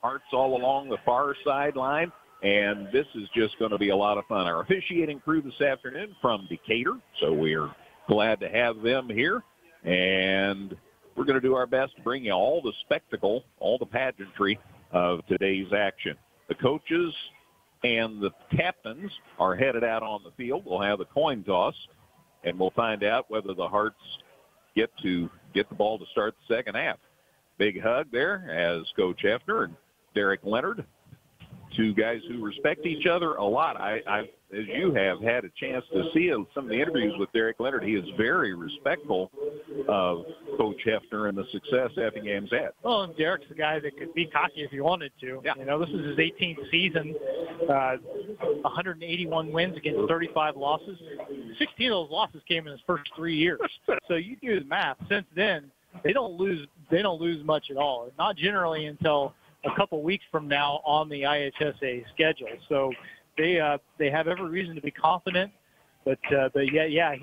Hearts all along the far sideline, and this is just going to be a lot of fun. Our officiating crew this afternoon from Decatur, so we're glad to have them here, and we're going to do our best to bring you all the spectacle, all the pageantry of today's action. The coaches and the captains are headed out on the field. We'll have the coin toss, and we'll find out whether the Hearts get the ball to start the second half. Big hug there as Coach Hefner and Derek Leonard, two guys who respect each other a lot. I as you have had a chance to see some of the interviews with Derek Leonard, he is very respectful of Coach Hefner and the success Effingham's had. Well, and Derek's the guy that could be cocky if he wanted to. Yeah. You know, this is his 18th season, 181 wins against 35 losses. 16 of those losses came in his first 3 years. So you do the math. Since then, they don't lose much at all. Not generally until a couple weeks from now on the IHSA schedule. So they have every reason to be confident. But yeah,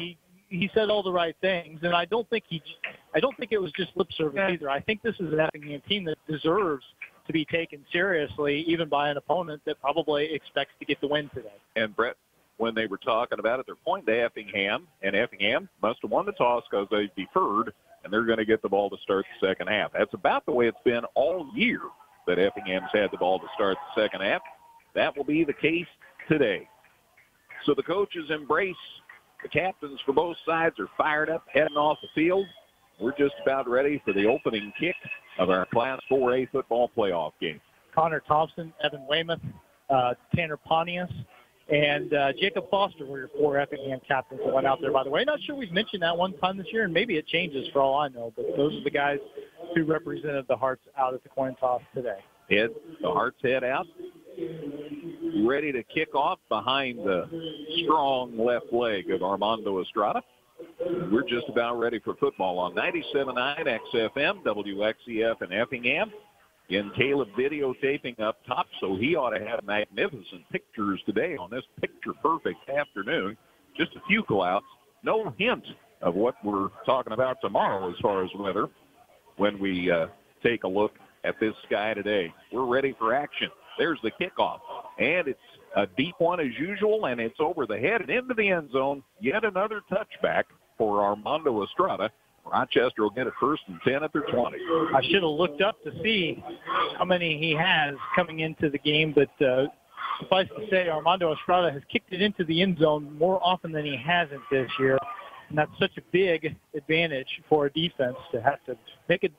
he said all the right things, and I don't think it was just lip service either. I think this is an Effingham team that deserves to be taken seriously, even by an opponent that probably expects to get the win today. And Brett, when they were talking about it, they're pointing to Effingham, and Effingham must have won the toss because they deferred, and they're going to get the ball to start the second half. That's about the way it's been all year that Effingham's had the ball to start the second half. That will be the case today. So the coaches embrace. The captains for both sides are fired up, heading off the field. We're just about ready for the opening kick of our Class 4A football playoff game. Connor Thompson, Evan Weymouth, Tanner Pontius, and Jacob Foster were your 4 Effingham captains that went out there, by the way. Not sure we've mentioned that one time this year, and maybe it changes for all I know, but those are the guys who represented the Hearts out at the coin toss today. The Hearts head out, ready to kick off behind the strong left leg of Armando Estrada. We're just about ready for football on 97.9 XFM, WXEF in Effingham. In Caleb videotaping up top, so he ought to have magnificent pictures today on this picture-perfect afternoon. Just a few clouds. No hint of what we're talking about tomorrow as far as weather when we take a look at this sky today. We're ready for action. There's the kickoff, and it's a deep one as usual, and it's over the head and into the end zone. Yet another touchback for Armando Estrada. Rochester will get it 1st and 10 at their 20. I should have looked up to see how many he has coming into the game, but suffice to say, Armando Estrada has kicked it into the end zone more often than he hasn't this year, and that's such a big advantage for a defense to have to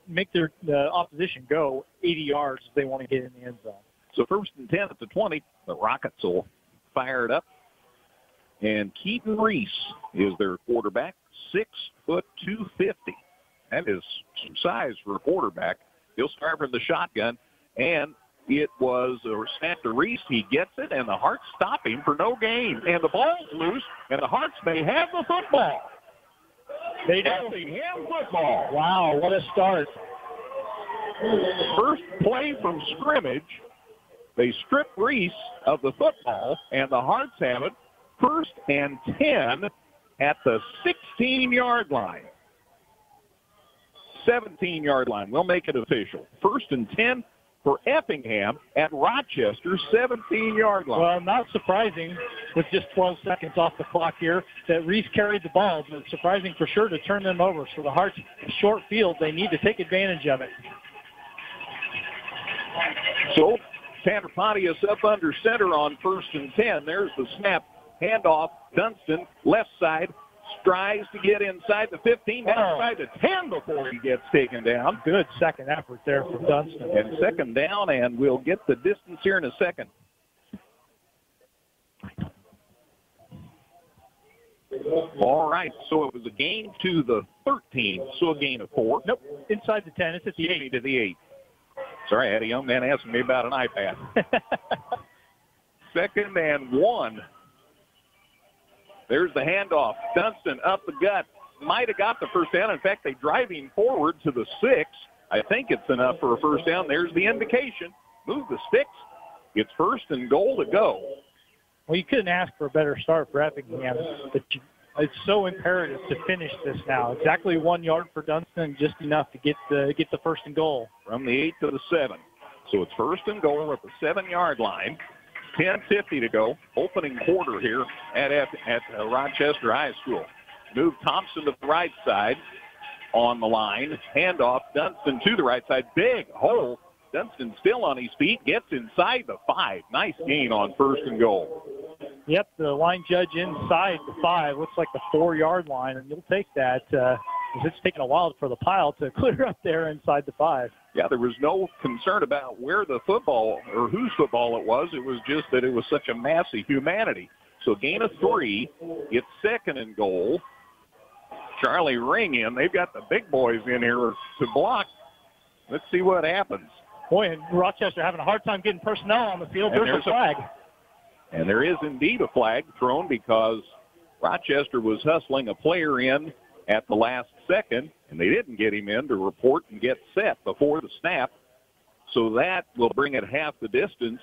make their opposition go 80 yards if they want to get in the end zone. So 1st and 10 at the 20. The Rockets will fire it up. And Keaton Reese is their quarterback, 6'250". That is some size for a quarterback. He'll start from the shotgun, and it was a snap to Reese. He gets it, and the Hearts stop him for no gain. And the ball's loose, and the Hearts may have the football. They do. Effingham football. Wow, what a start. First play from scrimmage. They strip Reese of the football, and the Hearts have it 1st and 10 at the 16-yard line. 17-yard line. We'll make it official. 1st and 10 for Effingham at Rochester's 17-yard line. Well, not surprising with just 12 seconds off the clock here that Reese carried the ball, but surprising for sure to turn them over. So the Hearts short field, they need to take advantage of it. So Tanner Pontius up under center on 1st and 10. There's the snap. Handoff, Dunston, left side, strives to get inside the 15, outside the 10 before he gets taken down. Good second effort there from Dunston. And 2nd down, and we'll get the distance here in a second. All right, so it was a gain to the 13, so a gain of 4. Nope, inside the 10, it's at the 8. To the 8. Sorry, I had a young man asking me about an iPad. 2nd and 1. There's the handoff. Dunston up the gut. Might have got the 1st down. In fact, they drive him forward to the 6. I think it's enough for a 1st down. There's the indication. Move the sticks. It's 1st and goal to go. Well, you couldn't ask for a better start for Effingham, but it's so imperative to finish this now. Exactly 1 yard for Dunston, just enough to get the 1st and goal. From the 8 to the 7. So it's first and goal at the 7-yard line. 10:50 to go. Opening quarter here at Rochester High School. Move Thompson to the right side on the line. Handoff. Dunston to the right side. Big hole. Dunston still on his feet. Gets inside the 5. Nice gain on first and goal. Yep, the line judge inside the 5. Looks like the 4-yard line, and you'll take that. It's taking a while for the pile to clear up there inside the 5. Yeah, there was no concern about where the football or whose football it was. It was just that it was such a massive humanity. So gain of 3. It's second and goal. Charlie Ring in. They've got the big boys in here to block. Let's see what happens. Boy, and Rochester having a hard time getting personnel on the field. There's a flag. And there is indeed a flag thrown because Rochester was hustling a player in at the last second, and they didn't get him in to report and get set before the snap. So that will bring it half the distance.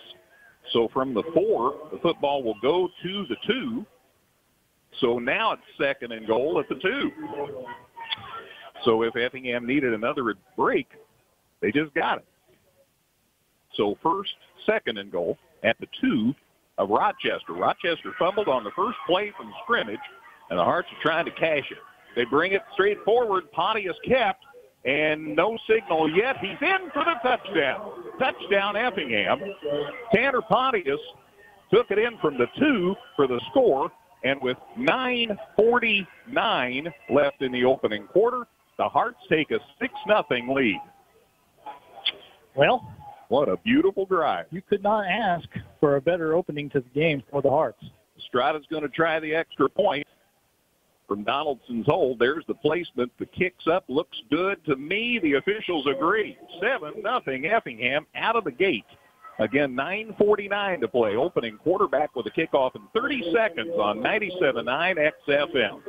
So from the 4, the football will go to the 2. So now it's second and goal at the 2. So if Effingham needed another break, they just got it. So second and goal at the 2 of Rochester. Rochester fumbled on the first play from scrimmage, and the Hearts are trying to cash it. They bring it straight forward. Pontius kept, and no signal yet. He's in for the touchdown. Touchdown, Effingham. Tanner Pontius took it in from the 2 for the score, and with 9:49 left in the opening quarter, the Hearts take a 6-0 lead. Well, what a beautiful drive. You could not ask for a better opening to the game for the Hearts. Strada's going to try the extra point from Donaldson's hold. There's the placement. The kick's up. Looks good to me. The officials agree. 7-0 Effingham out of the gate. Again, 9:49 to play. Opening quarterback with a kickoff in 30 seconds on 97.9 XFM.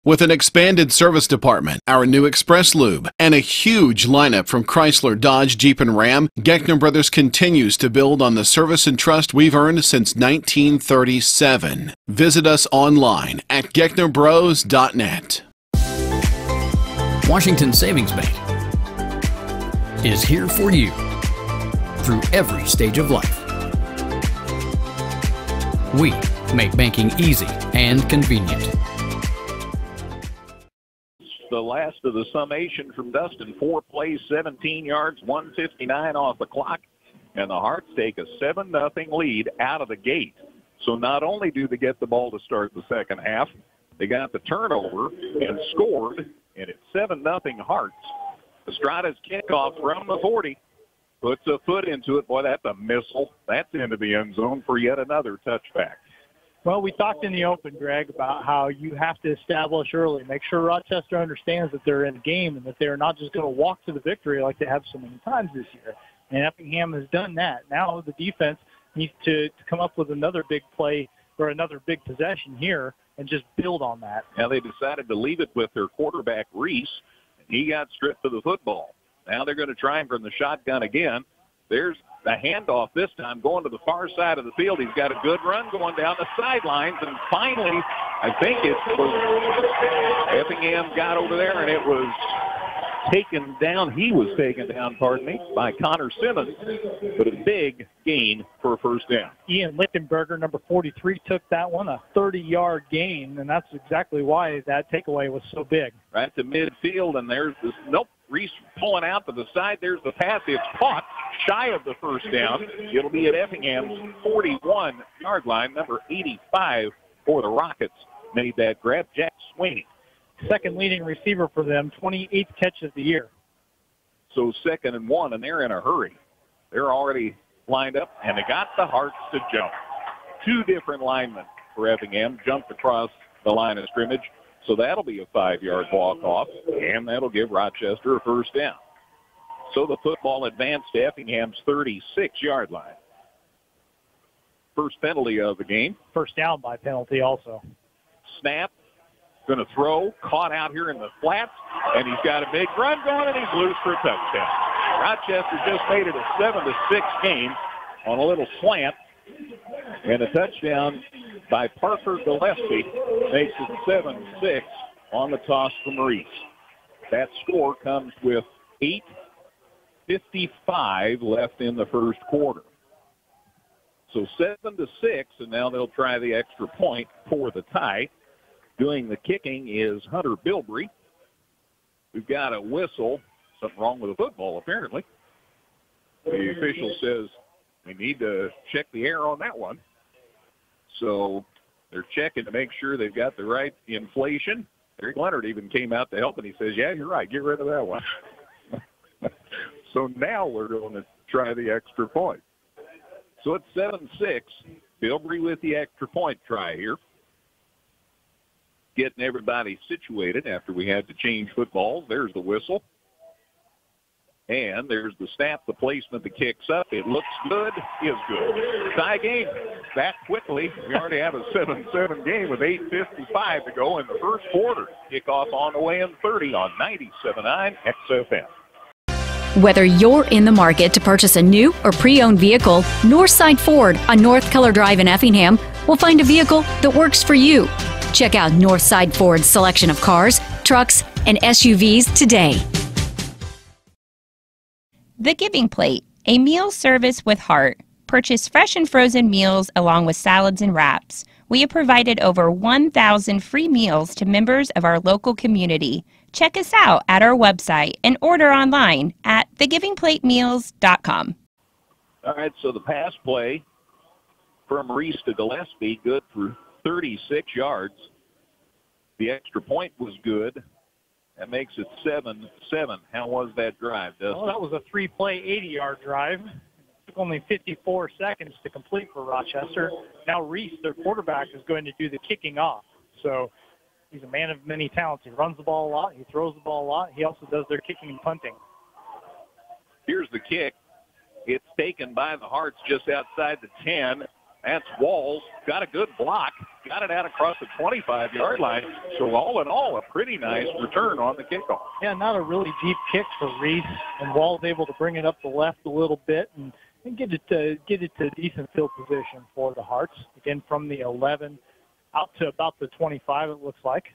With an expanded service department, our new Express Lube, and a huge lineup from Chrysler, Dodge, Jeep, and Ram, Geckner Brothers continues to build on the service and trust we've earned since 1937. Visit us online at gecknerbros.net. Washington Savings Bank is here for you through every stage of life. We make banking easy and convenient. The last of the summation from Dustin. 4 plays, 17 yards, 1:59 off the clock, and the Hearts take a 7-0 lead out of the gate. So not only do they get the ball to start the second half, they got the turnover and scored, and it's 7-0 Hearts. Estrada's kickoff from the 40 puts a foot into it. Boy, that's a missile. That's into the end zone for yet another touchback. Well, we talked in the open, Greg, about how you have to establish early, make sure Rochester understands that they're in the game and that they're not just going to walk to the victory like they have so many times this year. And Effingham has done that. Now the defense needs to come up with another big play or another big possession here and just build on that. Now they decided to leave it with their quarterback, Reese. He got stripped of the football. Now they're going to try him from the shotgun again. There's the handoff this time going to the far side of the field. He's got a good run going down the sidelines, and finally, I think it was Effingham got over there, and it was taken down. He was taken down, by Connor Simmons, but a big gain for a first down. Ian Lichtenberger, number 43, took that one, a 30-yard gain, and that's exactly why that takeaway was so big. Right to midfield, and there's this, Reese pulling out to the side. There's the pass. It's caught shy of the first down. It'll be at Effingham's 41-yard line. Number 85 for the Rockets made that grab. Jack Sweeney. Second leading receiver for them, 28th catch of the year. So 2nd and 1, and they're in a hurry. They're already lined up, and they got the Hearts to jump. 2 different linemen for Effingham jumped across the line of scrimmage. So that'll be a 5-yard walk-off, and that'll give Rochester a first down. So the football advanced to Effingham's 36-yard line. First penalty of the game. First down by penalty also. Snap, going to throw, caught out here in the flats, and he's got a big run going, and he's loose for a touchdown. Rochester just made it a 7-6 game on a little slant, and a touchdown by Parker Gillespie makes it 7-6 on the toss from Reese. That score comes with 8 8:55 left in the first quarter. So 7-6, and now they'll try the extra point for the tie. Doing the kicking is Hunter Bilbrey. We've got a whistle. Something wrong with the football, apparently. The official says we need to check the air on that one. So they're checking to make sure they've got the right inflation. Eric Leonard even came out to help, and he says, yeah, you're right. Get rid of that one. So now we're going to try the extra point. So it's 7-6. Bilbrey with the extra point try here. Getting everybody situated after we had to change footballs. There's the whistle. And there's the snap, the placement, the kicks up. It looks good, is good. Tie game that quickly. We already have a 7-7 game with 8:55 to go in the first quarter. Kickoff on the way in 30 on 97.9 XFM. Whether you're in the market to purchase a new or pre-owned vehicle, Northside Ford on North Keller Drive in Effingham will find a vehicle that works for you. Check out Northside Ford's selection of cars, trucks, and SUVs today. The Giving Plate, a meal service with heart. Purchase fresh and frozen meals along with salads and wraps. We have provided over 1,000 free meals to members of our local community. Check us out at our website and order online at thegivingplatemeals.com. All right, so the pass play from Reese to Gillespie, good for 36 yards. The extra point was good. That makes it 7-7. How was that drive, Dustin? Well, that was a three-play, 80-yard drive. It took only 54 seconds to complete for Rochester. Now Reese, their quarterback, is going to do the kicking off. So he's a man of many talents. He runs the ball a lot. He throws the ball a lot. He also does their kicking and punting. Here's the kick. It's taken by the Hearts just outside the 10. That's Walls. Got a good block. Got it out across the 25-yard line. So all in all, a pretty nice return on the kickoff. Yeah, not a really deep kick for Reese. And Walls able to bring it up the left a little bit and get it to decent field position for the Hearts. Again, from the 11 out to about the 25, it looks like.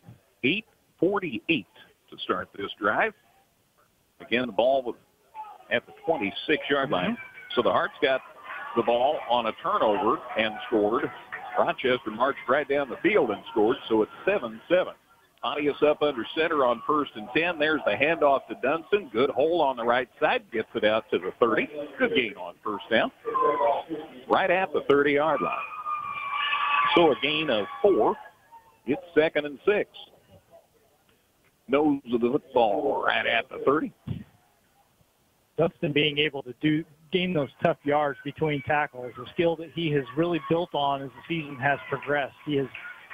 8:48 to start this drive. Again, the ball was at the 26-yard line. So the Hearts got the ball on a turnover and scored. Rochester marched right down the field and scored, so it's 7-7. Pontius up under center on 1st and 10. There's the handoff to Dunston. Good hole on the right side. Gets it out to the 30. Good gain on first down. Right at the 30-yard line. So a gain of 4. It's 2nd and 6. Nose of the football right at the 30. Dunston being able to gain those tough yards between tackles, a skill that he has really built on as the season has progressed. He has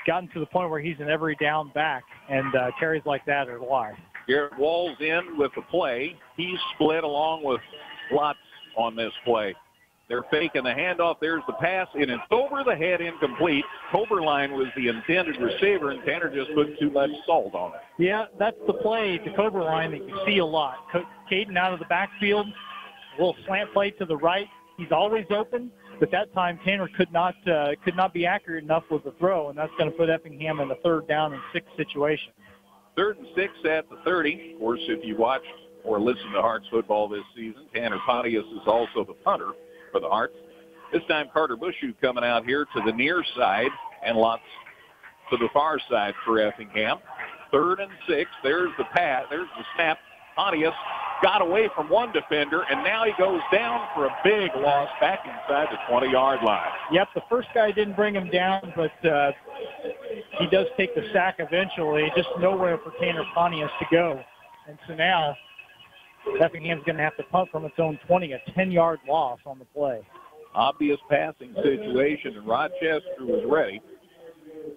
gotten to the point where he's an every down back, and carries like that are why. Garrett Walls in with the play. He's split along with Lotz on this play. They're faking the handoff. There's the pass, and it's over the head, incomplete. Coberline was the intended receiver, and Tanner just put too much salt on it. Yeah, that's the play to Coberline that you see a lot. Caden out of the backfield, a little slant play to the right. He's always open, but that time Tanner could not be accurate enough with the throw, and that's going to put Effingham in a 3rd down and 6 situation. 3rd and 6 at the 30. Of course, if you watched or listened to Hearts football this season, Tanner Pontius is also the punter for the Hearts. This time Carter Bushu coming out here to the near side and Lotz to the far side for Effingham. 3rd and 6. There's the pass. There's the snap. Pontius got away from one defender, and now he goes down for a big loss back inside the 20-yard line. Yep, the first guy didn't bring him down, but he does take the sack eventually. Just nowhere for Tanner Pontius to go. And so now Effingham's going to have to punt from its own 20, a 10-yard loss on the play. Obvious passing situation, and Rochester was ready.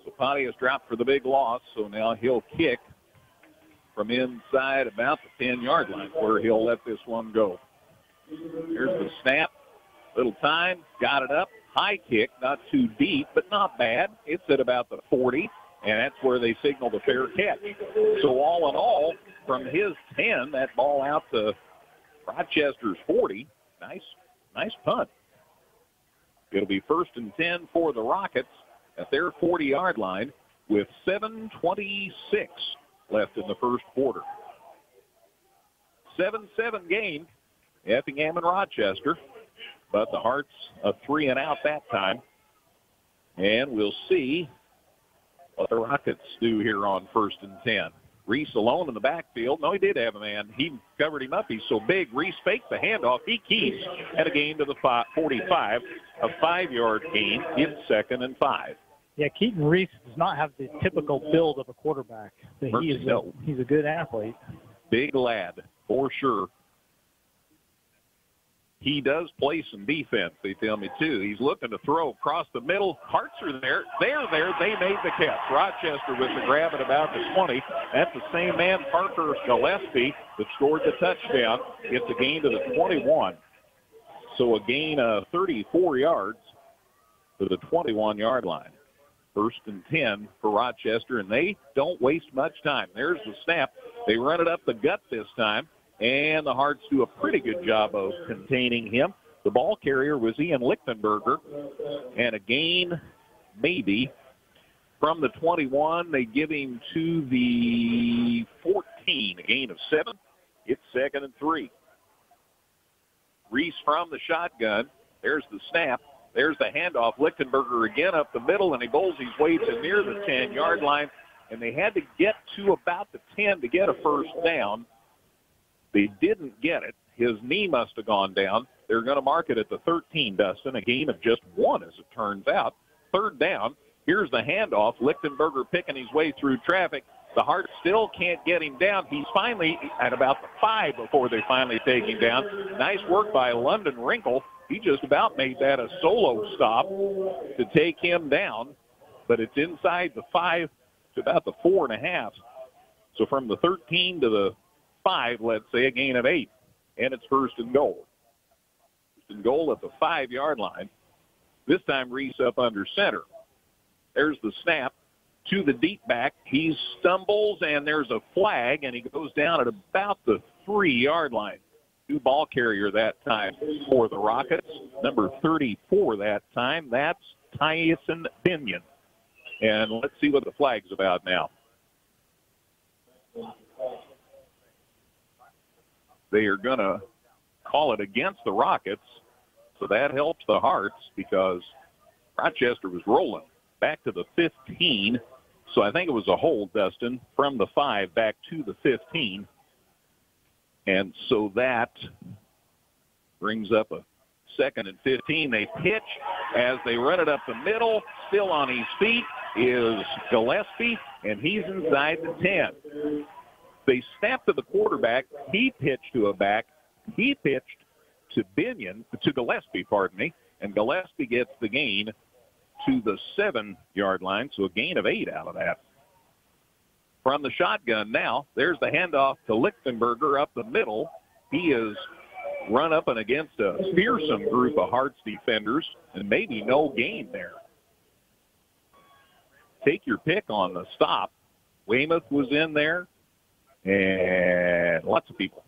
So Pontius dropped for the big loss, so now he'll kick from inside about the 10-yard line where he'll let this one go. Here's the snap. Little time. Got it up. High kick. Not too deep, but not bad. It's at about the 40, and that's where they signal the fair catch. So all in all, from his 10, that ball out to Rochester's 40. Nice punt. It'll be 1st and 10 for the Rockets at their 40-yard line with 7:26 left in the first quarter. 7-7 game. Effingham and Rochester. But the Hearts a 3 and out that time. And we'll see what the Rockets do here on 1st and 10. Reese alone in the backfield. No, he did have a man. He covered him up. He's so big. Reese faked the handoff. He keeps at a gain to the 45. A 5-yard gain. It's 2nd and 5. Yeah, Keaton Reese does not have the typical build of a quarterback. But he's a good athlete. Big lad, for sure. He does play some defense, they tell me, too. He's looking to throw across the middle. Hearts are there. They're there. They made the catch. Rochester with the grab at about the 20. That's the same man, Parker Gillespie, that scored the touchdown. It's a gain to the 21. So a gain of 34 yards to the 21-yard line. 1st and 10 for Rochester, and they don't waste much time. There's the snap. They run it up the gut this time. And the Hearts do a pretty good job of containing him. The ball carrier was Ian Lichtenberger. And a gain, maybe, from the 21. They give him to the 14. A gain of 7. It's 2nd and 3. Reese from the shotgun. There's the snap. There's the handoff. Lichtenberger again up the middle, and he bowls his way to near the 10-yard line. And they had to get to about the 10 to get a first down. They didn't get it. His knee must have gone down. They're going to mark it at the 13, Dustin. A gain of just 1, as it turns out. 3rd down. Here's the handoff. Lichtenberger picking his way through traffic. The Hearts still can't get him down. He's finally at about the 5 before they finally take him down. Nice work by London Wrinkle. He just about made that a solo stop to take him down. But it's inside the 5 to about the 4.5. So from the 13 to the 5, let's say, a gain of 8, and it's 1st and goal. 1st and goal at the 5-yard line. This time Reese up under center. There's the snap to the deep back. He stumbles, and there's a flag, and he goes down at about the 3-yard line. New ball carrier that time for the Rockets. Number 34 that time. That's Tyson Binion. And let's see what the flag's about now. They are going to call it against the Rockets, so that helps the Hearts because Rochester was rolling back to the 15. So I think it was a hold, Dustin, from the 5 back to the 15. And so that brings up a 2nd and 15. They pitch as they run it up the middle. Still on his feet is Gillespie, and he's inside the 10. They snap to the quarterback. He pitched to a back. He pitched to Gillespie, and Gillespie gets the gain to the 7-yard line, so a gain of 8 out of that. From the shotgun now, there's the handoff to Lichtenberger up the middle. He is run up and against a fearsome group of Hearts defenders, and maybe no gain there. Take your pick on the stop. Weymouth was in there. And lots of people.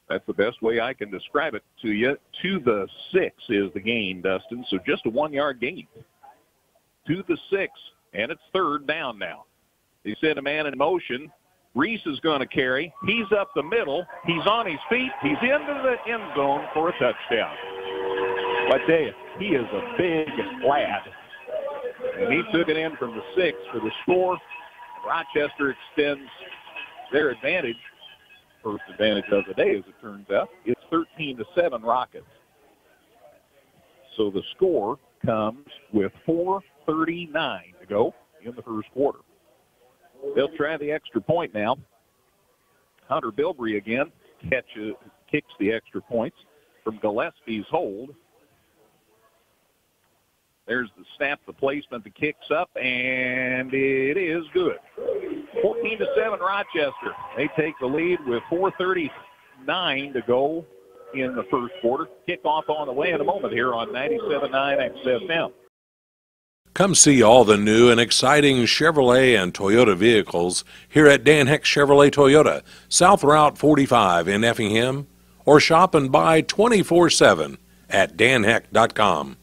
That's the best way I can describe it to you. To the 6 is the gain, Dustin. So just a 1-yard gain. To the 6, and it's 3rd down now. They set a man in motion. Reese is going to carry. He's up the middle. He's on his feet. He's into the end zone for a touchdown. I tell you, he is a big lad. And he took it in from the 6 for the score. Rochester extends their advantage, first advantage of the day, as it turns out. It's 13-7 Rockets. So the score comes with 4:39 to go in the first quarter. They'll try the extra point now. Hunter Bilbrey again kicks the extra points from Gillespie's hold. There's the snap, the placement, the kicks up, and it is good. 14-7 Rochester. They take the lead with 4:39 to go in the first quarter. Kickoff on the way in a moment here on 97.9 XFM. Come see all the new and exciting Chevrolet and Toyota vehicles here at Dan Heck Chevrolet Toyota, South Route 45 in Effingham, or shop and buy 24/7 at danheck.com.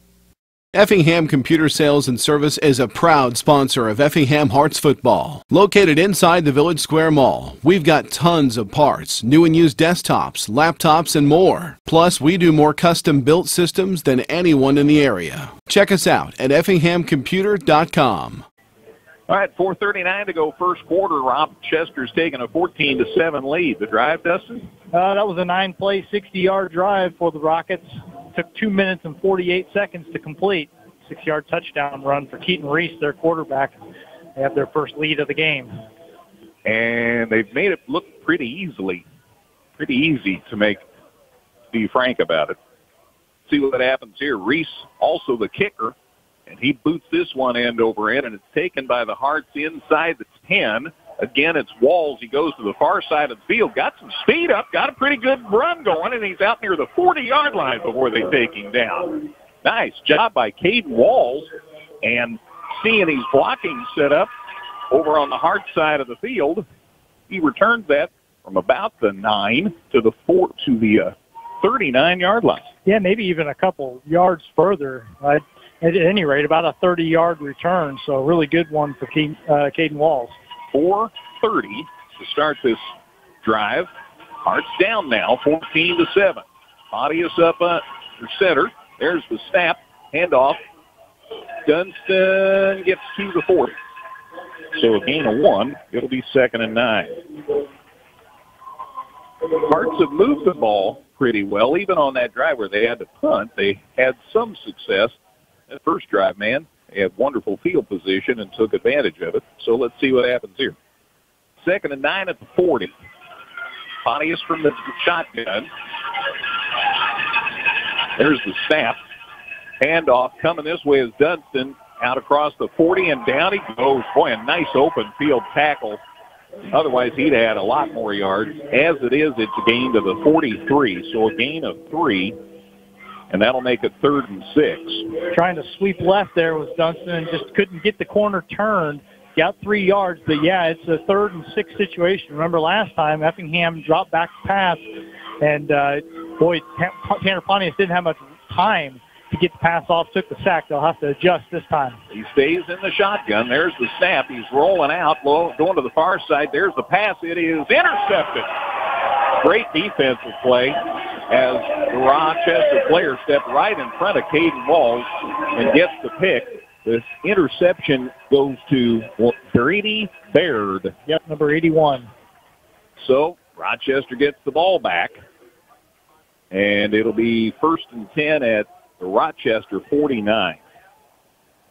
Effingham Computer Sales and Service is a proud sponsor of Effingham Hearts football. Located inside the Village Square Mall, we've got tons of parts, new and used desktops, laptops, and more. Plus, we do more custom-built systems than anyone in the area. Check us out at effinghamcomputer.com. All right, 4:39 to go first quarter. Rochester's taking a 14-7 lead. The drive, Dustin? That was a 9-play, 60-yard drive for the Rockets. Took 2 minutes and 48 seconds to complete. 6-yard touchdown run for Keaton Reese, their quarterback. They have their first lead of the game. And they've made it look pretty easy to be frank about it. See what happens here. Reese, also the kicker, and he boots this one end over end, and it's taken by the Hearts inside the 10. Again, it's Walls. He goes to the far side of the field, got some speed up, got a pretty good run going, and he's out near the 40-yard line before they take him down. Nice job by Caden Walls, and seeing his blocking set up over on the Hearts side of the field, he returns that from about the 9 to the 39-yard line. Yeah, maybe even a couple yards further. At any rate, about a 30-yard return, so a really good one for Caden Walls. 4:30 to start this drive. Hearts down now, 14-7. Audius up under center. There's the snap. Handoff. Dunston gets to the 40. So a gain of 1. It'll be 2nd and 9. Hearts have moved the ball pretty well. Even on that drive where they had to punt, they had some success. That first drive, man, they had wonderful field position and took advantage of it. So let's see what happens here. 2nd and 9 at the 40. Pontius from the shotgun. There's the snap. Handoff coming this way is Dunston out across the 40, and down he goes. Boy, a nice open field tackle. Otherwise, he'd had a lot more yards. As it is, it's a gain to the 43, so a gain of 3. And that'll make it 3rd and 6. Trying to sweep left there was Dunston and just couldn't get the corner turned. Got 3 yards, but yeah, it's a 3rd and 6 situation. Remember last time, Effingham dropped back to pass, and Tanner Pontius didn't have much time to get the pass off, took the sack. They'll have to adjust this time. He stays in the shotgun. There's the snap. He's rolling out, going to the far side. There's the pass. It is intercepted. Great defensive play as the Rochester player stepped right in front of Caden Walls and gets the pick. The interception goes to Brady Baird. Yep, number 81. So Rochester gets the ball back, and it'll be 1st and 10 at the Rochester 49.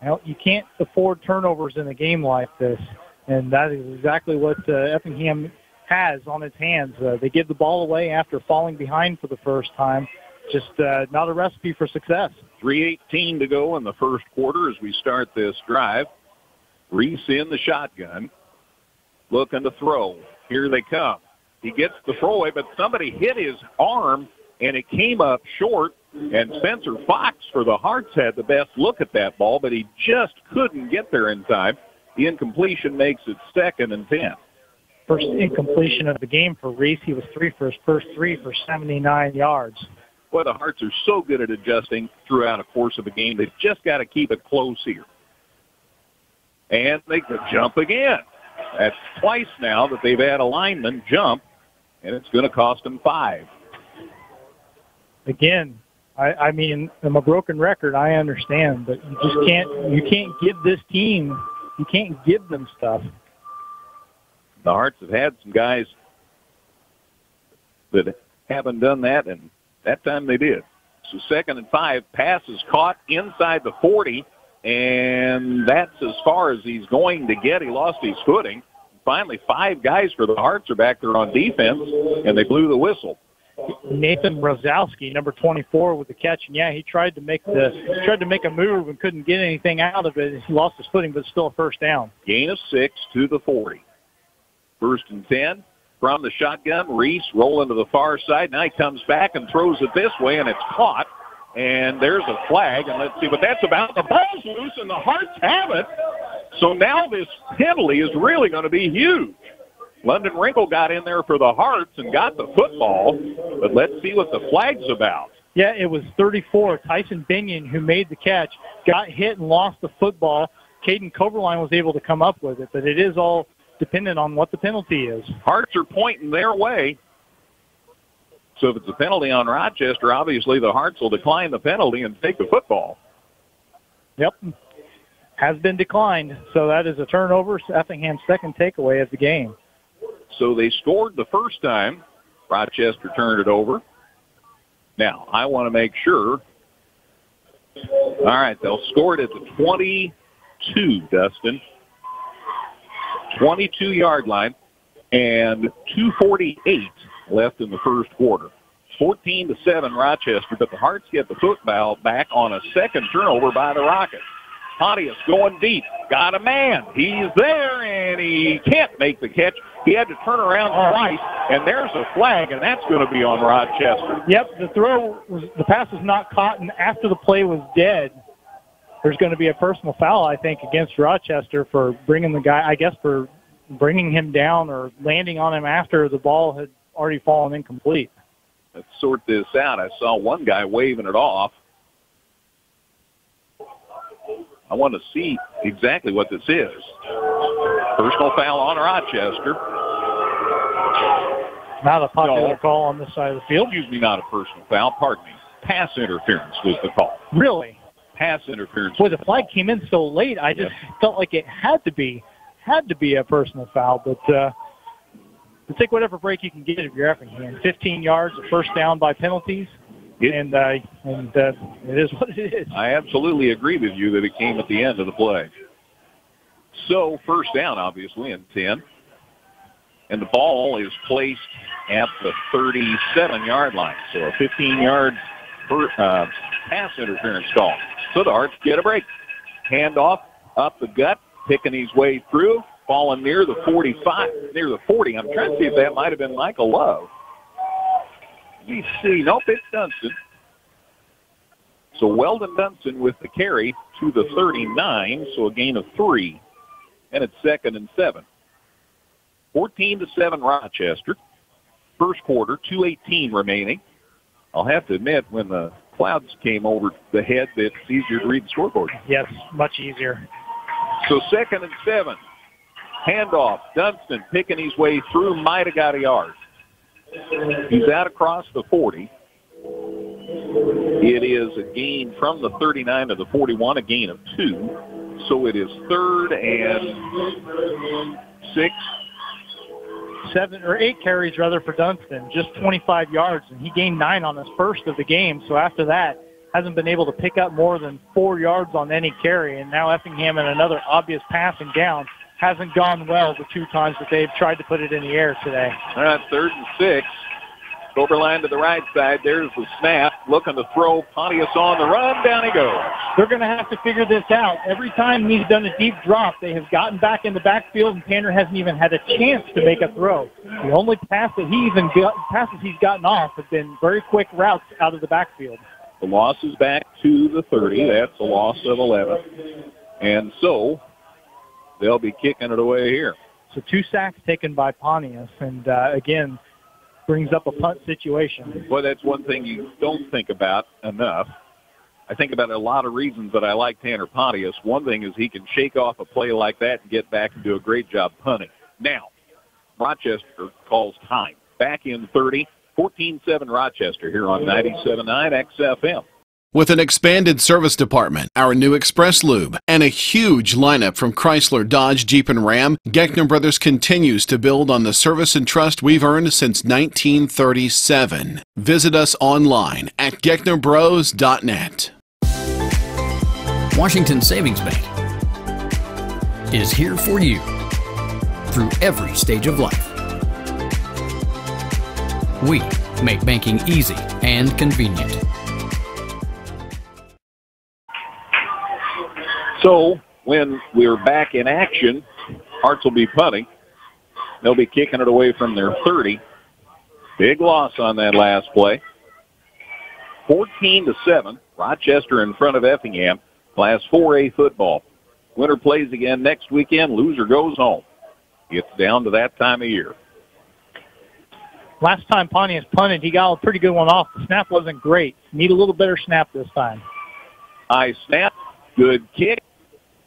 Well, you can't afford turnovers in a game like this, and that is exactly what Effingham has on its hands. They give the ball away after falling behind for the first time. Just not a recipe for success. 3:18 to go in the first quarter as we start this drive. Reese in the shotgun, looking to throw. Here they come. He gets the throwaway, but somebody hit his arm, and it came up short, and Spencer Fox for the Hearts had the best look at that ball, but he just couldn't get there in time. The incompletion makes it 2nd and 10. First incompletion of the game for Reese. He was 3 for his first 3 for 79 yards. Boy, the Hearts are so good at adjusting throughout a course of a game. They've just got to keep it close here. And they could jump again. That's twice now that they've had a lineman jump, and it's going to cost them 5. Again, I mean, I'm a broken record, I understand, but you just can't give this team, you can't give them stuff. The Hearts have had some guys that haven't done that, and that time they did. So 2nd and 5, pass is caught inside the 40, and that's as far as he's going to get. He lost his footing. Finally, 5 guys for the Hearts are back there on defense, and they blew the whistle. Nathan Brzezowski, number 24, with the catch, and yeah, he tried to make a move and couldn't get anything out of it. He lost his footing, but still a first down. Gain of 6 to the 40. 1st and 10 from the shotgun. Reese rolling to the far side. Now he comes back and throws it this way, and it's caught. And there's a flag, and let's see what that's about. The ball's loose, and the Hearts have it. So now this penalty is really going to be huge. London Wrinkle got in there for the Hearts and got the football, but let's see what the flag's about. Yeah, it was 34. Tyson Binion, who made the catch, got hit and lost the football. Caden Coverline was able to come up with it, but it is all dependent on what the penalty is. Hearts are pointing their way. So if it's a penalty on Rochester, obviously the Hearts will decline the penalty and take the football. Yep, has been declined. So that is a turnover. Effingham's second takeaway of the game. So they scored the first time. Rochester turned it over. Now, I want to make sure. All right, they'll score it at the 22, Dustin. 22-yard line, and 2:48 left in the first quarter. 14-7 Rochester, but the Hearts get the football back on a second turnover by the Rockets. Pontius going deep, got a man. He's there, and he can't make the catch. He had to turn around twice, and there's a flag, and that's going to be on Rochester. Yep, the pass was not caught, and after the play was dead, there's going to be a personal foul, I think, against Rochester for bringing the guy, I guess for bringing him down or landing on him after the ball had already fallen incomplete. Let's sort this out. I saw one guy waving it off. I want to see exactly what this is. Personal foul on Rochester. Not a popular call on this side of the field. Usually not a personal foul. Pardon me. Pass interference was the call. Really? Pass interference. Boy, the flag came in so late. I just felt like it had to be a personal foul. But you take whatever break you can get if you're Effingham. 15 yards, a first down by penalties. And it is what it is. I absolutely agree with you that it came at the end of the play. So first down, obviously, and 10. And the ball is placed at the 37-yard line. So a 15-yard pass interference call. So the Hearts get a break. Handoff up the gut, picking his way through, falling near the 45, near the 40. I'm trying to see if that might have been Michael Love. Let me see. Nope, it's Dunston. So Weldon Dunston with the carry to the 39, so a gain of 3. And it's 2nd and 7. 14-7 Rochester. First quarter, 2:18 remaining. I'll have to admit, when the clouds came over the head, it's easier to read the scoreboard. Yes, much easier. So 2nd and 7. Handoff. Dunston picking his way through, might have got a yard. He's out across the 40. It is a gain from the 39 to the 41, a gain of 2. So it is 3rd and 6. 7 or 8 carries rather for Dunston, just 25 yards, and he gained 9 on his first of the game. So after that, hasn't been able to pick up more than 4 yards on any carry. And now Effingham in another obvious passing down. Hasn't gone well the 2 times that they've tried to put it in the air today. All right, 3rd and 6. Overline to the right side. There's the snap. Looking to throw. Pontius on the run. Down he goes. They're going to have to figure this out. Every time he's done a deep drop, they have gotten back in the backfield, and Tanner hasn't even had a chance to make a throw. The only passes he's gotten off have been very quick routes out of the backfield. The loss is back to the 30. That's a loss of 11. And so they'll be kicking it away here. So 2 sacks taken by Pontius, and again, brings up a punt situation. Boy, that's one thing you don't think about enough. I think about a lot of reasons that I like Tanner Pontius. One thing is he can shake off a play like that and get back and do a great job punting. Now, Rochester calls time. Back in 30, 14-7 Rochester here on 97.9 XFM. With an expanded service department, our new Express Lube, and a huge lineup from Chrysler, Dodge, Jeep, and Ram, Geckner Brothers continues to build on the service and trust we've earned since 1937. Visit us online at gecknerbros.net. Washington Savings Bank is here for you through every stage of life. We make banking easy and convenient. So when we're back in action, Hearts will be punting. They'll be kicking it away from their 30. Big loss on that last play. 14-7, Rochester in front of Effingham. Class 4A football. Winner plays again next weekend. Loser goes home. It's down to that time of year. Last time Pontius punted, he got a pretty good one off. The snap wasn't great. Need a little better snap this time. High snap, good kick.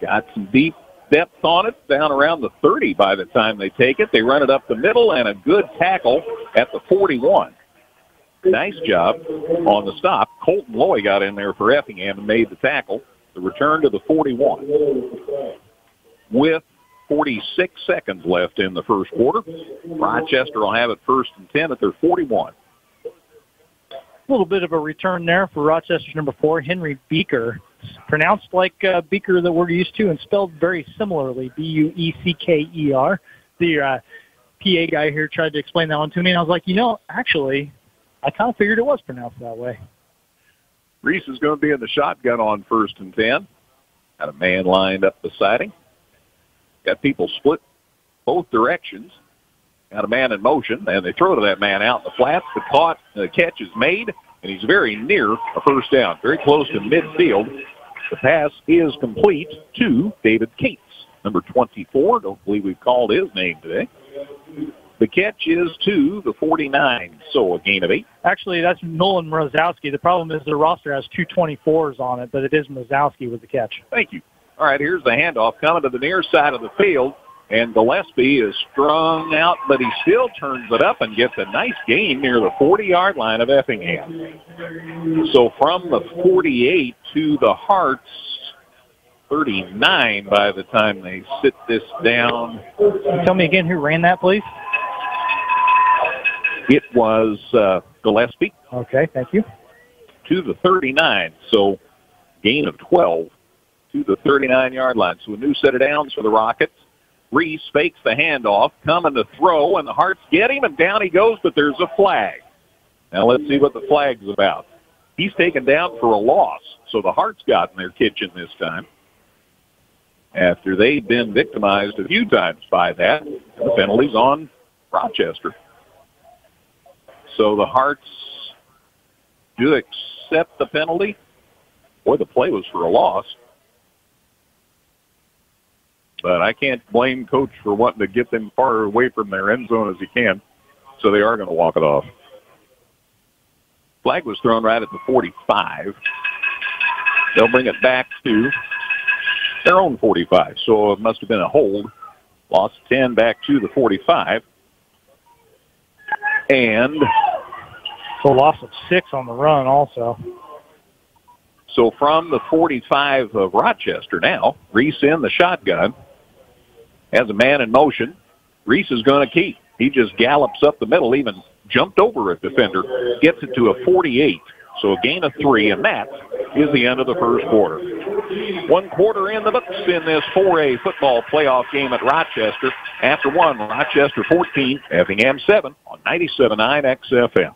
Got some deep depth on it, down around the 30 by the time they take it. They run it up the middle, and a good tackle at the 41. Nice job on the stop. Colton Loy got in there for Effingham and made the tackle. The return to the 41. With 46 seconds left in the first quarter, Rochester will have it 1st and 10 at their 41. A little bit of a return there for Rochester's number 4, Henry Beaker. It's pronounced like Beaker that we're used to and spelled very similarly, B-U-E-C-K-E-R. The PA guy here tried to explain that one to me, and I was like, actually, I kind of figured it was pronounced that way. Reese is going to be in the shotgun on 1st and 10. Got a man lined up beside him. Got people split both directions. Got a man in motion, and they throw to that man out in the flats. The catch is made, and he's very near a first down, very close to midfield. The pass is complete to David Cates, number 24. Don't believe we've called his name today. The catch is to the 49, so a gain of 8. Actually, that's Nolan Mrozowski. The problem is their roster has 2 24s on it, but it is Mrozowski with the catch. Thank you. All right, here's the handoff coming to the near side of the field, and Gillespie is strung out, but he still turns it up and gets a nice gain near the 40-yard line of Effingham. So from the 48 to the Hearts, 39 by the time they sit this down. Tell me again who ran that, please. It was Gillespie. Okay, thank you. To the 39, so gain of 12 to the 39-yard line. So a new set of downs for the Rockets. Reese fakes the handoff, coming to throw, and the Hearts get him, and down he goes, but there's a flag. Now let's see what the flag's about. He's taken down for a loss, so the Hearts got in their kitchen this time after they'd been victimized a few times by that. The penalty's on Rochester. So the Hearts do accept the penalty. Boy, the play was for a loss. But I can't blame Coach for wanting to get them far away from their end zone as he can. So they are going to walk it off. Flag was thrown right at the 45. They'll bring it back to their own 45. So it must have been a hold. Lost 10 back to the 45. And so loss of 6 on the run also. So from the 45 of Rochester now, Reese in the shotgun. Has a man in motion. Reese is going to keep. He just gallops up the middle, even jumped over a defender, gets it to a 48. So a gain of 3, and that is the end of the first quarter. 1 quarter in the books in this 4A football playoff game at Rochester. After 1, Rochester 14, Effingham 7 on 97.9 XFM.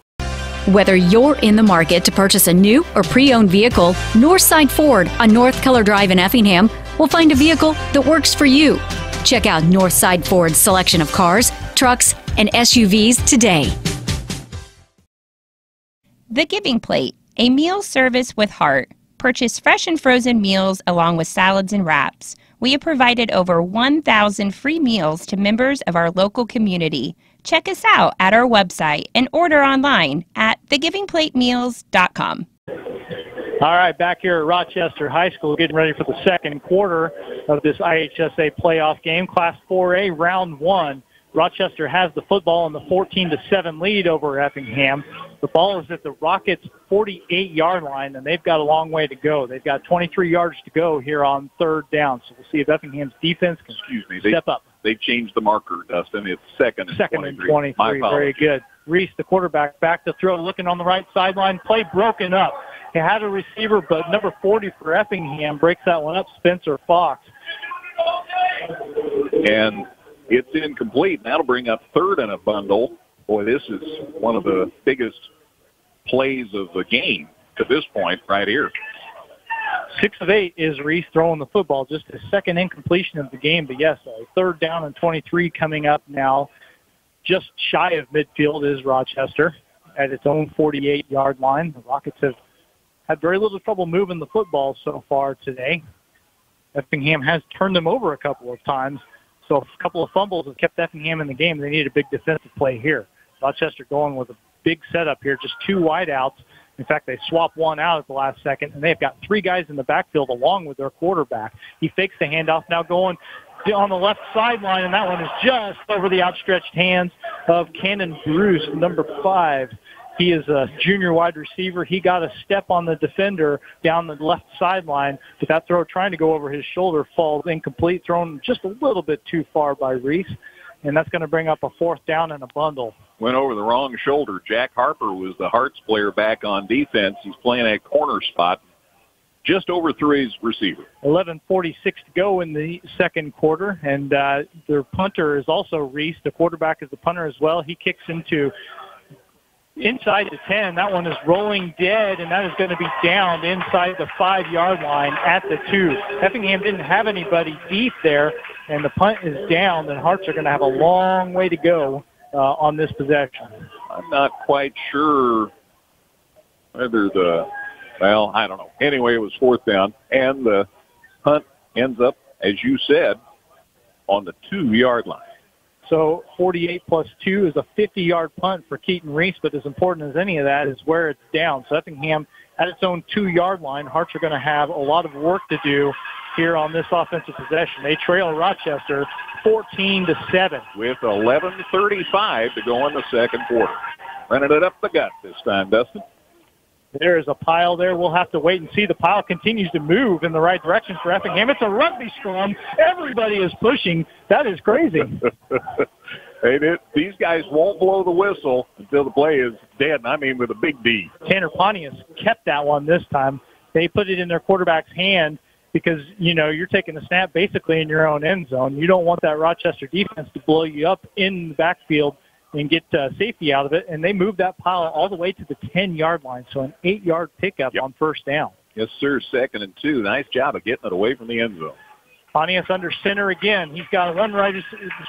Whether you're in the market to purchase a new or pre-owned vehicle, Northside Ford on North Color Drive in Effingham will find a vehicle that works for you. Check out Northside Ford's selection of cars, trucks, and SUVs today. The Giving Plate, a meal service with heart. Purchase fresh and frozen meals along with salads and wraps. We have provided over 1,000 free meals to members of our local community. Check us out at our website and order online at thegivingplatemeals.com. All right, back here at Rochester High School, getting ready for the second quarter of this IHSA playoff game, Class 4A, Round 1. Rochester has the football in the 14-7 lead over Effingham. The ball is at the Rockets' 48-yard line, and they've got a long way to go. They've got 23 yards to go here on 3rd down. So we'll see if Effingham's defense can step up. They've changed the marker, Dustin. It's second and 23. Very good. Reese, the quarterback, back to throw, looking on the right sideline. Play broken up. He had a receiver, but number 40 for Effingham breaks that one up, Spencer Fox. And it's incomplete. That'll bring up 3rd in a bundle. Boy, this is one of the biggest plays of the game to this point right here. 6 of 8 is Reese throwing the football, just his second incompletion of the game. But yes, 3rd down and 23 coming up now. Just shy of midfield is Rochester at its own 48-yard line. The Rockets have had very little trouble moving the football so far today. Effingham has turned them over a couple of times. So a couple of fumbles have kept Effingham in the game. They need a big defensive play here. Rochester going with a big setup here, just 2 wideouts. In fact, they swap one out at the last second, and they've got 3 guys in the backfield along with their quarterback. He fakes the handoff, now going on the left sideline, and that one is just over the outstretched hands of Cannon Bruce, number 5. He is a junior wide receiver. He got a step on the defender down the left sideline, but that throw trying to go over his shoulder falls incomplete, thrown just a little bit too far by Reese, and that's going to bring up a 4th down and a bundle. Went over the wrong shoulder. Jack Harper was the Hearts player back on defense. He's playing a corner spot just overthrew his receiver. 11:46 to go in the second quarter, and their punter is also Reese. The quarterback is the punter as well. He kicks inside the 10. That one is rolling dead, and that is going to be downed inside the 5-yard line at the 2. Effingham didn't have anybody deep there, and the punt is down, and Hearts are going to have a long way to go on this possession. I'm not quite sure whether I don't know. Anyway, it was 4th down, and the punt ends up, as you said, on the 2-yard line. So 48 plus 2 is a 50-yard punt for Keaton Reese, but as important as any of that is where it's down. So Effingham at its own 2-yard line. Hearts are going to have a lot of work to do here on this offensive possession. They trail Rochester 14-7. With 11:35 to go in the second quarter. Running it up the gut this time, Dustin. There is a pile there. We'll have to wait and see. The pile continues to move in the right direction for Effingham. It's a rugby scrum. Everybody is pushing. That is crazy. These guys won't blow the whistle until the play is dead, and I mean with a big D. Tanner Pontius kept that one this time. They put it in their quarterback's hand because, you're taking the snap basically in your own end zone. You don't want that Rochester defense to blow you up in the backfield and get safety out of it, and they moved that pile all the way to the 10-yard line, so an 8-yard pickup on first down. Yes, sir, 2nd and 2. Nice job of getting it away from the end zone. Pontius under center again. He's got a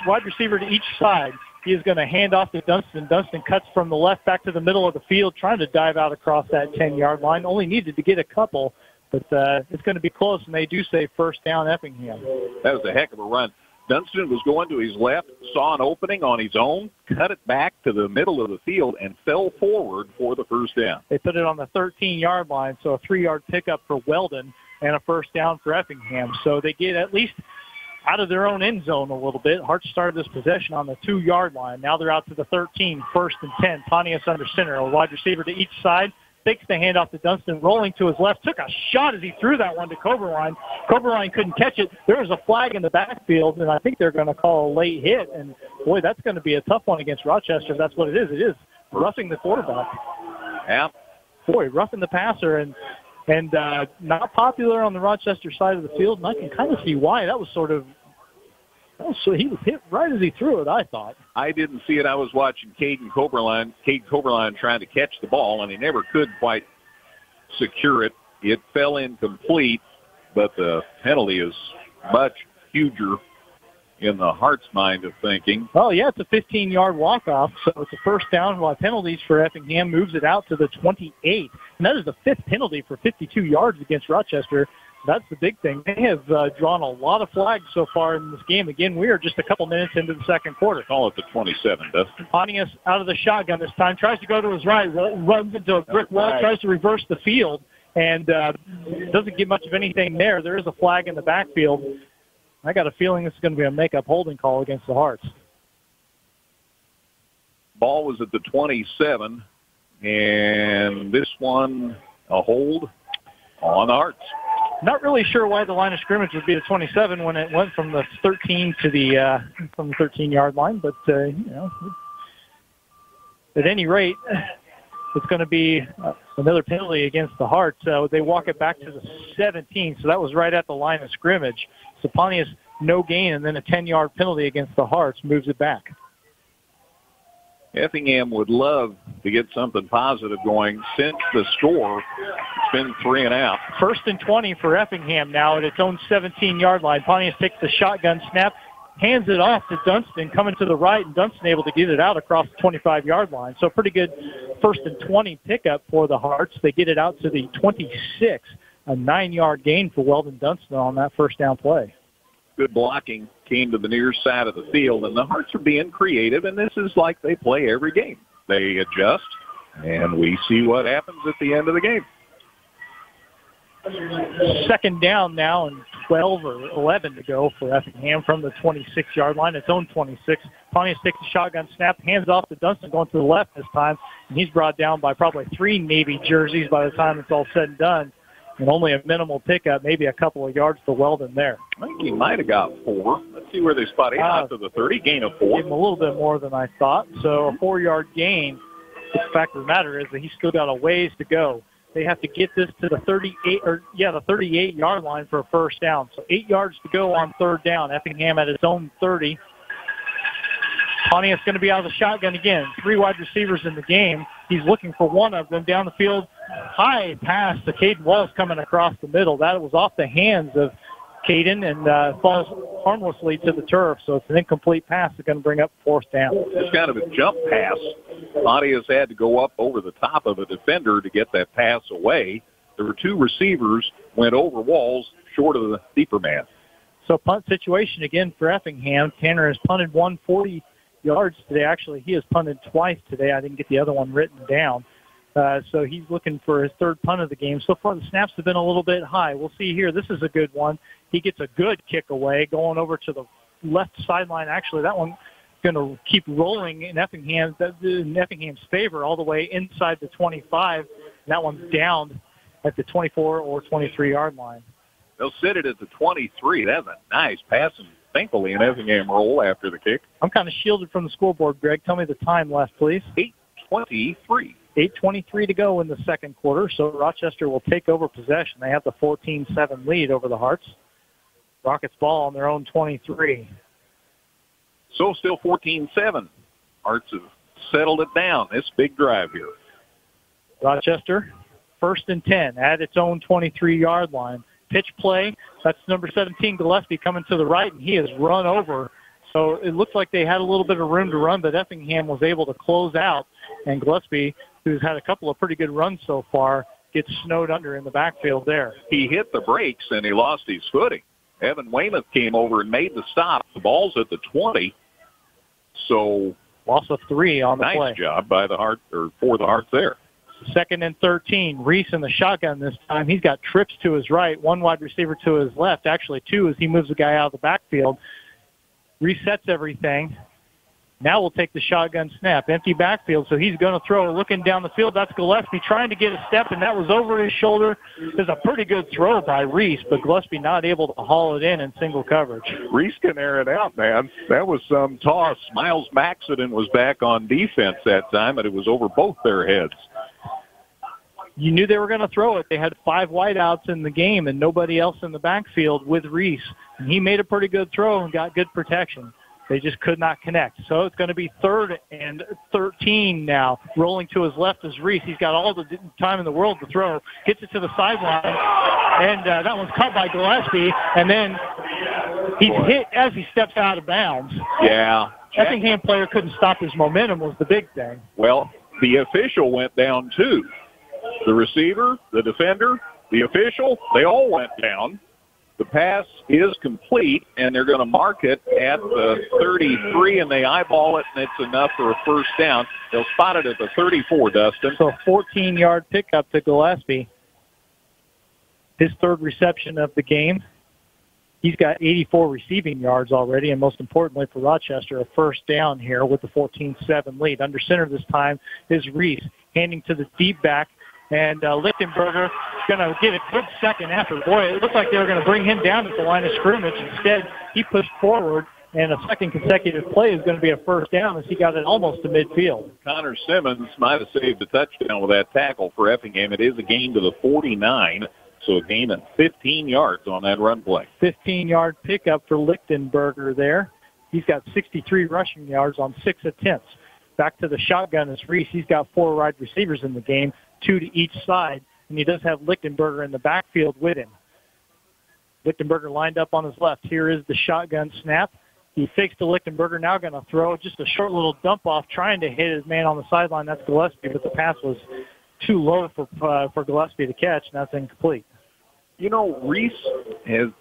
wide receiver to each side. He is going to hand off to Dunston. Dunston cuts from the left back to the middle of the field, trying to dive out across that 10-yard line. Only needed to get a couple, but it's going to be close, and they do say first down Effingham. That was a heck of a run. Dunston was going to his left, saw an opening on his own, cut it back to the middle of the field, and fell forward for the first down. They put it on the 13-yard line, so a 3-yard pickup for Weldon and a first down for Effingham. So they get at least out of their own end zone a little bit. Hearts started this possession on the 2-yard line. Now they're out to the 13, 1st and 10. Pontius under center, a wide receiver to each side. Takes the handoff to Dunston, rolling to his left, took a shot as he threw that one to Coberline. Coberline couldn't catch it. There was a flag in the backfield, and I think they're going to call a late hit. And, boy, that's going to be a tough one against Rochester. That's what it is. It is roughing the quarterback. Yeah. Boy, roughing the passer and not popular on the Rochester side of the field, and I can kind of see why. That was he was hit right as he threw it, I thought. I didn't see it. I was watching Cade Coberline trying to catch the ball, and he never could quite secure it. It fell incomplete, but the penalty is much huger in the Hearts' mind of thinking. Oh, yeah, it's a 15-yard walk-off, so it's a first down while penalties for Effingham moves it out to the 28. And that is the 5th penalty for 52 yards against Rochester. That's the big thing. They have drawn a lot of flags so far in this game. Again, we are just a couple minutes into the second quarter. Call it the 27, Dustin. Pontius out of the shotgun this time. Tries to go to his right. Runs into a brick wall. Right. Tries to reverse the field. And doesn't get much of anything there. There is a flag in the backfield. I got a feeling this is going to be a make-up holding call against the Hearts. Ball was at the 27. And this one, a hold on the Hearts. Not really sure why the line of scrimmage would be the 27 when it went from the 13 to the from the 13-yard line, but at any rate, it's going to be another penalty against the Hearts. So they walk it back to the 17. So that was right at the line of scrimmage. So Pontius no gain, and then a 10-yard penalty against the Hearts moves it back. Effingham would love to get something positive going since the score. It's been 3 and out. 1st and 20 for Effingham now at its own 17-yard line. Pontius takes the shotgun snap, hands it off to Dunston, coming to the right, and Dunston able to get it out across the 25-yard line. So pretty good 1st and 20 pickup for the Hearts. They get it out to the 26, a 9-yard gain for Weldon Dunston on that first down play. Good blocking came to the near side of the field, and the Hearts are being creative, and this is like they play every game. They adjust, and we see what happens at the end of the game. Second down now and 12 or 11 to go for Effingham from the 26-yard line, its own 26. Pontius takes the shotgun snap, hands off to Dunston going to the left this time, and he's brought down by probably 3 Navy jerseys by the time it's all said and done, and only a minimal pickup, maybe a couple of yards to Weldon there. I think he might have got 4. Let's see where they spot him out to the 30, gain of 4. Gave him a little bit more than I thought, so a 4-yard gain. The fact of the matter is that he's still got a ways to go. They have to get this to the 38-yard line for a first down. So 8 yards to go on third down. Effingham at its own 30. Pontius going to be out of the shotgun again. 3 wide receivers in the game. He's looking for one of them down the field. High pass to Caden Wells coming across the middle. That was off the hands of Caden and falls harmlessly to the turf. So it's an incomplete pass that's going to bring up fourth down. It's kind of a jump pass. Pontius had to go up over the top of a defender to get that pass away. There were 2 receivers, went over walls, short of the deeper man. So punt situation again for Effingham. Tanner has punted 140 yards today. Actually, he has punted twice today. I didn't get the other one written down. So he's looking for his third punt of the game. So far, the snaps have been a little bit high. We'll see here. This is a good one. He gets a good kick away, going over to the left sideline. Actually, that one going to keep rolling in Effingham's favor all the way inside the 25. That one's down at the 24 or 23-yard line. They'll sit it at the 23. That's a nice pass, and thankfully an Effingham roll after the kick. I'm kind of shielded from the scoreboard, Greg. Tell me the time left, please. 8:23. 8:23 to go in the second quarter, so Rochester will take over possession. They have the 14-7 lead over the Hearts. Rockets ball on their own 23. So still 14-7. Hearts have settled it down. This big drive here. Rochester, 1st and 10 at its own 23-yard line. Pitch play. That's number 17, Gillespie, coming to the right, and he has run over. So it looks like they had a little bit of room to run, but Effingham was able to close out. And Gillespie, who's had a couple of pretty good runs so far, gets snowed under in the backfield there. He hit the brakes, and he lost his footing. Evan Weymouth came over and made the stop. The ball's at the 20. So loss of 3 on the play. Nice job by the Heart, or for the Hearts there. 2nd and 13. Reese in the shotgun this time. He's got trips to his right, 1 wide receiver to his left. Actually 2 as he moves the guy out of the backfield. Resets everything. Now we'll take the shotgun snap. Empty backfield, so he's going to throw. Looking down the field, that's Gillespie trying to get a step, and that was over his shoulder. There's a pretty good throw by Reese, but Gillespie not able to haul it in single coverage. Reese can air it out, man. That was some toss. Miles Maxiden was back on defense that time, and it was over both their heads. You knew they were going to throw it. They had 5 wideouts in the game and nobody else in the backfield with Reese. And he made a pretty good throw and got good protection. They just could not connect. So it's going to be 3rd and 13 now. Rolling to his left is Reese. He's got all the time in the world to throw. Gets it to the sideline. And that one's caught by Gillespie. And then he's hit as he steps out of bounds. Yeah. Effingham player couldn't stop his momentum was the big thing. Well, the official went down too. The receiver, the defender, the official, they all went down. The pass is complete, and they're going to mark it at the 33, and they eyeball it, and it's enough for a first down. They'll spot it at the 34, Dustin. So a 14-yard pickup to Gillespie. His 3rd reception of the game. He's got 84 receiving yards already, and most importantly for Rochester, a first down here with the 14-7 lead. Under center this time is Reese, handing to the deep back. And Lichtenberger going to get a good second after. Boy, it looked like they were going to bring him down at the line of scrimmage. Instead, he pushed forward, and a second consecutive play is going to be a first down as he got it almost to midfield. Connor Simmons might have saved a touchdown with that tackle for Effingham. It is a gain to the 49, so a gain of 15 yards on that run play. 15-yard pickup for Lichtenberger there. He's got 63 rushing yards on 6 attempts. Back to the shotgun is Reese. He's got 4 wide receivers in the game, 2 to each side, and he does have Lichtenberger in the backfield with him. Lichtenberger lined up on his left. Here is the shotgun snap. He fakes to Lichtenberger, now going to throw just a short little dump off, trying to hit his man on the sideline. That's Gillespie, but the pass was too low for Gillespie to catch, and that's incomplete. You know, Reese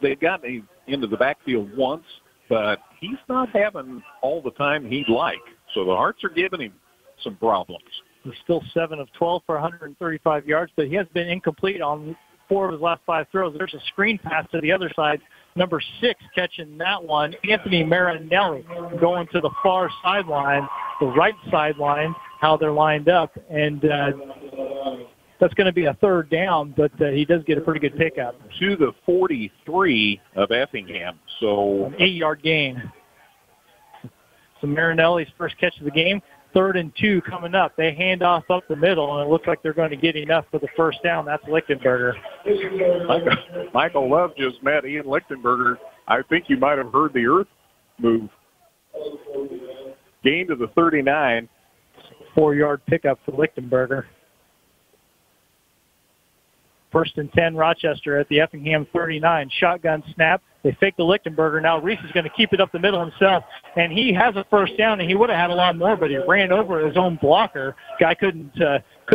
they've got a into the backfield once, but he's not having all the time he'd like. So the Hearts are giving him some problems. He's still 7 of 12 for 135 yards, but he has been incomplete on 4 of his last 5 throws. There's a screen pass to the other side. Number 6 catching that one, Anthony Marinelli, going to the far sideline, the right sideline, how they're lined up. And that's going to be a 3rd down, but he does get a pretty good pickup. To the 43 of Effingham. So an 8-yard gain. So Marinelli's first catch of the game. 3rd and 2 coming up. They hand off up the middle, and it looks like they're going to get enough for the first down. That's Lichtenberger. Michael Love just met Ian Lichtenberger. I think you might have heard the earth move. Gain to the 39. 4-yard pickup for Lichtenberger. 1st and 10, Rochester at the Effingham 39. Shotgun snap. They fake the Lichtenberger. Now Reese is going to keep it up the middle himself, and he has a first down, and he would have had a lot more, but he ran over his own blocker. Guy could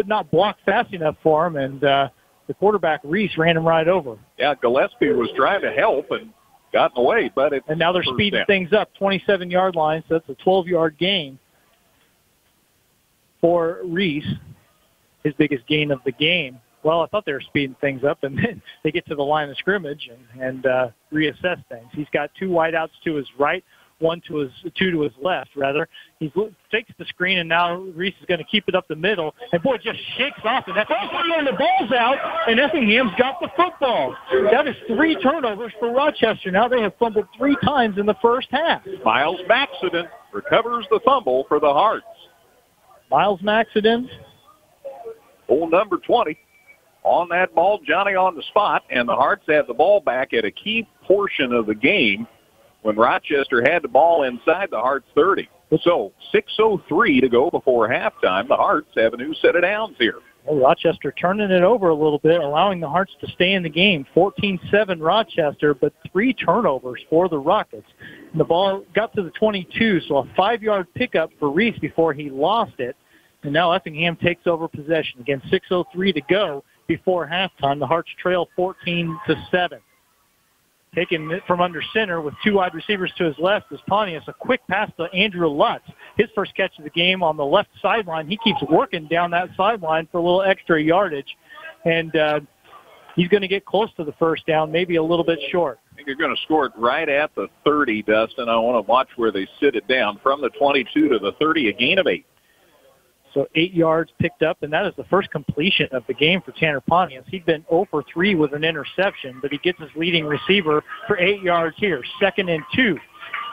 not block fast enough for him, and the quarterback, Reese, ran him right over. Yeah, Gillespie was trying to help and got in the way, but it's... And now they're speeding things up, 27-yard line, so that's a 12-yard gain for Reese, his biggest gain of the game. Well, I thought they were speeding things up, and then they get to the line of scrimmage and reassess things. He's got 2 wideouts to his right, 2 to his left, rather. He takes the screen, and now Reese is going to keep it up the middle. And, boy, just shakes off, and the ball's out, and Effingham's got the football. That is 3 turnovers for Rochester. Now they have fumbled 3 times in the first half. Miles Maxiden recovers the fumble for the Hearts. Miles Maxiden. Old number 20. On that ball, Johnny on the spot, and the Hearts have the ball back at a key portion of the game when Rochester had the ball inside the Hearts 30. So 6:03 to go before halftime. The Hearts have a new set of downs here. Well, Rochester turning it over a little bit, allowing the Hearts to stay in the game. 14-7 Rochester, but 3 turnovers for the Rockets. And the ball got to the 22, so a 5-yard pickup for Reese before he lost it. And now Effingham takes over possession. Again, 6:03 to go before halftime. The Hearts trail 14-7. Taking it from under center with 2 wide receivers to his left is Pontius. A quick pass to Andrew Lutz. His first catch of the game on the left sideline. He keeps working down that sideline for a little extra yardage. And he's going to get close to the first down, maybe a little bit short. I think they're going to score it right at the 30, Dustin. I want to watch where they sit it down. From the 22 to the 30, a gain of 8. So 8 yards picked up, and that is the first completion of the game for Tanner Pontius. He'd been 0 for 3 with an interception, but he gets his leading receiver for 8 yards here. 2nd and 2.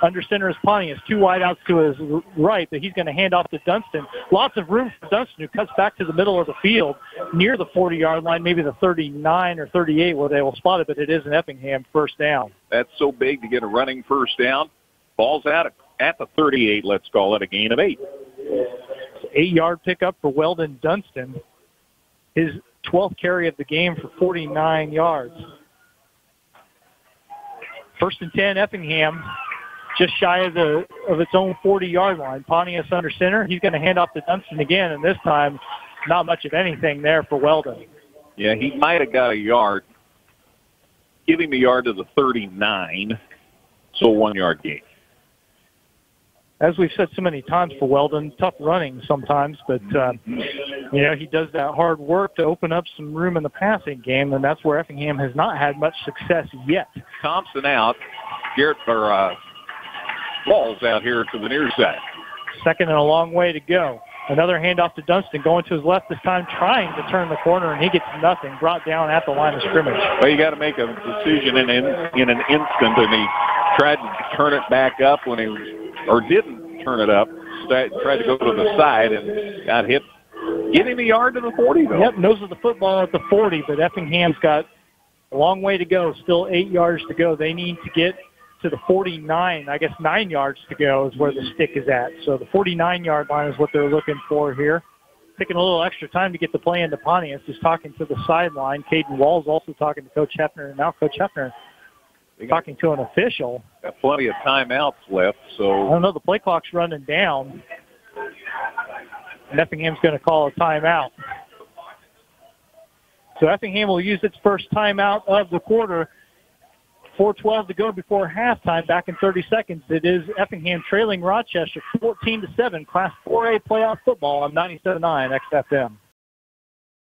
Under center is Pontius. 2 wideouts to his right, but he's going to hand off to Dunston. Lots of room for Dunston, who cuts back to the middle of the field near the 40-yard line, maybe the 39 or 38 where they will spot it, but it is an Effingham first down. That's so big to get a running first down. Ball's out at the 38, let's call it, a gain of 8. 8-yard pickup for Weldon Dunston. His 12th carry of the game for 49 yards. 1st and 10, Effingham, just shy of its own 40-yard line. Pontius under center. He's going to hand off to Dunston again, and this time not much of anything there for Weldon. Yeah, he might have got a yard. Give him a yard to the 39, so 1-yard gain. As we've said so many times for Weldon, tough running sometimes, but, he does that hard work to open up some room in the passing game, and that's where Effingham has not had much success yet. Thompson out. Ball's out here to the near side. 2nd and a long way to go. Another handoff to Dunston, going to his left this time, trying to turn the corner, and he gets nothing, brought down at the line of scrimmage. Well, you got to make a decision in an instant, and he tried to turn it back up didn't turn it up, tried to go to the side and got hit. Get him a yard to the 40, though. Yep, nose of the football at the 40, but Effingham's got a long way to go, still 8 yards to go. They need to get to the 49. I guess 9 yards to go is where the stick is at. So the 49-yard line is what they're looking for here. Taking a little extra time to get the play into Pontius. He's talking to the sideline. Caden Wall's also talking to Coach Hefner, and now Coach Hefner talking to an official. Got plenty of timeouts left, so. I don't know, the play clock's running down. And Effingham's going to call a timeout. So Effingham will use its first timeout of the quarter. 4:12 to go before halftime. Back in 30 seconds. It is Effingham trailing Rochester 14-7. Class 4A playoff football on 97.9 XFM.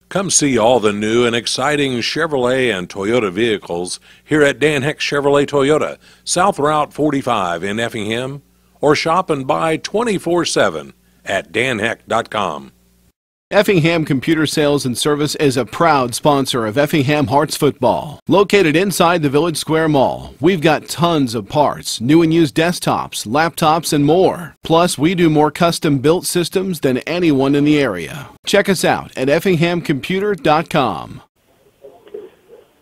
Come see all the new and exciting Chevrolet and Toyota vehicles here at Dan Heck Chevrolet Toyota, South Route 45 in Effingham, or shop and buy 24/7 at danheck.com. Effingham Computer Sales and Service is a proud sponsor of Effingham Hearts football. Located inside the Village Square Mall, we've got tons of parts, new and used desktops, laptops, and more. Plus, we do more custom-built systems than anyone in the area. Check us out at effinghamcomputer.com.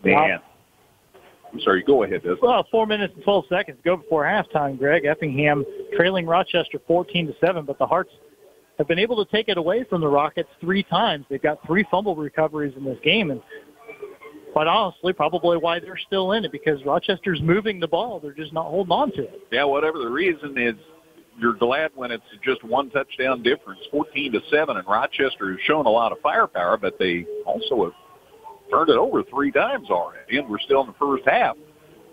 Dan. I'm sorry, go ahead, Des. Well, 4 minutes and 12 seconds go before halftime, Greg. Effingham trailing Rochester 14-7, but the Hearts have been able to take it away from the Rockets 3 times. They've got 3 fumble recoveries in this game, and quite honestly, probably why they're still in it, because Rochester's moving the ball. They're just not holding on to it. Yeah, whatever the reason is, you're glad when it's just 1 touchdown difference, 14-7, and Rochester has shown a lot of firepower, but they also have turned it over 3 times already, and we're still in the first half.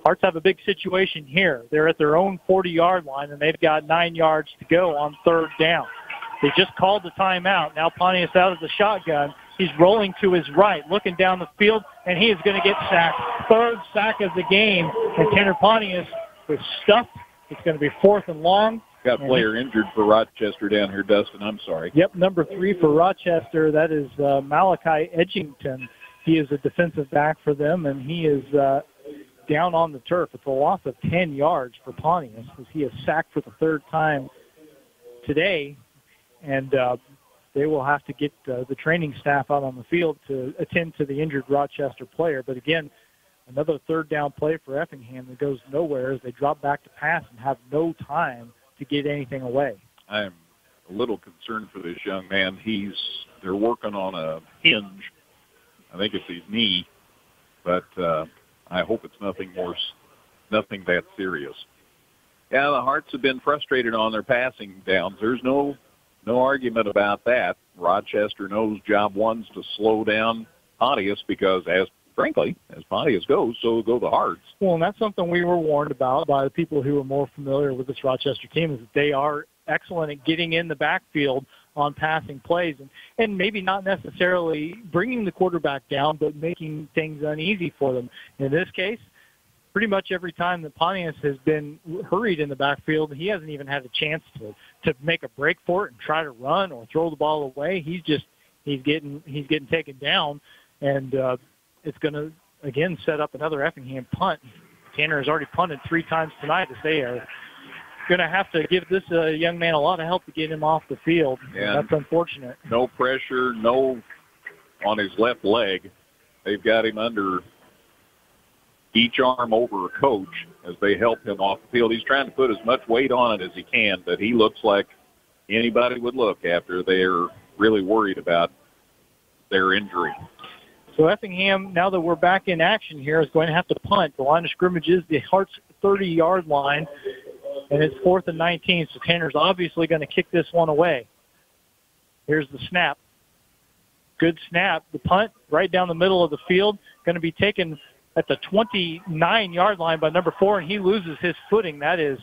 Hearts have a big situation here. They're at their own 40-yard line, and they've got 9 yards to go on 3rd down. They just called the timeout. Now Pontius out of the shotgun. He's rolling to his right, looking down the field, and he is going to get sacked. 3rd sack of the game, and Tanner Pontius was stuffed. It's going to be 4th and long. Got a player injured for Rochester down here, Dustin. I'm sorry. Yep, number 3 for Rochester. That is Malachi Edgington. He is a defensive back for them, and he is down on the turf. It's a loss of 10 yards for Pontius, as he is sacked for the 3rd time today. And they will have to get the training staff out on the field to attend to the injured Rochester player. But again, another 3rd down play for Effingham that goes nowhere as they drop back to pass and have no time to get anything away. I'm a little concerned for this young man. They're working on a hinge. I think it's his knee, but I hope it's nothing that serious. Yeah, the Hearts have been frustrated on their passing downs. There's no argument about that. Rochester knows job 1's to slow down Pontius, because as Pontius goes, so go the Hearts. Well, and that's something we were warned about by the people who are more familiar with this Rochester team, is that they are excellent at getting in the backfield on passing plays, and maybe not necessarily bringing the quarterback down, but making things uneasy for them. In this case, pretty much every time that Pontius has been hurried in the backfield, he hasn't even had a chance to make a break for it and try to run or throw the ball away. He's getting taken down, and it's going to again set up another Effingham punt. Tanner has already punted 3 times tonight, as they are going to have to give this young man a lot of help to get him off the field. Yeah, that's unfortunate. No pressure, no on his left leg. They've got him under each arm over a coach as they help him off the field. He's trying to put as much weight on it as he can, but he looks like anybody would look after they're really worried about their injury. So Effingham, now that we're back in action here, is going to have to punt. The line of scrimmage is the Hearts' 30-yard line, and it's 4th and 19, so Tanner's obviously going to kick this one away. Here's the snap. Good snap. The punt right down the middle of the field, going to be taken at the 29-yard line by number 4, and he loses his footing. That is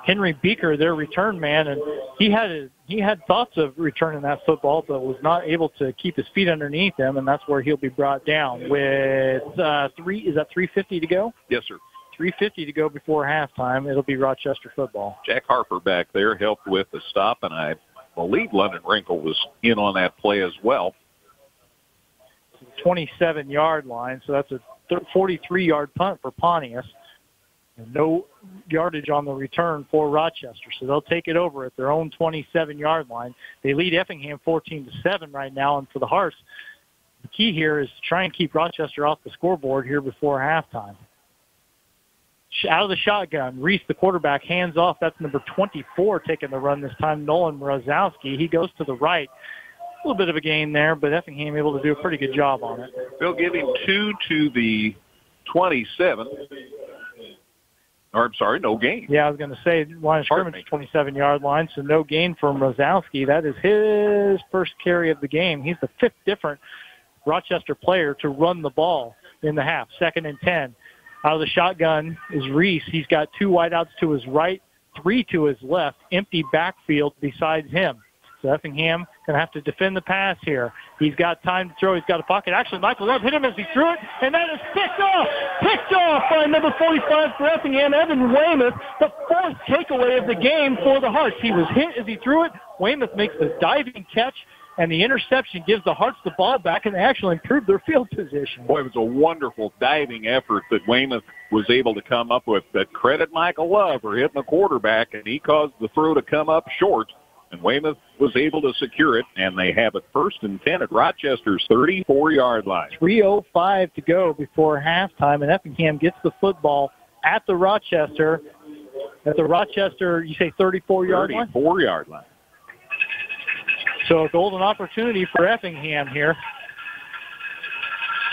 Henry Beaker, their return man, and he had thoughts of returning that football, but was not able to keep his feet underneath him, and that's where he'll be brought down with 3:50 to go? Yes, sir. 3:50 to go before halftime. It'll be Rochester football. Jack Harper back there helped with the stop, and I believe London Wrinkle was in on that play as well. 27-yard line, so that's a 43-yard punt for Pontius. And no yardage on the return for Rochester, so they'll take it over at their own 27-yard line. They lead Effingham 14-7 right now, and for the Hearts, the key here is to try and keep Rochester off the scoreboard here before halftime. Out of the shotgun, Reese, the quarterback, hands off. That's number 24 taking the run this time, Nolan Mrozowski. He goes to the right. A little bit of a gain there, but Effingham able to do a pretty good job on it. They'll give him 2 to the 27. Or, I'm sorry, no gain. Yeah, I was going to say, line of scrimmage, 27-yard line, so no gain from Mrozowski. That is his first carry of the game. He's the 5th different Rochester player to run the ball in the half. 2nd and 10. Out of the shotgun is Reese. He's got 2 wideouts to his right, 3 to his left, empty backfield besides him. So Effingham going to have to defend the pass here. He's got time to throw. He's got a pocket. Actually, Michael Love hit him as he threw it, and that is picked off by number 45 for Effingham, Evan Weymouth, the 4th takeaway of the game for the Hearts. He was hit as he threw it. Weymouth makes the diving catch, and the interception gives the Hearts the ball back, and they actually improved their field position. Boy, it was a wonderful diving effort that Weymouth was able to come up with. That credit Michael Love for hitting the quarterback, and he caused the throw to come up short. And Weymouth was able to secure it, and they have it 1st and 10 at Rochester's 34-yard line. 3:05 to go before halftime, and Effingham gets the football at the Rochester, you say 34-yard line? 34-yard line. So a golden opportunity for Effingham here.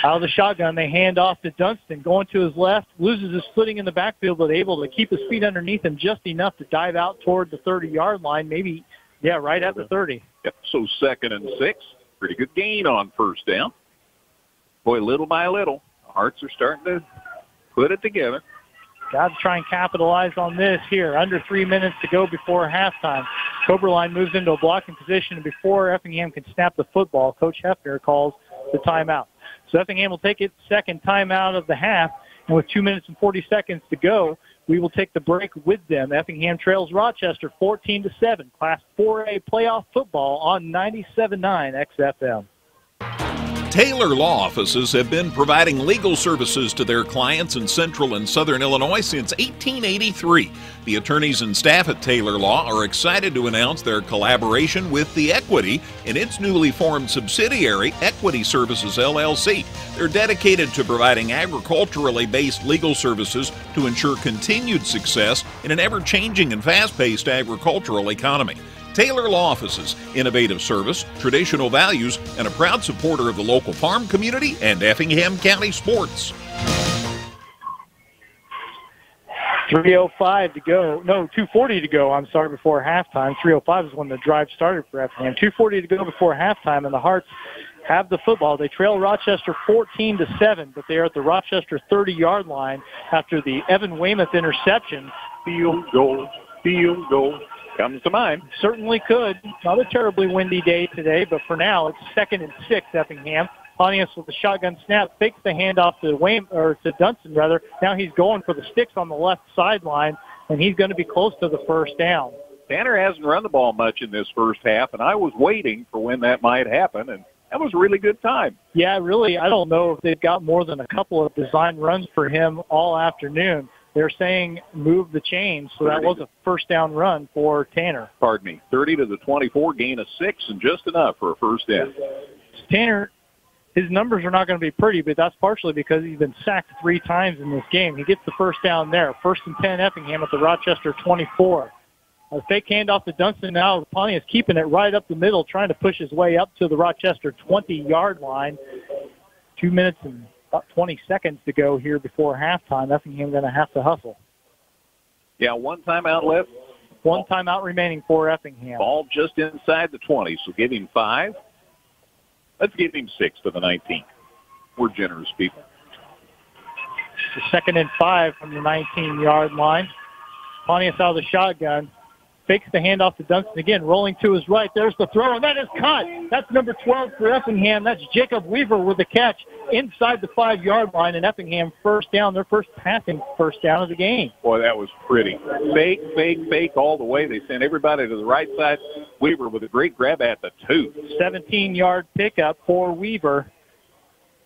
Out of the shotgun, they hand off to Dunston, going to his left, loses his footing in the backfield, but able to keep his feet underneath him just enough to dive out toward the 30-yard line, maybe, right at the 30. Yep, so 2nd and 6. Pretty good gain on 1st down. Boy, little by little, the Hearts are starting to put it together. Got to try and capitalize on this here. Under 3 minutes to go before halftime. Cobra Line moves into a blocking position, and before Effingham can snap the football, Coach Hefner calls the timeout. So Effingham will take its 2nd timeout of the half, and with 2 minutes and 40 seconds to go, we will take the break with them. Effingham trails Rochester 14-7. Class 4A playoff football on 97.9 XFM. Taylor Law Offices have been providing legal services to their clients in Central and Southern Illinois since 1883. The attorneys and staff at Taylor Law are excited to announce their collaboration with The Equity in its newly formed subsidiary, Equity Services, LLC. They're dedicated to providing agriculturally based legal services to ensure continued success in an ever-changing and fast-paced agricultural economy. Taylor Law Offices, innovative service, traditional values, and a proud supporter of the local farm community and Effingham County sports. 2:40 to go, before halftime. 3:05 is when the drive started for Effingham. 2:40 to go before halftime, and the Hearts have the football. They trail Rochester 14-7, but they are at the Rochester 30-yard line after the Evan Weymouth interception. Field goal comes to mind. Certainly could. Not a terribly windy day today, but for now it's 2nd and 6, Effingham. Pontius with the shotgun snap, fakes the handoff to Dunston. Now he's going for the sticks on the left sideline, and he's going to be close to the 1st down. Tanner hasn't run the ball much in this first half, and I was waiting for when that might happen, and that was a really good time. Yeah, really, I don't know if they've got more than a couple of design runs for him all afternoon. They're saying move the chains, so that was a 1st down run for Tanner. 30 to the 24, gain of 6, and just enough for a 1st down. Tanner, his numbers are not going to be pretty, but that's partially because he's been sacked 3 times in this game. He gets the 1st down there. 1st and 10, Effingham at the Rochester 24. A fake handoff to Dunston now. Pontius keeping it right up the middle, trying to push his way up to the Rochester 20-yard line. 2 minutes and about 20 seconds to go here before halftime. Effingham going to have to hustle. Yeah, 1 timeout left. 1 timeout remaining for Effingham. Ball just inside the 20, so give him 5. Let's give him 6 to the 19. We're generous people. The 2nd and 5 from the 19-yard line. Pontius out of the shotgun. Fakes the handoff to Dunston again, rolling to his right. There's the throw, and that is caught. That's number 12 for Effingham. That's Jacob Weaver with the catch inside the 5-yard line, and Effingham 1st down, their first passing 1st down of the game. Boy, that was pretty. Fake all the way. They sent everybody to the right side. Weaver with a great grab at the 2. 17-yard pickup for Weaver,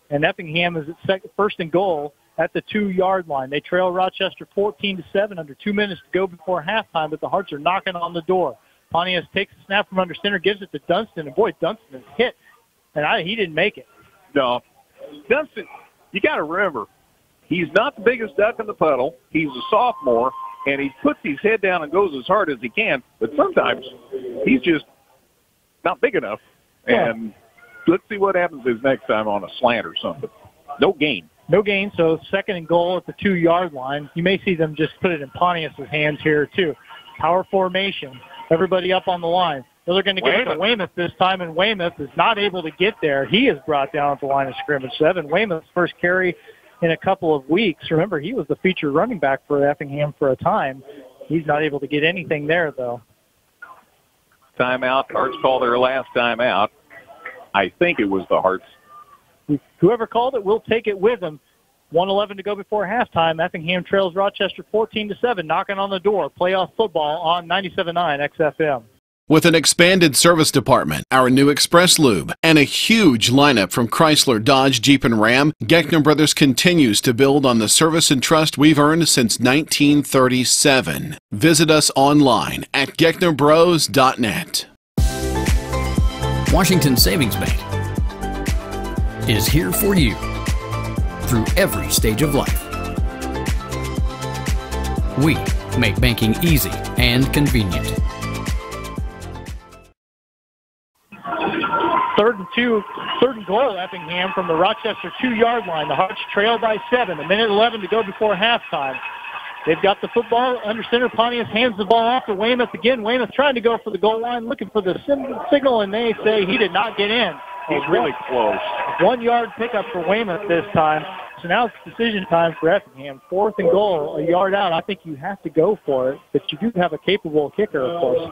and Effingham is at 1st and goal at the 2-yard line. They trail Rochester 14-7, under 2 minutes to go before halftime, but the Hearts are knocking on the door. Pontius takes the snap from under center, gives it to Dunston, and boy, Dunston is hit, and he didn't make it. No. Dunston, you got to remember, he's not the biggest duck in the puddle. He's a sophomore, and he puts his head down and goes as hard as he can, but sometimes he's just not big enough. Yeah. And let's see what happens his next time on a slant or something. No gain. No gain, so 2nd and goal at the 2-yard line. You may see them just put it in Pontius' hands here, too. Power formation. Everybody up on the line. They're going to get it to Weymouth this time, and Weymouth is not able to get there. He is brought down at the line of scrimmage. So Evan Weymouth's first carry in a couple of weeks. Remember, he was the featured running back for Effingham for a time. He's not able to get anything there, though. Timeout. Hearts call their last timeout. I think it was the Hearts. Whoever called it, we'll take it with them. 1:11 to go before halftime. Effingham trails Rochester 14-7, knocking on the door. Playoff football on 97.9 XFM. With an expanded service department, our new Express Lube, and a huge lineup from Chrysler, Dodge, Jeep, and Ram, Geckner Brothers continues to build on the service and trust we've earned since 1937. Visit us online at gecknerbros.net. Washington Savings Bank is here for you through every stage of life. We make banking easy and convenient. 3rd and goal, Effingham from the Rochester 2-yard line. The Hearts trail by 7. 1:11 to go before halftime. They've got the football under center. Pontius hands the ball off to Weymouth again. Weymouth trying to go for the goal line, looking for the signal, and they say he did not get in. He's really close. 1-yard pickup for Weymouth this time. So now it's decision time for Effingham. 4th and goal, a yard out. I think you have to go for it, but you do have a capable kicker, of course.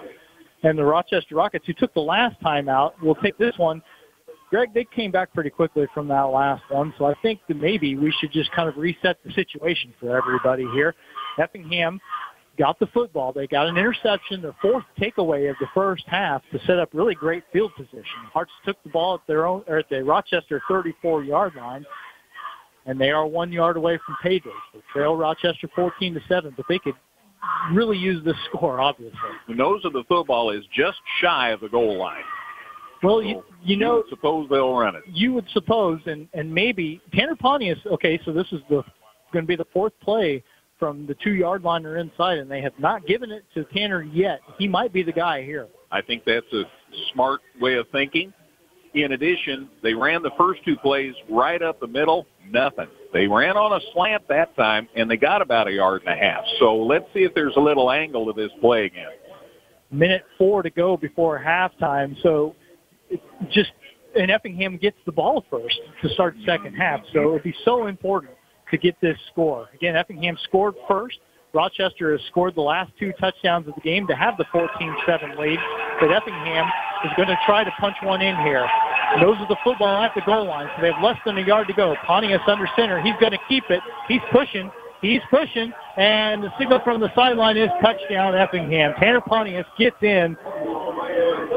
And the Rochester Rockets, who took the last time out, will take this one. Greg, they came back pretty quickly from that last one, so I think that maybe we should just kind of reset the situation for everybody here. Effingham got the football. They got an interception, their 4th takeaway of the first half to set up really great field position. Hearts took the ball at their own, or at the Rochester 34-yard line, and they are 1 yard away from payday. They trail Rochester 14-7, but they could really use this score, obviously. The nose of the football is just shy of the goal line. Well, so you know, would suppose they'll run it. You would suppose, and maybe Tanner Pontius. Okay, so this is going to be the 4th play from the 2-yard line or inside, and they have not given it to Tanner yet. He might be the guy here. I think that's a smart way of thinking. In addition, they ran the first 2 plays right up the middle, nothing. They ran on a slant that time, and they got about 1.5 yards. So let's see if there's a little angle to this play again. 1:04 to go before halftime, so and Effingham gets the ball first to start the second half, so it would be so important to get this score. Again, Effingham scored first. Rochester has scored the last 2 touchdowns of the game to have the 14-7 lead, but Effingham is going to try to punch one in here. And those are the football at the goal line, so they have less than 1 yard to go. Pontius under center. He's going to keep it. He's pushing, and the signal from the sideline is touchdown Effingham. Tanner Pontius gets in,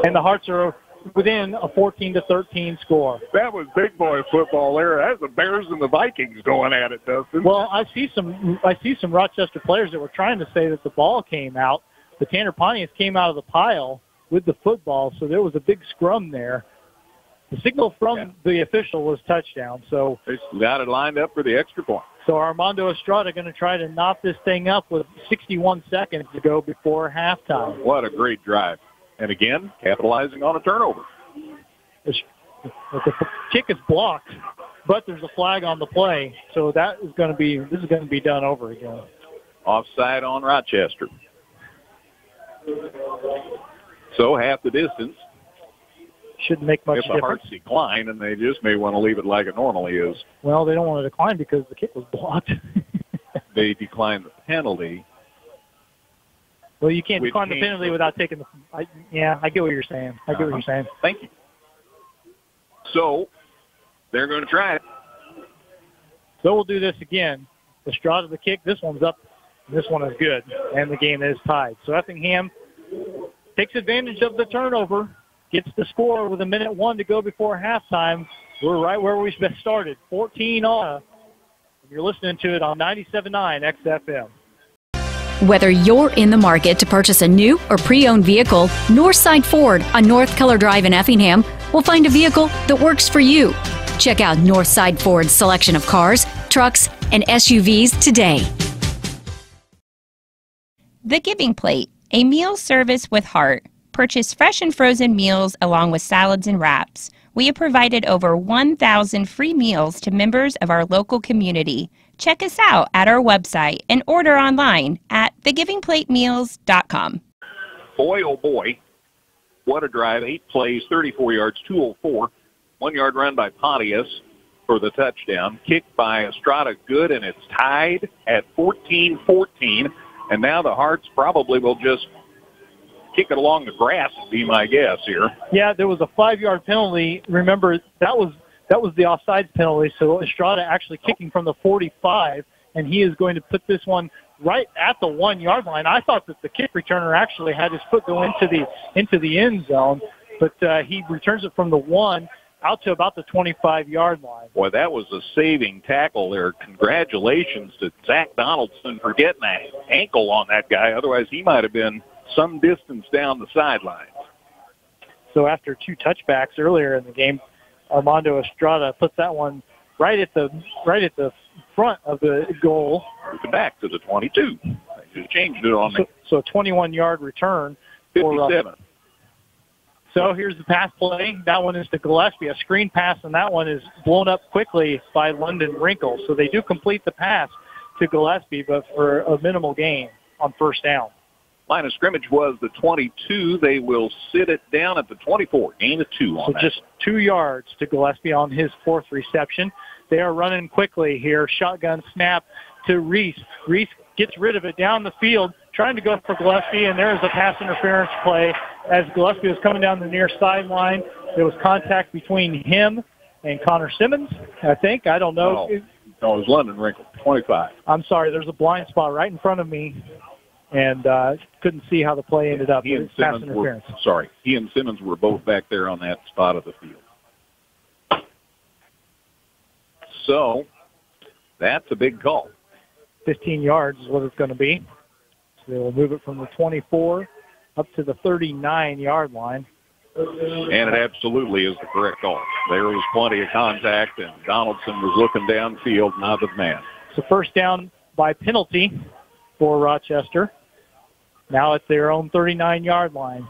and the Hearts are within a 14-13 score. That was big boy football there. That's the Bears and the Vikings going at it, Dustin. Well, I see some Rochester players that were trying to say that the ball came out, but Tanner Pontius came out of the pile with the football, so there was a big scrum there. The signal from the official was touchdown, so they got it lined up for the extra point. So Armando Estrada going to try to knock this thing up with 61 seconds to go before halftime. What a great drive. And again, capitalizing on a turnover. The kick is blocked, but there's a flag on the play, so this is going to be done over again. Offside on Rochester. So half the distance. Shouldn't make much difference. If the difference. Hearts decline, and they just may want to leave it like it normally is. Well, they don't want to decline because the kick was blocked. They decline the penalty. Well, you can't decline the penalty without taking the. I get what you're saying. Thank you. So they're going to try it. So we'll do this again. Estrada the kick. This one's up. And this one is good, and the game is tied. So Effingham takes advantage of the turnover, gets the score with 1:01 to go before halftime. We're right where we started, 14-all. You're listening to it on 97.9 XFM. Whether you're in the market to purchase a new or pre-owned vehicle, Northside Ford on North Color Drive in Effingham will find a vehicle that works for you. Check out Northside Ford's selection of cars, trucks, and SUVs today. The Giving Plate, a meal service with heart. Purchase fresh and frozen meals along with salads and wraps. We have provided over 1,000 free meals to members of our local community. Check us out at our website and order online at thegivingplatemeals.com. Boy, oh boy, what a drive. 8 plays, 34 yards, 204. 1 yard run by Pontius. for the touchdown. Kicked by Estrada, good, and it's tied at 14-14. And now the Hearts probably will just kick it along the grass, would be my guess here. Yeah, there was a 5-yard penalty. Remember, that was the offsides penalty, so Estrada actually kicking from the 45, and he is going to put this one right at the 1-yard line. I thought that the kick returner actually had his foot go into the end zone, but he returns it from the 1 out to about the 25-yard line. Boy, that was a saving tackle there. Congratulations to Zach Donaldson for getting that ankle on that guy. Otherwise, he might have been some distance down the sidelines. So after 2 touchbacks earlier in the game, Armando Estrada puts that one right at the front of the goal. Back to the 22. They just changed it on me. So a 21-yard return. 57. So here's the pass play. That one is to Gillespie, a screen pass, and that one is blown up quickly by London Wrinkle. So they do complete the pass to Gillespie, but for a minimal gain on first down. Line of scrimmage was the 22. They will sit it down at the 24. Gain of 2 on that. So just 2 yards to Gillespie on his 4th reception. They are running quickly here. Shotgun snap to Reese. Reese gets rid of it down the field, trying to go for Gillespie, and there's a pass interference play. As Gillespie was coming down the near sideline, there was contact between him and Connor Simmons, I think. I don't know. No, it was London Wrinkle, 25. I'm sorry, there's a blind spot right in front of me, and couldn't see how the play ended up. He and Simmons were both back there on that spot of the field. So that's a big call. 15 yards is what it's going to be. So they will move it from the 24 up to the 39-yard line. And it absolutely is the correct call. There was plenty of contact, and Donaldson was looking downfield, not the man. So first down by penalty for Rochester. Now it's their own 39-yard line.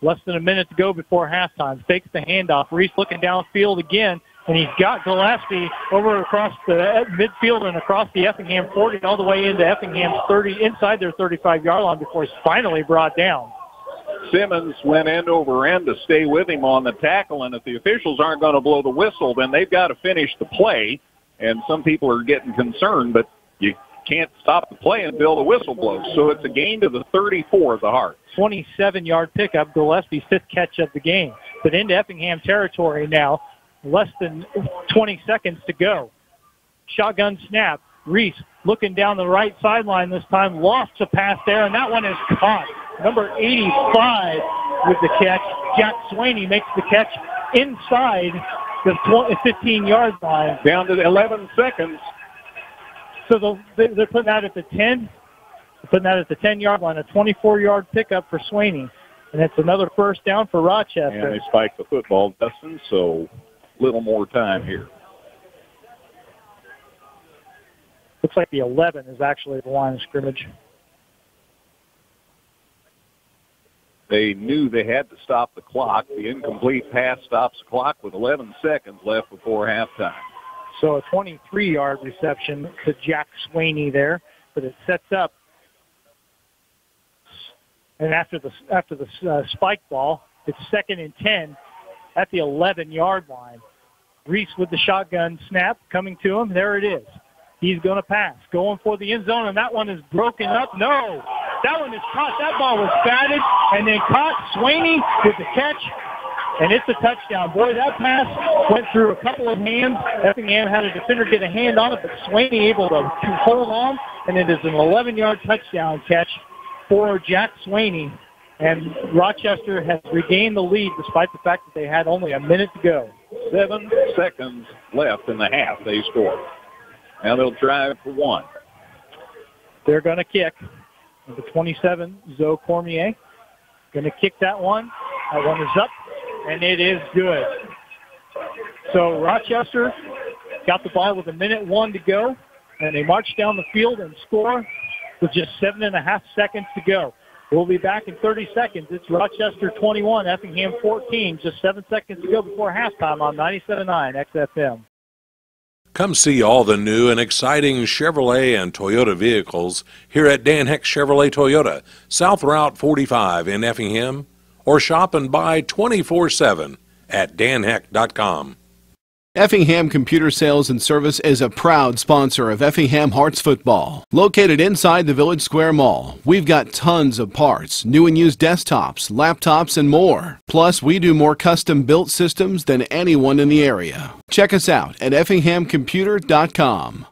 Less than a minute to go before halftime. Fakes the handoff. Reese looking downfield again, and he's got Gillespie over across the midfield and across the Effingham 40 all the way into Effingham's 30, inside their 35-yard line before he's finally brought down. Simmons went end over end to stay with him on the tackle, and if the officials aren't going to blow the whistle, then they've got to finish the play, and some people are getting concerned, but you can't stop the play until the whistle blows. So it's a gain to the 34 of the Hearts. 27-yard pickup, Gillespie's 5th catch of the game. But into Effingham territory now, less than 20 seconds to go. Shotgun snap. Reese looking down the right sideline this time, lost a pass there, and that one is caught. Number 85 with the catch. Jack Swaney makes the catch inside the 15-yard line. Down to 11 seconds. So they're putting that at the 10. They're putting that at the 10-yard line, a 24-yard pickup for Swaney. And it's another first down for Rochester. And they spiked the football, Dustin, so little more time here. Looks like the 11 is actually the line of scrimmage. They knew they had to stop the clock. The incomplete pass stops the clock with 11 seconds left before halftime. So a 23-yard reception to Jack Swaney there, but it sets up. And after the spike ball, it's 2nd and 10 at the 11-yard line. Reese with the shotgun snap coming to him. There it is. He's going to pass, going for the end zone, and that one is broken up. No, that one is caught. That ball was batted and then caught. Swaney with the catch, and it's a touchdown. Boy, that pass went through a couple of hands. Effingham had a defender get a hand on it, but Swaney able to hold on, and it is an 11-yard touchdown catch for Jack Swaney. And Rochester has regained the lead despite the fact that they had only a minute to go. 7 seconds left in the half. They scored. Now they'll drive for 1. They're going to kick. Number 27, Zoe Cormier. Going to kick that one. That one is up, and it is good. So Rochester got the ball with 1:01 to go, and they march down the field and score with just 7.5 seconds to go. We'll be back in 30 seconds. It's Rochester 21, Effingham 14. Just 7 seconds to go before halftime on 97.9 XFM. Come see all the new and exciting Chevrolet and Toyota vehicles here at Dan Heck Chevrolet Toyota, South Route 45 in Effingham, or shop and buy 24/7 at danheck.com. Effingham Computer Sales and Service is a proud sponsor of Effingham Hearts football. Located inside the Village Square Mall, we've got tons of parts, new and used desktops, laptops, and more. Plus, we do more custom-built systems than anyone in the area. Check us out at effinghamcomputer.com.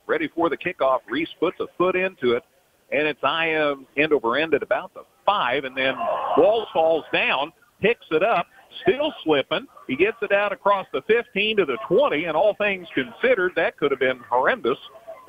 Ready for the kickoff. Reese puts a foot into it, and it's end over end at about the 5, and then Walls falls down, picks it up, still slipping. He gets it out across the 15 to the 20, and all things considered, that could have been horrendous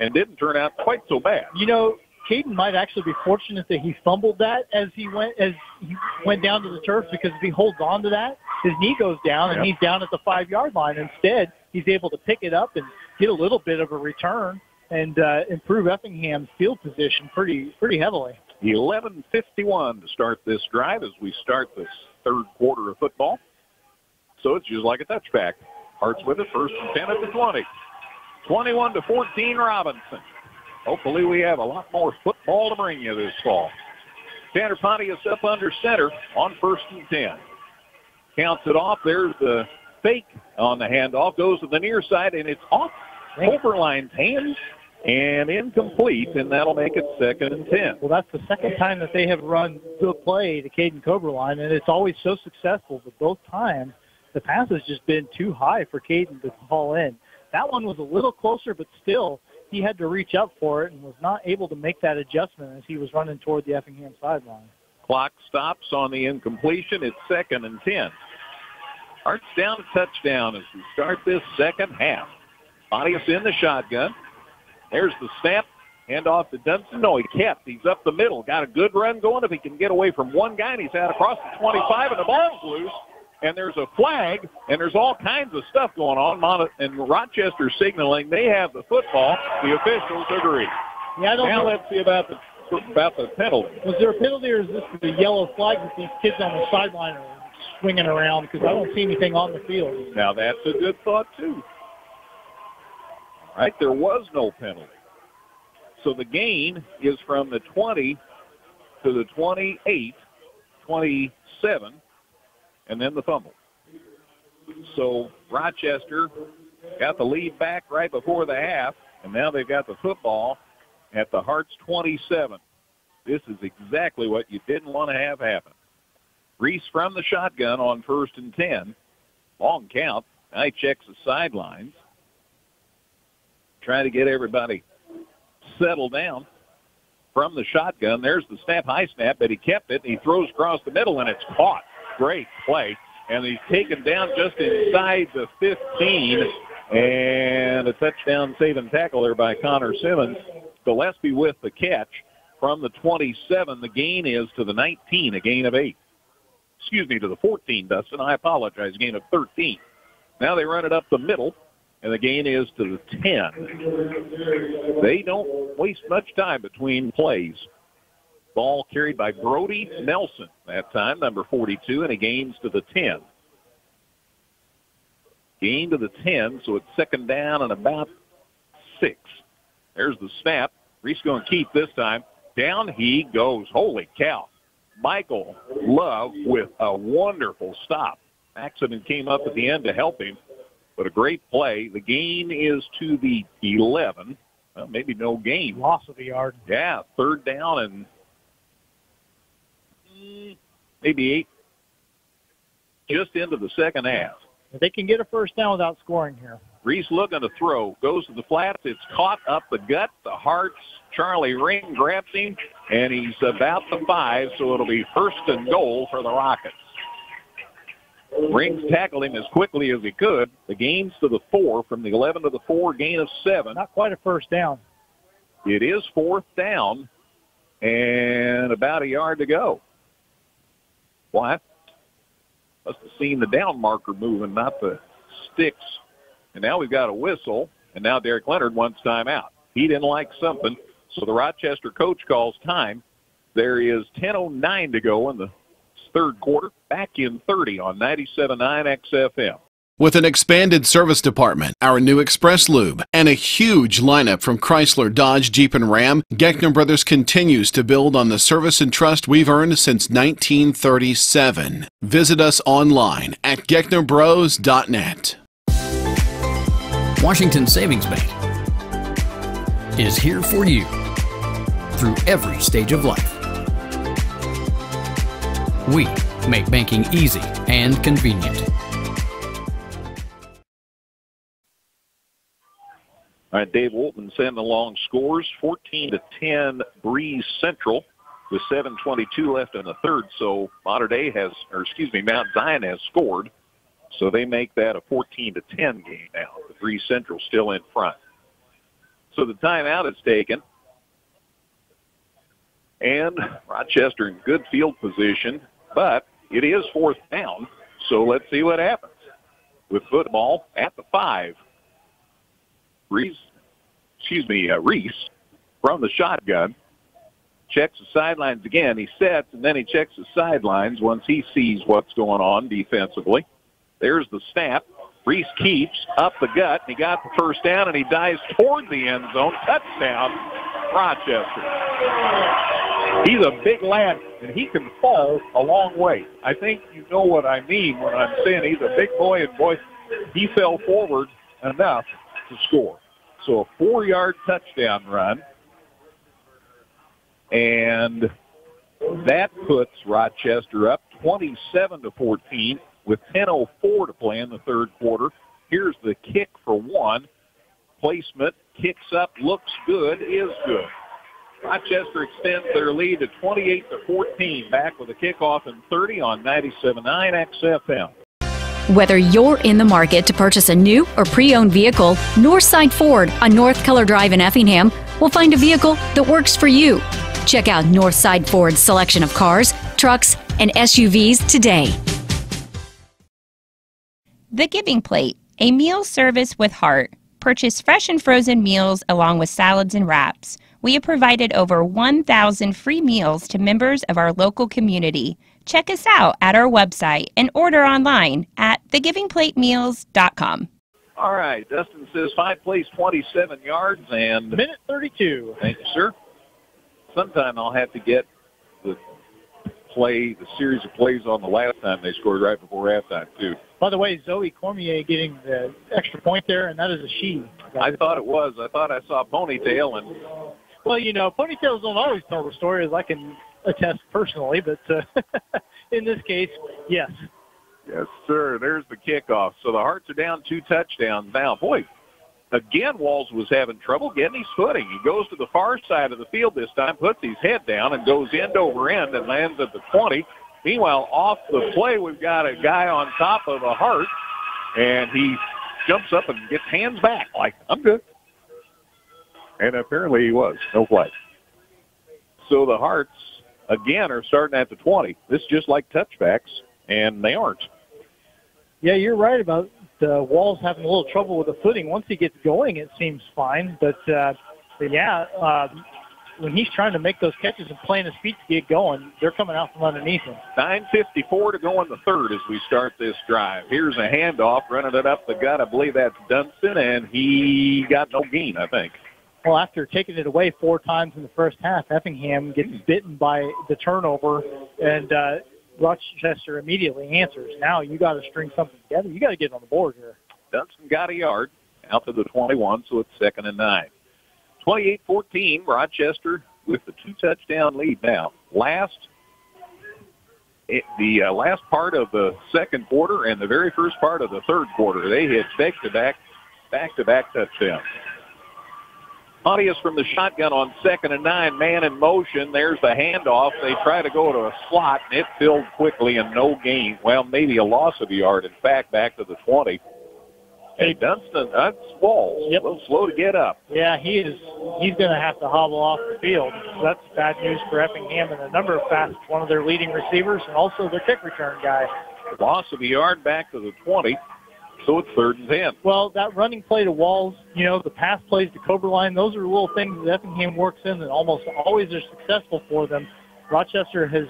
and didn't turn out quite so bad. You know, Caden might actually be fortunate that he fumbled that as he went down to the turf, because if he holds on to that, his knee goes down, and he's down at the 5-yard line. Instead, he's able to pick it up and get a little bit of a return and improve Effingham's field position pretty heavily. 11:51 to start this drive as we start this third quarter of football. So it's just like a touchback. Hearts with it, 1st and 10 at the 20. 21-14 Robinson. Hopefully we have a lot more football to bring you this fall. Tanner Pontius up under center on 1st and 10. Counts it off. There's the fake on the handoff. Goes to the near side, and it's off Overline's hands and incomplete, and that'll make it 2nd and 10. Well, that's the second time that they have run the play to Caden Coberline, and it's always so successful, but both times the pass has just been too high for Caden to haul in. That one was a little closer, but still he had to reach up for it and was not able to make that adjustment as he was running toward the Effingham sideline. Clock stops on the incompletion. It's 2nd and 10. Hearts down a touchdown as we start this second half. Pontius in the shotgun. There's the snap. Hand off to Dunson. No, he kept. He's up the middle. Got a good run going. If he can get away from one guy, and he's out across the 25, and the ball's loose. And there's a flag, and there's all kinds of stuff going on. And Rochester signaling they have the football. The officials agree. Yeah, now let's see about the penalty. Was there a penalty, or is this the yellow flag that these kids on the sideline are swinging around? Because I don't see anything on the field. Now that's a good thought, too. All right, there was no penalty. So the gain is from the 20 to the 28, 27, and then the fumble. So Rochester got the lead back right before the half, and now they've got the football at the Hearts 27. This is exactly what you didn't want to have happen. Reese from the shotgun on 1st and 10. Long count. Now he checks the sidelines. Trying to get everybody settled down from the shotgun. There's the snap, high snap, but he kept it. He throws across the middle, and it's caught. Great play. And he's taken down just inside the 15. And a touchdown saving tackle there by Connor Simmons. Gillespie with the catch from the 27. The gain is to the 19, a gain of 8. Excuse me, to the 14, Dustin. I apologize, gain of 13. Now they run it up the middle. And the gain is to the 10. They don't waste much time between plays. Ball carried by Brody Nelson that time, number 42, and he gains to the 10. Gain to the 10, so it's 2nd down and about 6. There's the snap. Reese going to keep this time. Down he goes. Holy cow. Michael Love with a wonderful stop. Accident came up at the end to help him, but a great play. The gain is to the 11. Well, maybe no gain. Loss of a yard. Yeah, third down and maybe 8. Just into the second half. They can get a first down without scoring here. Reese looking to throw. Goes to the flats. It's caught up the gut. The Hearts. Charlie Ring grabs him, and he's about the 5, so it'll be first and goal for the Rockets. Rings tackled him as quickly as he could. The gain's to the 4, from the 11 to the 4, gain of 7. Not quite a first down. It is fourth down, and about a yard to go. What? Must have seen the down marker moving, not the sticks. And now we've got a whistle, and now Derek Leonard wants timeout. He didn't like something, so the Rochester coach calls time. There is 10:09 to go in the third quarter. Back in 30 on 97.9 XFM. With an expanded service department, our new Express Lube, and a huge lineup from Chrysler, Dodge, Jeep, and Ram, Geckner Brothers continues to build on the service and trust we've earned since 1937. Visit us online at gecknerbros.net. Washington Savings Bank is here for you through every stage of life. We make banking easy and convenient. All right, Dave Woltman sending along scores. 14-10 Breeze Central with 7:22 left in the third. So Mount Zion has scored. So they make that a 14-10 game now. The Breeze Central still in front. So the timeout is taken. And Rochester in good field position, but it is fourth down. So let's see what happens with football at the 5. Reese from the shotgun checks the sidelines again. He sets, and then he checks the sidelines once he sees what's going on defensively. There's the snap. Reese keeps up the gut, and he got the first down, and he dives toward the end zone. Touchdown, Rochester. He's a big lad, and he can fall a long way. I think you know what I mean when I'm saying he's a big boy, and boy, he fell forward enough to score. So a 4-yard touchdown run, and that puts Rochester up 27-14 with 10:04 to play in the third quarter. Here's the kick for one. Placement, kicks up, looks good, is good. Rochester extends their lead to 28-14. Back with a kickoff in 30 on 97.9 XFM. Whether you're in the market to purchase a new or pre-owned vehicle, Northside Ford on North Color Drive in Effingham will find a vehicle that works for you. Check out Northside Ford's selection of cars, trucks, and SUVs today. The Giving Plate, a meal service with heart. Purchase fresh and frozen meals along with salads and wraps. We have provided over 1,000 free meals to members of our local community. Check us out at our website and order online at thegivingplatemeals.com. All right, Dustin says 5 plays, 27 yards, and... Minute 32. Thank you, sir. Sometime I'll have to get the series of plays on the last time they scored right before halftime, too. By the way, Zoe Cormier getting the extra point there, and that is a she. I thought it was. I thought I saw Ponytail. And well, you know, Ponytails don't always tell the story, as I can attest personally, but in this case, yes. Yes, sir. There's the kickoff. So the Hearts are down 2 touchdowns now. Boy, again, Walls was having trouble getting his footing. He goes to the far side of the field this time, puts his head down, and goes end over end and lands at the 20. Meanwhile, off the play, we've got a guy on top of a Hart, and he jumps up and gets hands back like, I'm good. And apparently he was. No play. So the Hearts, again, are starting at the 20. This is just like touchbacks, and they aren't. Yeah, you're right about the Walls having a little trouble with the footing. Once he gets going, it seems fine. But when he's trying to make those catches and playing his feet to get going, they're coming out from underneath him. 9:54 to go in the third as we start this drive. Here's a handoff, running it up the gut. I believe that's Dunston, and he got no gain, I think. Well, after taking it away 4 times in the first half, Effingham gets bitten by the turnover, and Rochester immediately answers. Now you got to string something together. You got to get on the board here. Dunston got a yard out to the 21, so it's 2nd and 9. 28-14, Rochester with the 2-touchdown lead now. The last part of the second quarter and the very first part of the third quarter, they hit back-to-back touchdowns. Pontius from the shotgun on 2nd and 9, man in motion. There's the handoff. They try to go to a slot, and it filled quickly and no gain. Well, maybe a loss of a yard. In fact, back to the 20. Hey, Dunston, that's Walls. Yep. A little slow to get up. Yeah, he's going to have to hobble off the field. So that's bad news for Effingham and a number of fast, one of their leading receivers and also their kick return guy. Loss of a yard back to the 20, so it's 3rd and 10. Well, that running play to Walls, the pass plays to Cobra Line, those are little things that Effingham works in that almost always are successful for them. Rochester has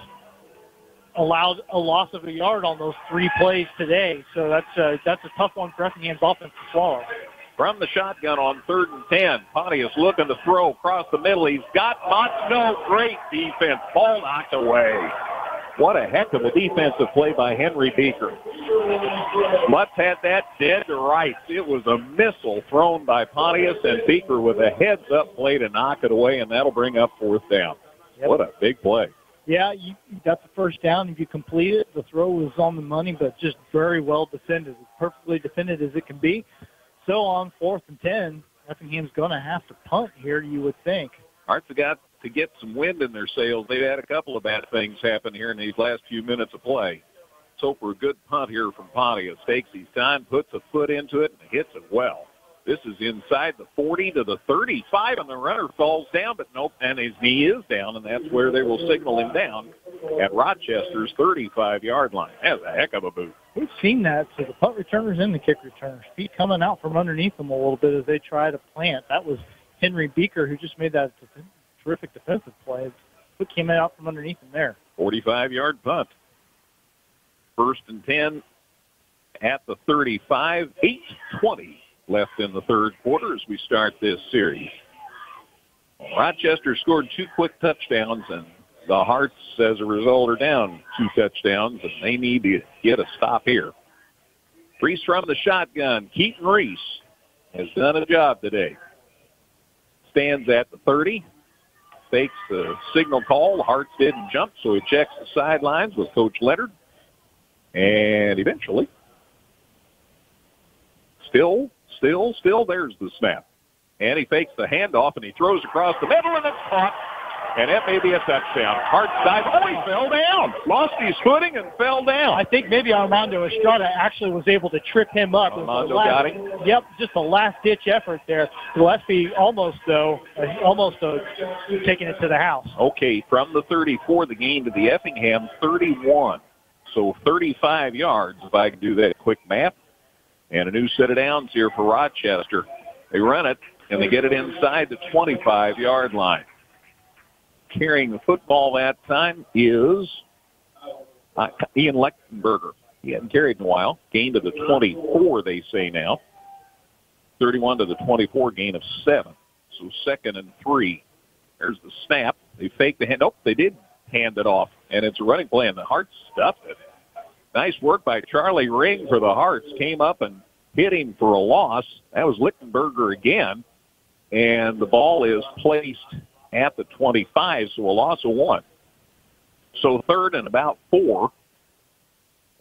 allowed a loss of a yard on those 3 plays today, so that's a tough one for Effingham's offense to swallow. From the shotgun on 3rd and 10, Pontius looking to throw across the middle. He's got Montsno. Great defense. Ball knocked away. What a heck of a defensive play by Henry Beeker. Mutz had that dead to rights. It was a missile thrown by Pontius, and Beeker with a heads-up play to knock it away, and that'll bring up 4th down. Yep. What a big play. Yeah, you got the first down. If you complete it, the throw was on the money, but just very well defended, as perfectly defended as it can be. So on 4th and 10, Effingham's going to have to punt here, you would think. Hearts have got to get some wind in their sails. They've had a couple of bad things happen here in these last few minutes of play. So for a good punt here from Pontius, takes his time, puts a foot into it, and hits it well. This is inside the 40 to the 35, and the runner falls down, but nope, and his knee is down, and that's where they will signal him down at Rochester's 35-yard line. That's a heck of a boot. We've seen that, so the punt returners and the kick returners, feet coming out from underneath them a little bit as they try to plant. That was Henry Beeker who just made that terrific defensive play. Foot came out from underneath him there. 45-yard punt. 1st and 10 at the 35, 8:20 left in the third quarter as we start this series. Rochester scored 2 quick touchdowns, and the Hearts, as a result, are down 2 touchdowns, and they need to get a stop here. Reese from the shotgun. Keaton Reese has done a job today. Stands at the 30, fakes the signal call. The Hearts didn't jump, so he checks the sidelines with Coach Leonard. And eventually, still, there's the snap. And he fakes the handoff, and he throws across the middle, and it's caught. And that may be a touchdown. Hart dive. Oh, he fell down. Lost his footing and fell down. I think maybe Armando Estrada actually was able to trip him up. Armando got him? Yep, just a last-ditch effort there. Gillespie almost taking it to the house. Okay, from the 34, the gain to the Effingham 31. So 35 yards, if I can do that quick math. And a new set of downs here for Rochester. They run it, and they get it inside the 25-yard line. Carrying the football that time is Ian Lechtenberger. He hadn't carried in a while. Gain to the 24, they say now. 31 to the 24, gain of 7. So 2nd and 3. There's the snap. They faked the hand. Oh, they did hand it off, and it's a running play, and the Hearts stuffed it. Nice work by Charlie Ring for the Hearts. Came up and hit him for a loss. That was Lichtenberger again, and the ball is placed at the 25, so a loss of 1. So 3rd and about 4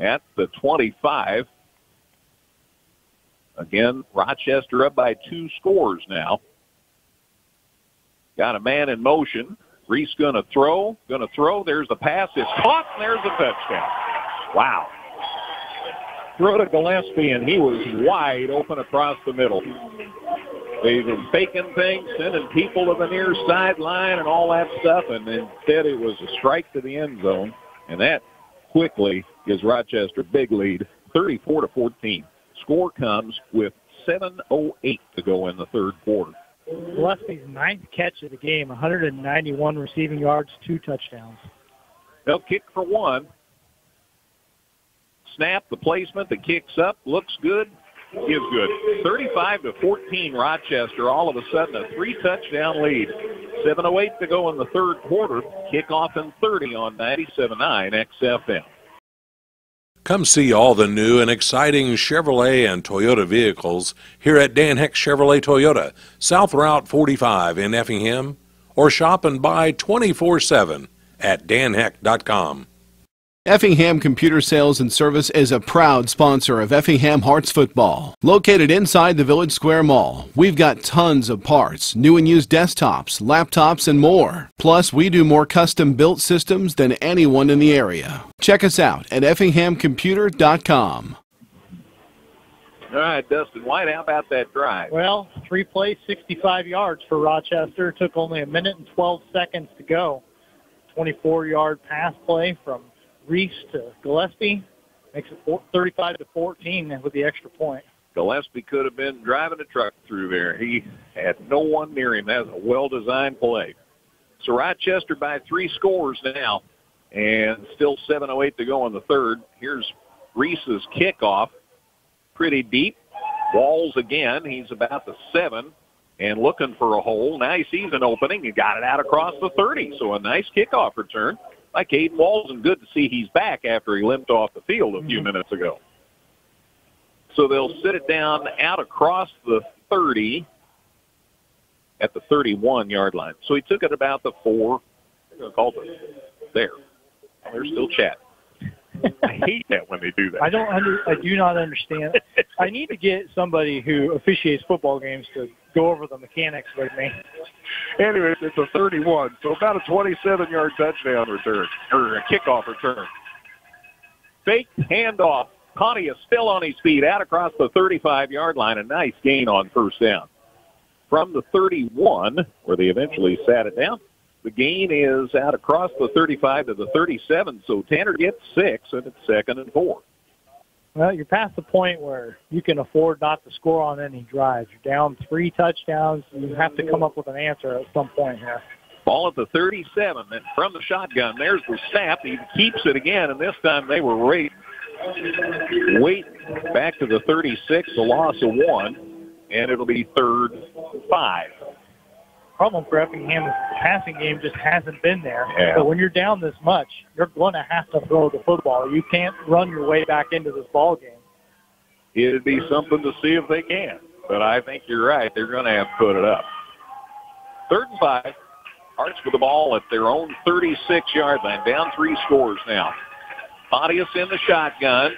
at the 25. Again, Rochester up by 2 scores now. Got a man in motion. Reese going to throw. There's the pass. It's caught, and there's the touchdown. Wow. Throw to Gillespie, and he was wide open across the middle. They've been faking things, sending people to the near sideline and all that stuff, and instead it was a strike to the end zone, and that quickly gives Rochester a big lead, 34-14. Score comes with 7:08 to go in the third quarter. Gillespie's 9th catch of the game, 191 receiving yards, 2 touchdowns. They'll kick for 1. Snap, the placement, the kick's up, looks good. is good. 35-14 Rochester. All of a sudden a 3-touchdown lead. 7:08 to go in the third quarter. Kickoff in 30 on 97.9 XFM. Come see all the new and exciting Chevrolet and Toyota vehicles here at Dan Heck Chevrolet Toyota, South Route 45 in Effingham, or shop and buy 24/7 at danheck.com. Effingham Computer Sales and Service is a proud sponsor of Effingham Hearts football. Located inside the Village Square Mall, we've got tons of parts, new and used desktops, laptops, and more. Plus, we do more custom-built systems than anyone in the area. Check us out at effinghamcomputer.com. All right, Dustin White, how about that drive? Well, 3 plays, 65 yards for Rochester. Took only a minute and 12 seconds to go. 24-yard pass play from Reese to Gillespie makes it 35-14 with the extra point. Gillespie could have been driving a truck through there. He had no one near him. That was a well-designed play. So Rochester by 3 scores now, and still 7:08 to go in the third. Here's Reese's kickoff. Pretty deep. Walls again. He's about the 7 and looking for a hole. Now he sees an opening. He got it out across the 30. So a nice kickoff return by Caden Walls, and good to see he's back after he limped off the field a few minutes ago. So they'll sit it down out across the 30 at the 31-yard line. So he took it about the 4. They're going to call it there. They're still chatting. I hate that when they do that. I do not understand. I need to get somebody who officiates football games to go over the mechanics with me. Anyway, it's a 31, so about a 27-yard touchdown return, or a kickoff return. Fake handoff. Pontius still on his feet, out across the 35-yard line. A nice gain on first down. From the 31, where they eventually sat it down, the gain is out across the 35 to the 37, so Tanner gets 6, and it's 2nd and 4. Well, you're past the point where you can afford not to score on any drives. You're down 3 touchdowns. You have to come up with an answer at some point here. Ball at the 37, and from the shotgun, there's the snap. He keeps it again, and this time they were waiting back to the 36, a loss of 1, and it'll be 3rd and 5. Problem for Effingham is the passing game just hasn't been there. Yeah. So when you're down this much, you're going to have to throw the football. You can't run your way back into this ball game. It'd be something to see if they can, but I think you're right. They're going to have to put it up. 3rd and 5. Hearts with the ball at their own 36-yard line. Down 3 scores now. Pontius in the shotgun.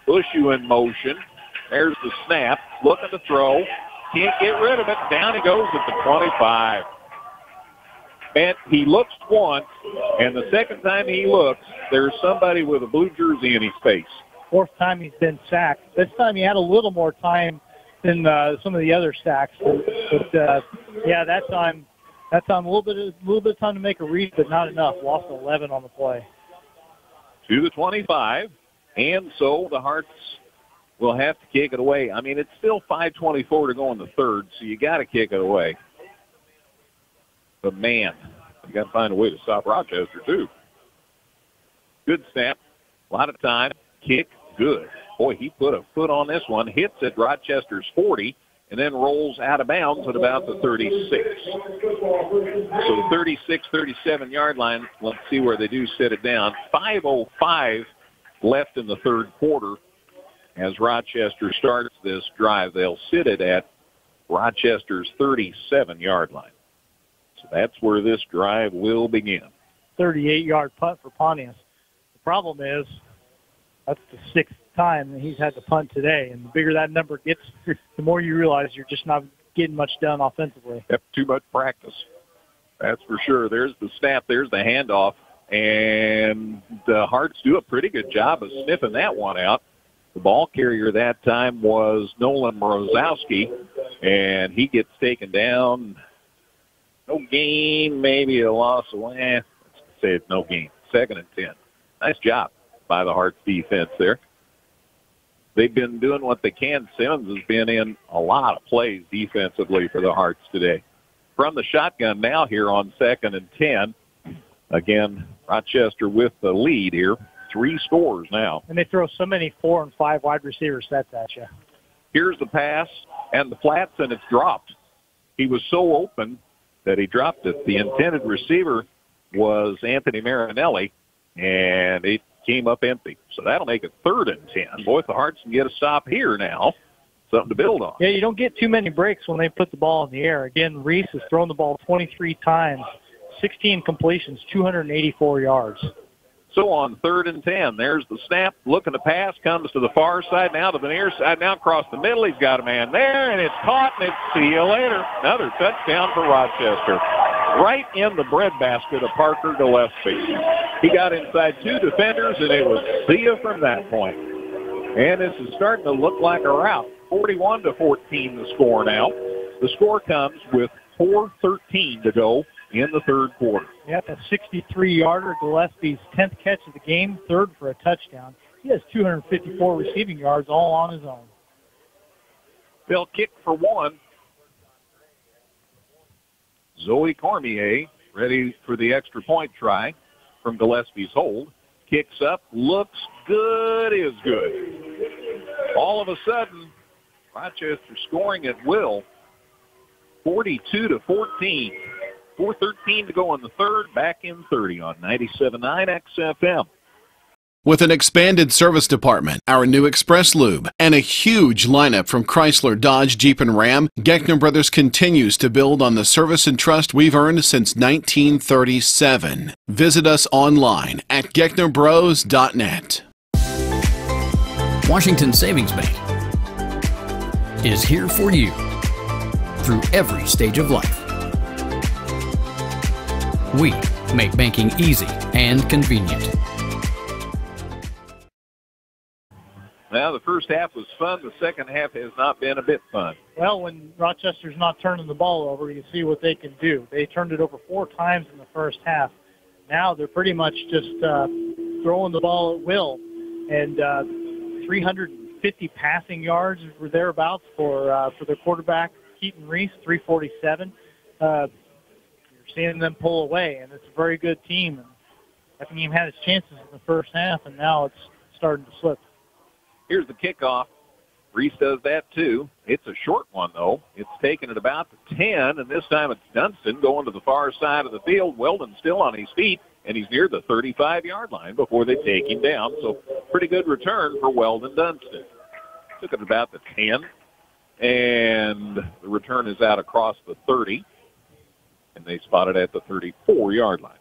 Bushu in motion. There's the snap. Looking to throw. Can't get rid of it. Down he goes at the 25. And he looks once, and the second time he looks, there's somebody with a blue jersey in his face. 4th time he's been sacked. This time he had a little more time than some of the other sacks. But that time a little bit of time to make a read, but not enough. Lost 11 on the play. To the 25, and so the Hearts will have to kick it away. I mean, it's still 5:24 to go in the third, so you got to kick it away. But, man, you got to find a way to stop Rochester, too. Good snap. A lot of time. Kick. Good. Boy, he put a foot on this one. Hits at Rochester's 40, and then rolls out of bounds at about the 36. So 36, 37-yard line. Let's see where they do sit it down. 5:05 left in the third quarter. As Rochester starts this drive, they'll sit it at Rochester's 37-yard line. So that's where this drive will begin. 38-yard punt for Pontius. The problem is that's the 6th time that he's had to punt today, and the bigger that number gets, the more you realize you're just not getting much done offensively. Yep, too much practice. That's for sure. There's the snap. There's the handoff. And the Hearts do a pretty good job of sniffing that one out. The ball carrier that time was Nolan Morozowski, and he gets taken down. No gain, maybe a loss of land. Let's say it's no gain. 2nd and 10. Nice job by the Hearts defense there. They've been doing what they can. Simmons has been in a lot of plays defensively for the Hearts today. From the shotgun now here on 2nd and 10. Again, Rochester with the lead here. 3 scores now. And they throw so many 4 and 5 wide receiver sets at you. Here's the pass and the flats, and it's dropped. He was so open that he dropped it. The intended receiver was Anthony Marinelli, and it came up empty. So that'll make it 3rd and 10. Boy, if the Hearts can get a stop here now, something to build on. Yeah, you don't get too many breaks when they put the ball in the air. Again, Reese has thrown the ball 23 times, 16 completions, 284 yards. So on 3rd and 10, there's the snap, looking to pass, comes to the far side, now to the near side, now across the middle. He's got a man there, and it's caught, and it's see you later. Another touchdown for Rochester. Right in the breadbasket of Parker Gillespie. He got inside 2 defenders, and it was see you from that point. And this is starting to look like a rout. 41-14 the score now. The score comes with 4:13 to go in the 3rd quarter. Yeah, a 63-yarder, Gillespie's 10th catch of the game, 3rd for a touchdown. He has 254 receiving yards all on his own. They'll kick for 1. Zoe Cormier ready for the extra point try from Gillespie's hold. Kicks up, looks good, is good. All of a sudden, Rochester scoring at will, 42-14. 4:13 to go in the 3rd, back in 30 on 97.9 XFM. With an expanded service department, our new Express Lube, and a huge lineup from Chrysler, Dodge, Jeep, and Ram, Geckner Brothers continues to build on the service and trust we've earned since 1937. Visit us online at GecknerBros.net. Washington Savings Bank is here for you through every stage of life. We make banking easy and convenient. Now, the first half was fun. The second half has not been a bit fun. Well, when Rochester's not turning the ball over, you see what they can do. They turned it over 4 times in the first half. Now they're pretty much just throwing the ball at will. And 350 passing yards were thereabouts for their quarterback, Keaton Reese, 347. You're seeing them pull away, and it's a very good team. And Effingham had its chances in the first half, and now it's starting to slip. Here's the kickoff. Reese does that too. It's a short one, though. It's taken at about the 10, and this time it's Dunston going to the far side of the field. Weldon still on his feet, and he's near the 35-yard line before they take him down. So pretty good return for Weldon Dunston. Took it about the 10, and the return is out across the 30, and they spot it at the 34-yard line.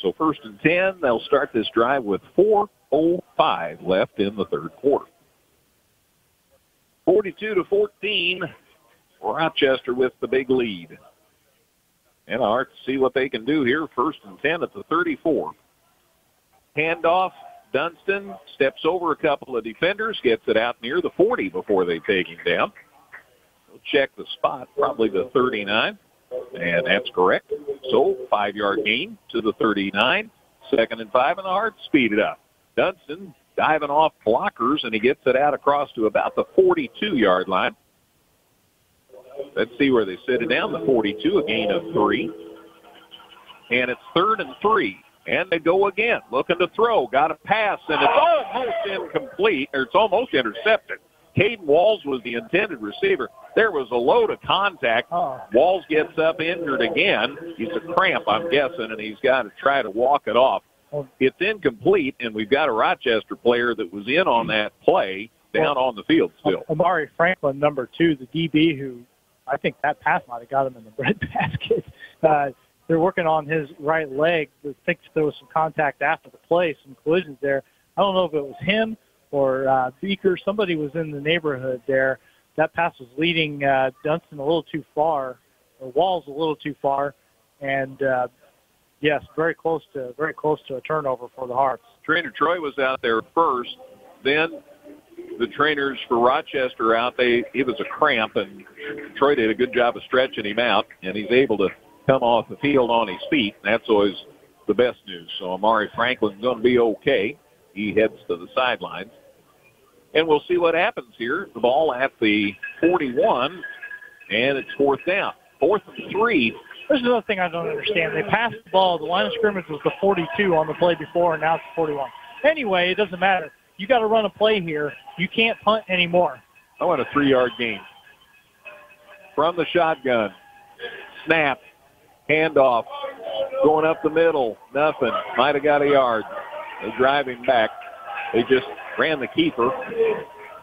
So 1st and 10, they'll start this drive with 4:05 left in the 3rd quarter. 42-14, Rochester with the big lead. And I'll see what they can do here. 1st and 10 at the 34. Handoff, Dunston steps over a couple of defenders, gets it out near the 40 before they take him down. We'll check the spot, probably the 39, and that's correct. So 5-yard gain to the 39. 2nd and 5, and the Hearts speed it up. Dunston diving off blockers, and he gets it out across to about the 42-yard line. Let's see where they set it down, the 42, a gain of 3. And it's 3rd and 3, and they go again, looking to throw, got a pass, and it's almost incomplete, or it's almost intercepted. Caden Walls was the intended receiver. There was a load of contact. Walls gets up injured again. He's a cramp, I'm guessing, and he's got to try to walk it off. It's incomplete, and we've got a Rochester player that was in on that play down on the field still. Amari Franklin, number 2, the DB, who I think that pass might have got him in the breadbasket. They're working on his right leg. I think there was some contact after the play, some collisions there. I don't know if it was him or Beaker. Somebody was in the neighborhood there. That pass was leading Dunston a little too far, or Walls a little too far, and yes, very close to a turnover for the Hearts. Trainer Troy was out there first. Then the trainers for Rochester out. It was a cramp, and Troy did a good job of stretching him out, and he's able to come off the field on his feet. That's always the best news. So Amari Franklin's going to be okay. He heads to the sidelines. And we'll see what happens here. The ball at the 41, and it's 4th down. 4th and 3. This is another thing I don't understand. They passed the ball. The line of scrimmage was the 42 on the play before, and now it's the 41. Anyway, it doesn't matter. You got to run a play here. You can't punt anymore. I want a 3-yard gain. From the shotgun. Snap. Handoff. Going up the middle. Nothing. Might have got a yard. They're driving back. They just ran the keeper.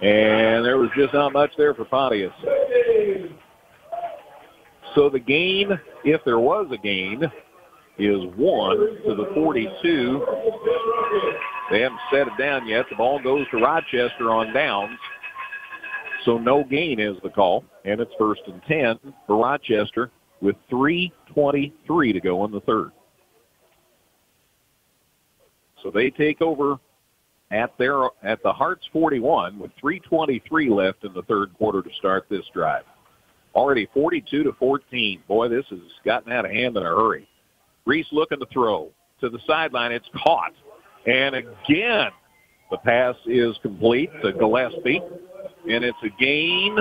And there was just not much there for Pontius. So the gain, if there was a gain, is 1 to the 42. They haven't set it down yet. The ball goes to Rochester on downs. So no gain is the call. And it's 1st and 10 for Rochester with 3:23 to go in the third. So they take over at the Hearts 41 with 3:23 left in the third quarter to start this drive. Already 42-14. Boy, this has gotten out of hand in a hurry. Reese looking to throw to the sideline. It's caught. And again, the pass is complete to Gillespie. And it's a gain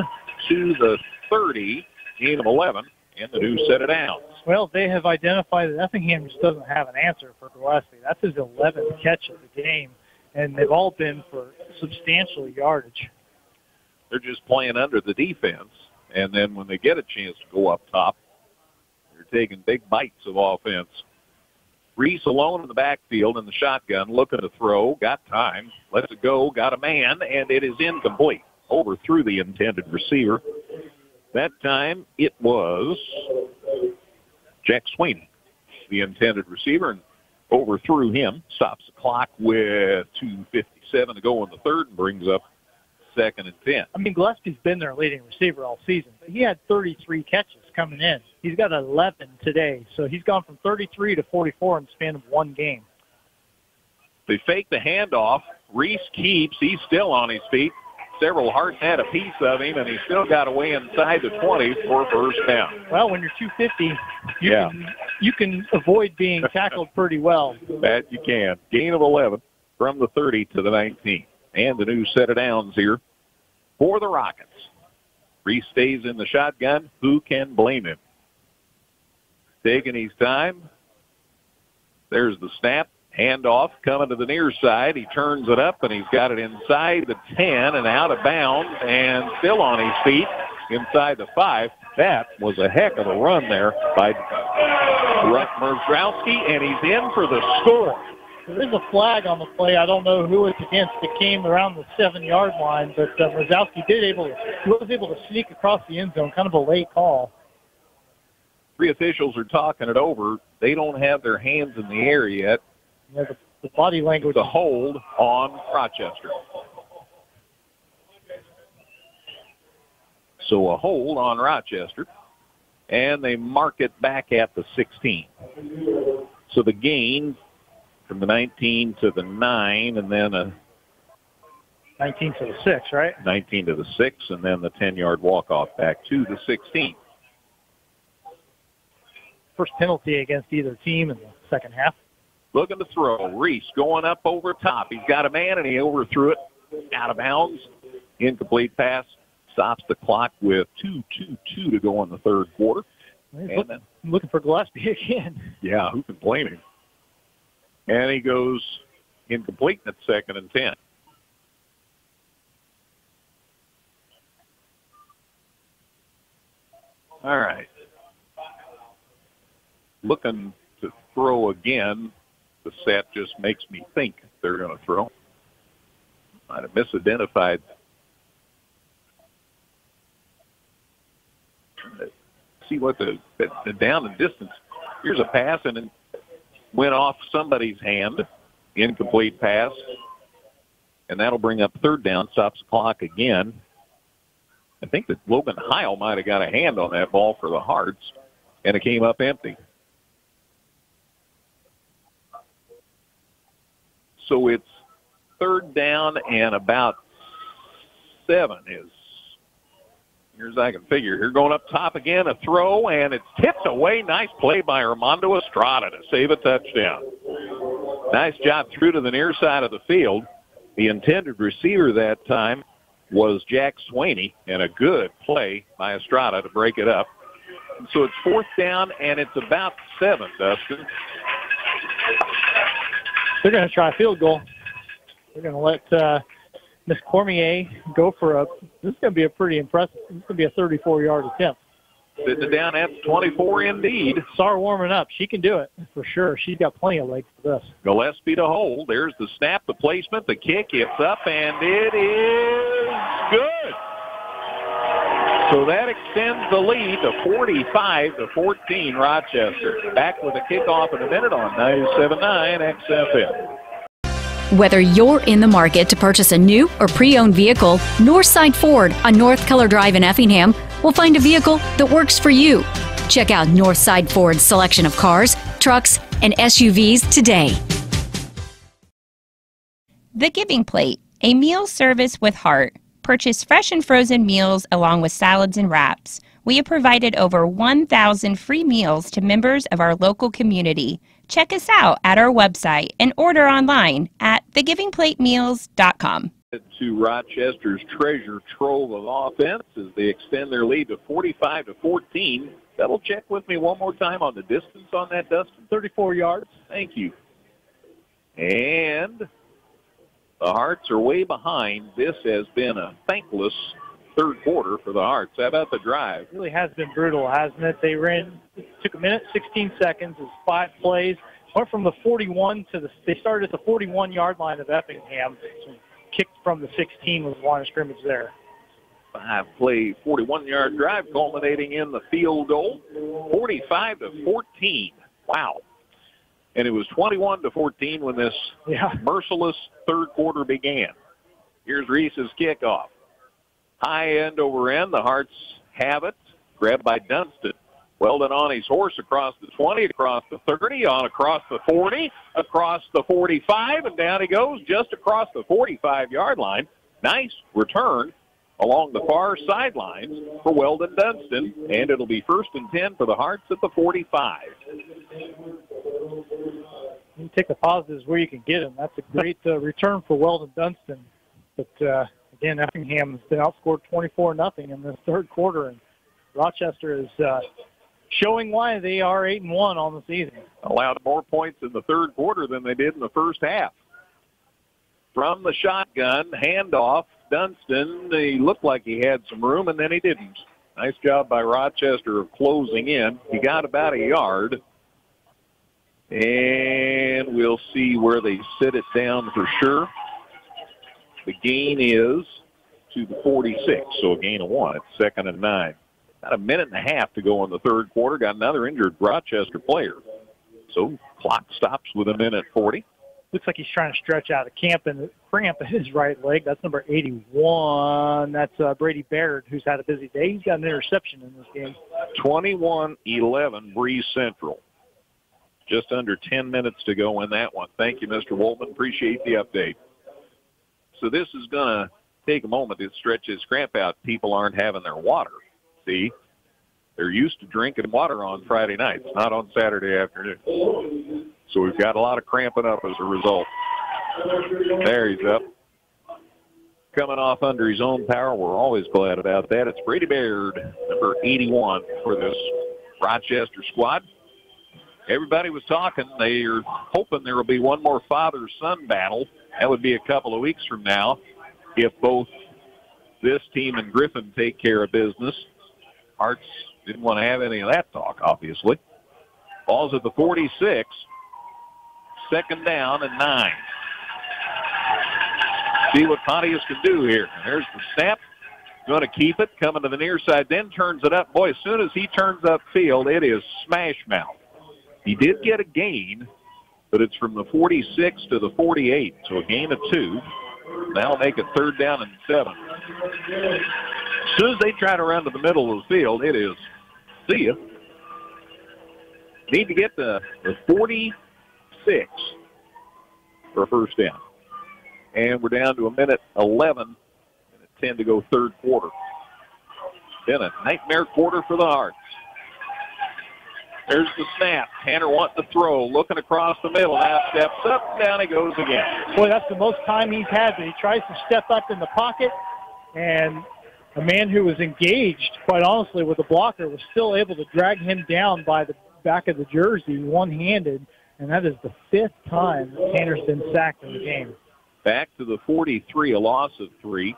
to the 30, gain of 11, and the new set of downs. Well, they have identified that Effingham just doesn't have an answer for Gillespie. That's his 11th catch of the game, and they've all been for substantial yardage. They're just playing under the defense, and then when they get a chance to go up top, they're taking big bites of offense. Reese alone in the backfield in the shotgun, looking to throw, got time, lets it go, got a man, and it is incomplete. Overthrew the intended receiver. That time it was Jack Sweeney, the intended receiver, and overthrew him. Stops the clock with 2:57 to go in the third and brings up 2nd and 10. I mean, Gillespie's been their leading receiver all season, but he had 33 catches coming in. He's got 11 today, so he's gone from 33 to 44 in the span of one game. They fake the handoff. Reese keeps. He's still on his feet. Several Hearts had a piece of him, and he still got away inside the 20 for first down. Well, when you're 250, you can avoid being tackled pretty well. That you can. Gain of 11 from the 30 to the 19. And the new set of downs here for the Rockets. Reese stays in the shotgun. Who can blame him? Taking his time. There's the snap. Handoff coming to the near side. He turns it up, and he's got it inside the 10 and out of bounds and still on his feet inside the 5. That was a heck of a run there by Mrzowski, and he's in for the score. There is a flag on the play. I don't know who it's against. It came around the 7-yard line, but Mrzowski was able to sneak across the end zone, kind of a late call. 3 officials are talking it over. They don't have their hands in the air yet. Yeah, the body language. The hold on Rochester. So a hold on Rochester, and they mark it back at the 16. So the gain from the 19 to the 9, and then a 19 to the 6, right? 19 to the 6, and then the 10-yard walk-off back to the 16. First penalty against either team in the second half. Looking to throw. Reese going up over top. He's got a man, and he overthrew it out of bounds. Incomplete pass. Stops the clock with 2:22 to go in the third quarter. Looking for Gillespie again. Yeah, who can blame him? And he goes incomplete at 2nd and 10. All right. Looking to throw again. The set just makes me think they're going to throw. Might have misidentified. See what the down and distance. Here's a pass, and it went off somebody's hand. Incomplete pass. And that'll bring up 3rd down. Stops the clock again. I think that Logan Heil might have got a hand on that ball for the Hearts, and it came up empty. So it's 3rd down and about 7 is, here's as I can figure. Here going up top again, a throw, and it's tipped away. Nice play by Armando Estrada to save a touchdown. Nice job through to the near side of the field. The intended receiver that time was Jack Sweeney, and a good play by Estrada to break it up. So it's 4th down, and it's about 7, Dustin. They're going to try a field goal. They're going to let Miss Cormier go for this is going to be a pretty impressive, this is going to be a 34-yard attempt. Sitting down at 24 indeed. Saw her warming up. She can do it for sure. She's got plenty of legs for this. Gillespie to hold. There's the snap, the placement, the kick. It's up, and it is good. So that extends the lead to 45-14 Rochester. Back with a kickoff in a minute on 97.9 XFM. Whether you're in the market to purchase a new or pre-owned vehicle, Northside Ford on North Color Drive in Effingham will find a vehicle that works for you. Check out Northside Ford's selection of cars, trucks, and SUVs today. The Giving Plate, a meal service with heart. Purchase fresh and frozen meals along with salads and wraps. We have provided over 1,000 free meals to members of our local community. Check us out at our website and order online at thegivingplatemeals.com. To Rochester's treasure trove of offense as they extend their lead to 45-14. Double check with me one more time on the distance on that, Dustin. 34 yards. Thank you. And the Hearts are way behind. This has been a thankless third quarter for the Hearts. How about the drive? It really has been brutal, hasn't it? They took a minute, 16 seconds, it's 5 plays. Went from the 41 to they started at the 41-yard line of Effingham. So kicked from the 16 with line of scrimmage there. 5-play, 41-yard drive culminating in the field goal, 45-14. Wow. And it was 21-14 when this merciless third quarter began. Here's Reese's kickoff. High end over end, the Hearts have it. Grabbed by Dunston. Weldon on his horse across the 20, across the 30, on across the 40, across the 45, and down he goes just across the 45-yard line. Nice return along the far sidelines for Weldon Dunston, and it'll be 1st and 10 for the Hearts at the 45. You take the positives where you can get them. That's a great return for Weldon Dunston. But, again, Effingham has been outscored 24-0 in the third quarter, and Rochester is showing why they are 8-1 on the season. Allowed more points in the third quarter than they did in the first half. From the shotgun, handoff, Dunston, he looked like he had some room, and then he didn't. Nice job by Rochester of closing in. He got about a yard. And we'll see where they sit it down for sure. The gain is to the 46, so a gain of 1. It's 2nd and 9. About a minute and a half to go in the third quarter. Got another injured Rochester player. So clock stops with a minute 40. Looks like he's trying to stretch out a cramp in his right leg. That's number 81. That's Brady Baird, who's had a busy day. He's got an interception in this game. 21-11, Breeze Central. Just under 10 minutes to go in that one. Thank you, Mr. Woltman. Appreciate the update. So this is going to take a moment to stretch this cramp out. People aren't having their water. See, they're used to drinking water on Friday nights, not on Saturday afternoon. So we've got a lot of cramping up as a result. There he's up. Coming off under his own power. We're always glad about that. It's Brady Baird, number 81 for this Rochester squad. Everybody was talking. They are hoping there will be one more father-son battle. That would be a couple of weeks from now if both this team and Griffin take care of business. Hearts didn't want to have any of that talk, obviously. Ball's at the 46. 2nd down and 9. See what Pontius can do here. There's the snap. Going to keep it. Coming to the near side, then turns it up. Boy, as soon as he turns upfield, it is smash mouth. He did get a gain, but it's from the 46 to the 48, so a gain of 2. That'll make it 3rd down and 7. As soon as they try to run to the middle of the field, it is see ya. Need to get the 46 for a 1st down. And we're down to a minute 11, minute 10 to go third quarter. Been a nightmare quarter for the Hearts. There's the snap. Tanner wanting to throw, looking across the middle. Now steps up, down he goes again. Boy, that's the most time he's had, but he tries to step up in the pocket, and a man who was engaged, quite honestly, with the blocker was still able to drag him down by the back of the jersey one-handed, and that is the 5th time that Tanner's been sacked in the game. Back to the 43, a loss of 3.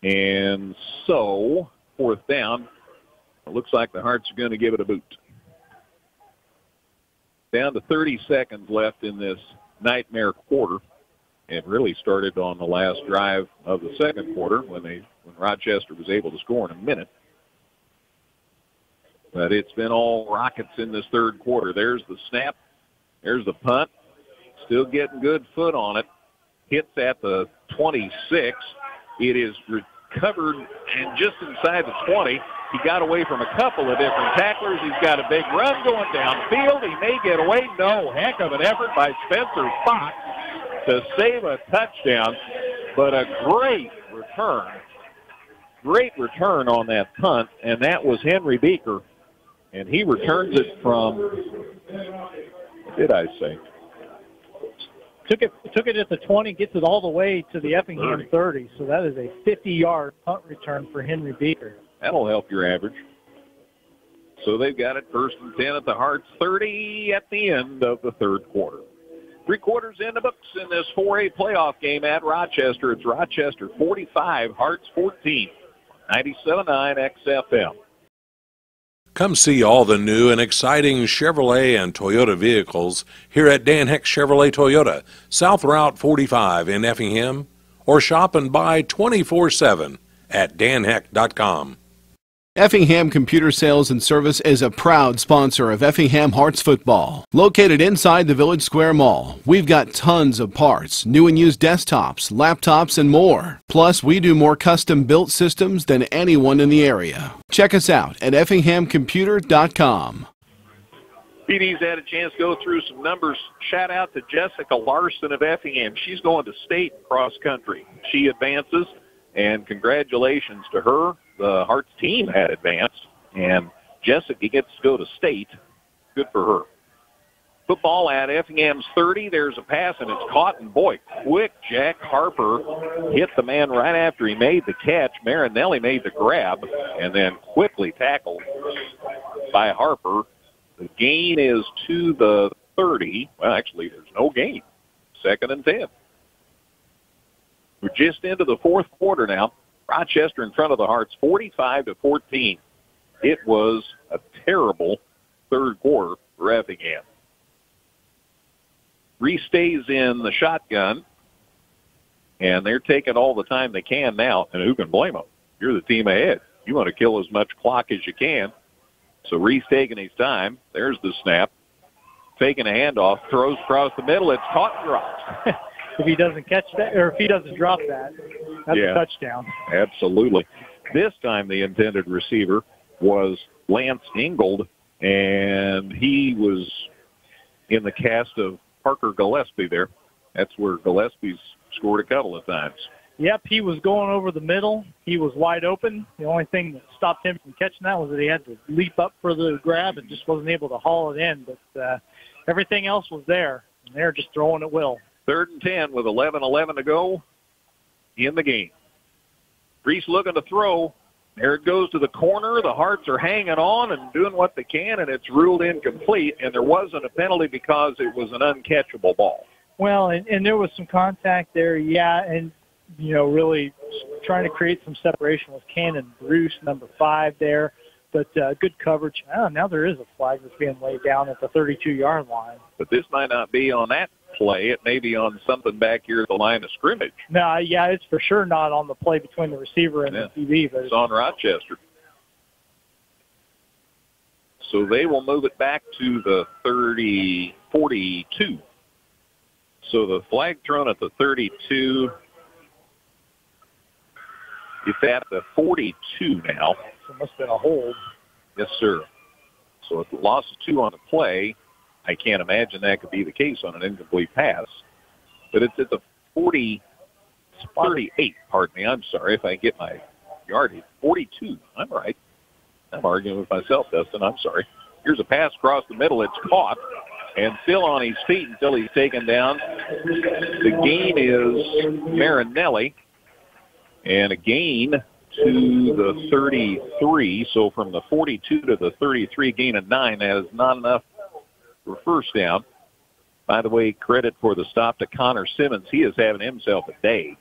And so, 4th down. It looks like the Hearts are going to give it a boot. Down to 30 seconds left in this nightmare quarter. It really started on the last drive of the second quarter when Rochester was able to score in a minute. But it's been all Rockets in this third quarter. There's the snap. There's the punt. Still getting good foot on it. Hits at the 26. It is recovered and just inside the 20. He got away from a couple of different tacklers. He's got a big run going downfield. He may get away. No, heck of an effort by Spencer Fox to save a touchdown, but a great return. Great return on that punt, and that was Henry Beaker. And he returns it from, what did I say? Took it at the 20, gets it all the way to the Effingham 30. So that is a 50-yard punt return for Henry Beaker. That'll help your average. So they've got it 1st and 10 at the Hearts 30 at the end of the third quarter. 3 quarters in the books in this 4A playoff game at Rochester. It's Rochester 45, Hearts 14, 97.9 XFM. Come see all the new and exciting Chevrolet and Toyota vehicles here at Dan Heck Chevrolet Toyota, South Route 45 in Effingham, or shop and buy 24/7 at danheck.com. Effingham Computer Sales and Service is a proud sponsor of Effingham Hearts football. Located inside the Village Square Mall, we've got tons of parts, new and used desktops, laptops, and more. Plus, we do more custom-built systems than anyone in the area. Check us out at effinghamcomputer.com. PD's had a chance to go through some numbers. Shout out to Jessica Larson of Effingham. She's going to state cross country. She advances, and congratulations to her. The Hearts team had advanced, and Jessica gets to go to state. Good for her. Football at Effingham's 30. There's a pass, and it's caught, and boy, quick Jack Harper hit the man right after he made the catch. Marinelli made the grab, and then quickly tackled by Harper. The gain is to the 30. Well, actually, there's no gain. 2nd and 10. We're just into the fourth quarter now. Rochester in front of the Hearts, 45-14. It was a terrible third quarter for Effingham. Reese stays in the shotgun, and they're taking all the time they can now, and who can blame them? You're the team ahead. You want to kill as much clock as you can. So Reese taking his time. There's the snap. Taking a handoff, throws across the middle. It's caught and drops. If he doesn't catch that, or if he doesn't drop that, that's a touchdown. Absolutely. This time the intended receiver was Lance Ingold, and he was in the cast of Parker Gillespie there. That's where Gillespie's scored a couple of times. Yep, he was going over the middle. He was wide open. The only thing that stopped him from catching that was that he had to leap up for the grab and just wasn't able to haul it in. But everything else was there, and they're just throwing at will. 3rd and 10 with 11:11 to go in the game. Reese looking to throw. There it goes to the corner. The Hearts are hanging on and doing what they can, and it's ruled incomplete, and there wasn't a penalty because it was an uncatchable ball. Well, and there was some contact there, and, really trying to create some separation with Cannon Bruce, number 5 there, but good coverage. Now there is a flag that's being laid down at the 32-yard line. But this might not be on that play. It may be on something back here at the line of scrimmage. No, it's for sure not on the play between the receiver and the DB. But it's on Rochester. So they will move it back to the 42. So the flag thrown at the 32. It's at the 42 now. So it must have been a hold. Yes, sir. So if the loss of 2 on the play, I can't imagine that could be the case on an incomplete pass. But it's at the 38, pardon me. I'm sorry if I get my yardage. 42. I'm right. I'm arguing with myself, Dustin. I'm sorry. Here's a pass across the middle. It's caught and still on his feet until he's taken down. The gain is Marinelli, and a gain to the 33. So from the 42 to the 33, gain of 9. That is not enough for first down. By the way, credit for the stop to Connor Simmons. He is having himself a day.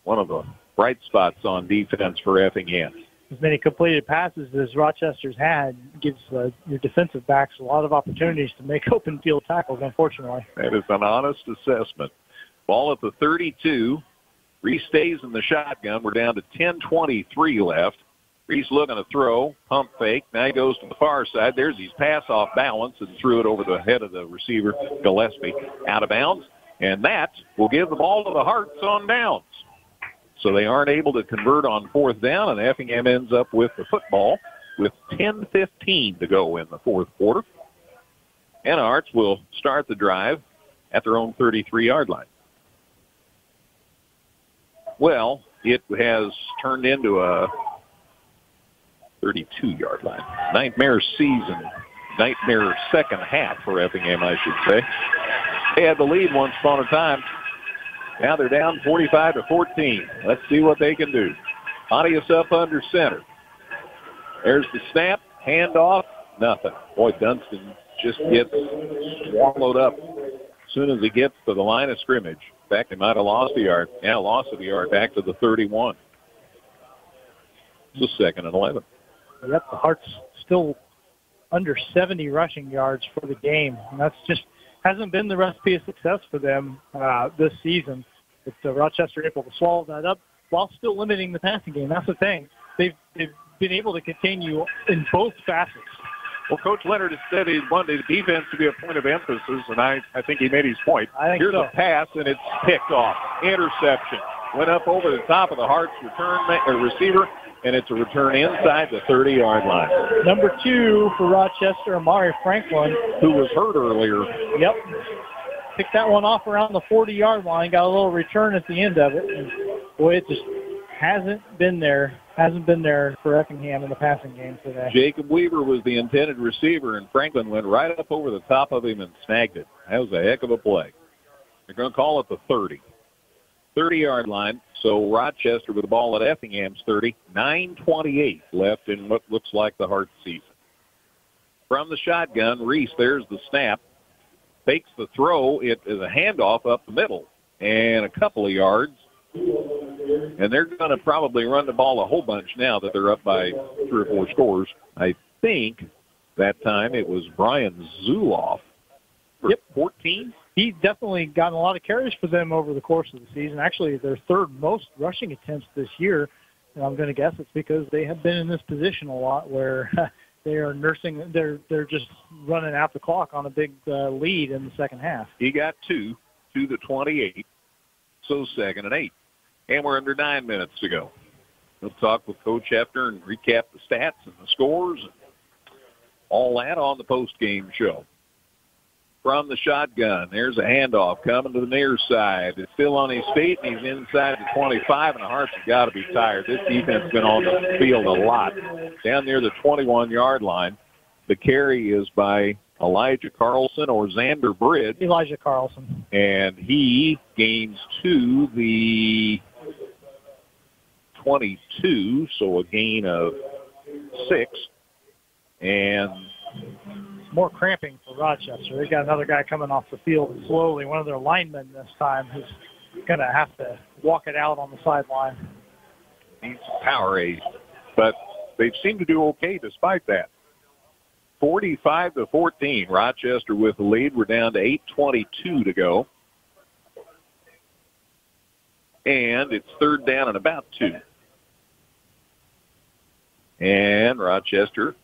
One of the bright spots on defense for Effingham. As many completed passes as Rochester's had gives your defensive backs a lot of opportunities to make open field tackles, unfortunately. That is an honest assessment. Ball at the 32. Reese stays in the shotgun. We're down to 10:23 left. Reese looking to throw, pump fake. Now he goes to the far side. There's his pass off balance and threw it over the head of the receiver, Gillespie, out of bounds. And that will give the ball to the Hearts on downs. So they aren't able to convert on fourth down, and Effingham ends up with the football with 10:15 to go in the fourth quarter. And Hearts will start the drive at their own 33-yard line. Well, it has turned into a 32-yard line. Nightmare season, nightmare second half for Effingham, I should say. They had the lead once upon a time. Now they're down 45-14. Let's see what they can do. Pontius up under center. There's the snap, handoff, nothing. Boy, Dunstan just gets swallowed up as soon as he gets to the line of scrimmage. In fact, he might have lost a yard. Yeah, loss of a yard back to the 31. It's a 2nd and 11. Yep, the Hearts still under 70 rushing yards for the game. And that's just hasn't been the recipe of success for them this season. But Rochester able to swallow that up while still limiting the passing game. That's the thing. They've been able to continue in both facets. Well, Coach Leonard has said he wanted the defense to be a point of emphasis, and I think he made his point. Here's a pass, and it's picked off. Interception. Went up over the top of the Hearts receiver, and it's a return inside the 30-yard line. Number 2 for Rochester, Amari Franklin, who was hurt earlier. Yep. Picked that one off around the 40-yard line, got a little return at the end of it. And boy, it just hasn't been there for Effingham in the passing game today. Jacob Weaver was the intended receiver, and Franklin went right up over the top of him and snagged it. That was a heck of a play. They're going to call it the 30. 30-yard line, so Rochester with the ball at Effingham's 30. 9:28 left in what looks like the Hearts season. From the shotgun, Reese, there's the snap. Fakes the throw. It is a handoff up the middle and a couple of yards. And they're going to probably run the ball a whole bunch now that they're up by 3 or 4 scores. I think that time it was Brian Zuloff for 14. He's definitely gotten a lot of carries for them over the course of the season. Actually, their 3rd most rushing attempts this year. And I'm going to guess it's because they have been in this position a lot where they are nursing. They're just running out the clock on a big lead in the second half. He got 2 to the 28, so 2nd and 8. And we're under 9 minutes to go. We'll talk with Coach Hefner and recap the stats and the scores and all that on the post-game show. From the shotgun, there's a handoff coming to the near side. It's still on his feet, and he's inside the 25, and the Hearts have got to be tired. This defense has been on the field a lot. Down near the 21-yard line, the carry is by Elijah Carlson or Xander Bridge. Elijah Carlson. And he gains to the 22, so a gain of 6. And more cramping for Rochester. They've got another guy coming off the field slowly. One of their linemen this time who's going to have to walk it out on the sideline. Needs power aid, but they seem to do okay despite that. 45-14, Rochester with the lead. We're down to 8:22 to go. And it's 3rd down and about 2. And Rochester,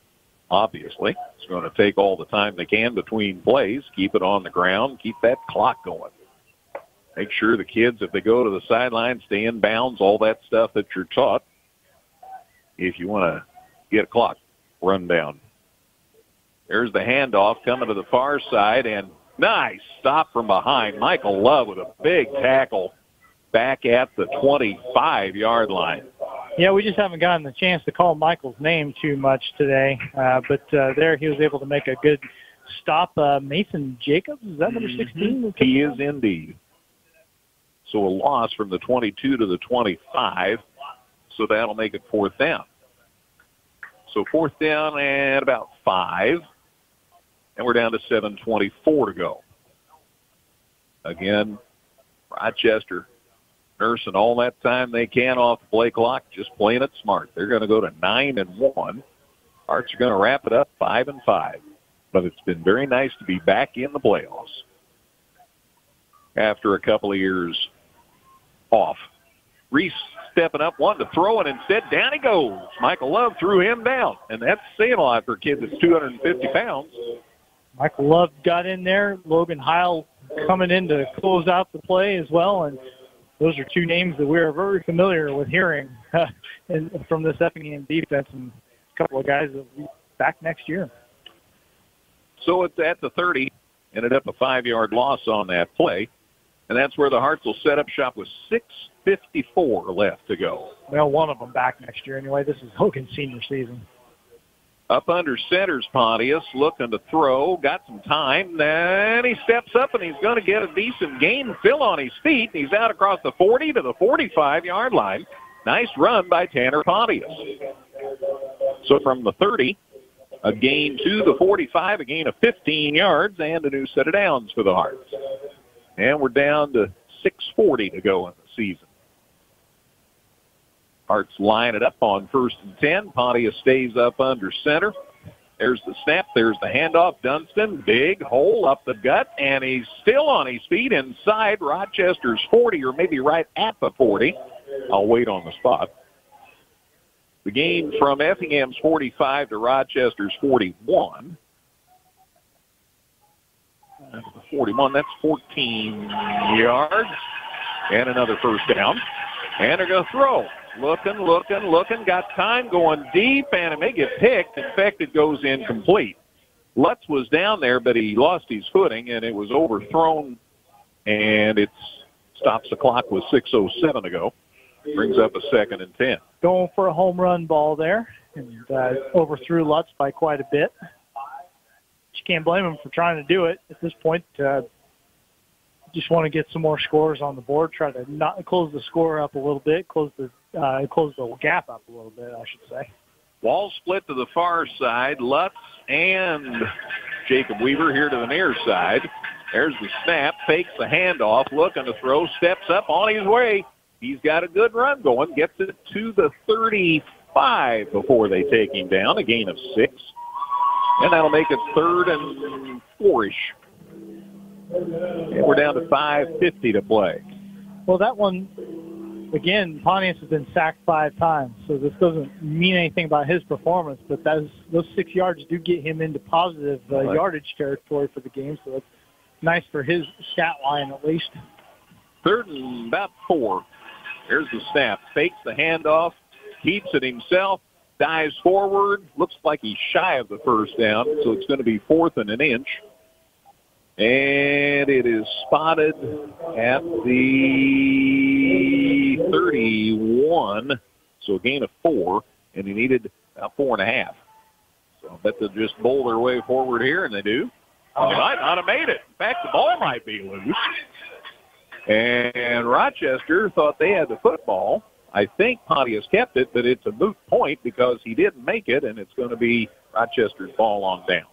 obviously, is going to take all the time they can between plays, keep it on the ground, keep that clock going. Make sure the kids, if they go to the sideline, stay in bounds, all that stuff that you're taught if you want to get a clock run down. There's the handoff coming to the far side, and nice stop from behind. Michael Love with a big tackle back at the 25-yard line. Yeah, we just haven't gotten the chance to call Michael's name too much today, but there he was able to make a good stop. Mason Jacobs, is that number 16? He is indeed. So a loss from the 22 to the 25, so that'll make it 4th down. So 4th down and about 5. and we're down to 7:24 to go. Again, Rochester nursing all that time they can off the play clock, just playing it smart. They're going to go to 9-1. Hearts are going to wrap it up 5-5. But it's been very nice to be back in the playoffs after a couple of years off. Reese stepping up, wanting to throw, and instead down he goes. Michael Love threw him down, and that's saying a lot for a kid that's 250 pounds. Michael Love got in there. Logan Heil coming in to close out the play as well, and those are two names that we are very familiar with hearing from this Effingham defense, and a couple of guys that will be back next year. So it's at the 30. Ended up a 5-yard loss on that play. And that's where the Hearts will set up shop with 6:54 left to go. Well, one of them back next year anyway. This is Hogan's senior season. Up under center's Pontius, looking to throw. Got some time. Then he steps up, and he's going to get a decent gain. Phil on his feet. He's out across the 40 to the 45-yard line. Nice run by Tanner Pontius. So from the 30, a gain to the 45, a gain of 15 yards, and a new set of downs for the Hearts. And we're down to 6:40 to go in the season. Hearts line it up on 1st and 10. Pontius stays up under center. There's the snap. There's the handoff. Dunstan, big hole up the gut, and he's still on his feet inside Rochester's 40, or maybe right at the 40. I'll wait on the spot. The gain from Effingham's 45 to Rochester's 41. 41, that's 14 yards. And another first down. And they're going to throw. Looking. Got time going deep, and it may get picked. In fact, it goes incomplete. Lutz was down there, but he lost his footing, and it was overthrown. And it stops the clock with 6:07 to go. Brings up a 2nd and 10. Going for a home run ball there, and overthrew Lutz by quite a bit. You can't blame him for trying to do it at this point. Just want to get some more scores on the board, try to not close the score up a little bit, close the gap up a little bit, I should say. Wall split to the far side. Lutz and Jacob Weaver here to the near side. There's the snap, fakes the handoff, looking to throw, steps up on his way. He's got a good run going, gets it to the 35 before they take him down, a gain of 6. And that'll make it 3rd and 4-ish. And we're down to 5:50 to play. Well, that one, again, Pontius has been sacked 5 times, so this doesn't mean anything about his performance, but those 6 yards do get him into positive yardage territory for the game, so it's nice for his stat line at least. 3rd and about 4. There's the snap. Fakes the handoff, keeps it himself, dives forward. Looks like he's shy of the first down, so it's going to be 4th and an inch. And it is spotted at the 31, so a gain of 4, and he needed about 4.5. So I bet they'll just bowl their way forward here, and they do. They might not have made it. In fact, the ball might be loose. And Rochester thought they had the football. I think Pontius kept it, but it's a moot point because he didn't make it, and it's going to be Rochester's ball on downs.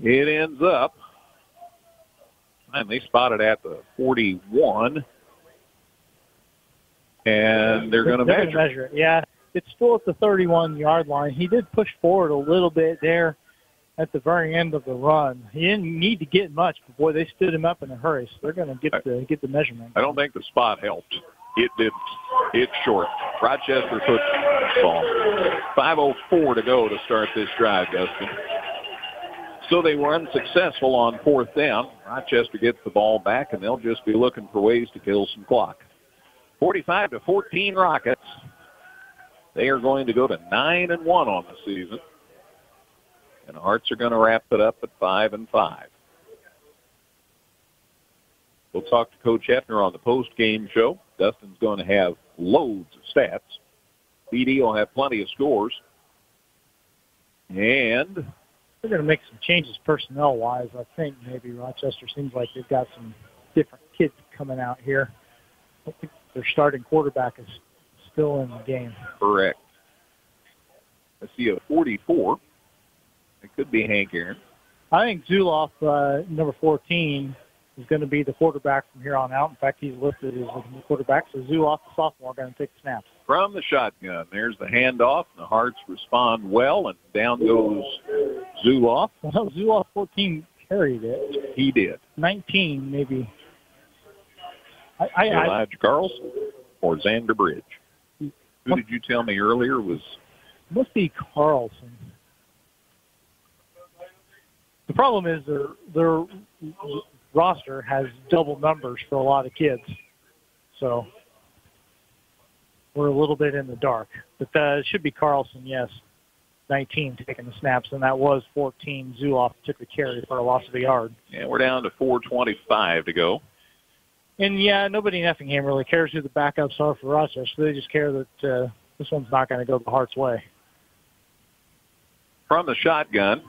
It ends up, and they spotted at the 41, and they're going to measure it. Yeah, it's still at the 31-yard line. He did push forward a little bit there at the very end of the run. He didn't need to get much, but boy, they stood him up in a hurry, so they're going to get the measurement. I don't think the spot helped. It did. It's short. Rochester football. 5:04 to go to start this drive, Dustin. So they were unsuccessful on 4th down. Rochester gets the ball back, and they'll just be looking for ways to kill some clock. 45-14 Rockets. They are going to go to 9-1 on the season. And the Hearts are going to wrap it up at 5-5. We'll talk to Coach Hefner on the post-game show. Dustin's going to have loads of stats. BD will have plenty of scores. And they're going to make some changes personnel-wise, I think. Maybe Rochester seems like they've got some different kids coming out here. I think their starting quarterback is still in the game. Correct. I see a 44. It could be Hank Aaron. I think Zuloff, number 14, is going to be the quarterback from here on out. In fact, he's listed as the quarterback. So Zuloff, the sophomore, going to take the snaps. From the shotgun, there's the handoff. The Hearts respond well, and down goes Zuloff. Well, Zuloff 14 carried it. He did. 19, maybe. Elijah Carlson or Xander Bridge. Who did you tell me earlier was? Must be Carlson. The problem is their roster has double numbers for a lot of kids. So we're a little bit in the dark. But it should be Carlson, yes. 19 taking the snaps, and that was 14. Zuloff took the carry for a loss of a yard. Yeah, we're down to 4:25 to go. And, yeah, nobody in Effingham really cares who the backups are for Rochester. They just care that this one's not going to go the Hearts' way. From the shotgun,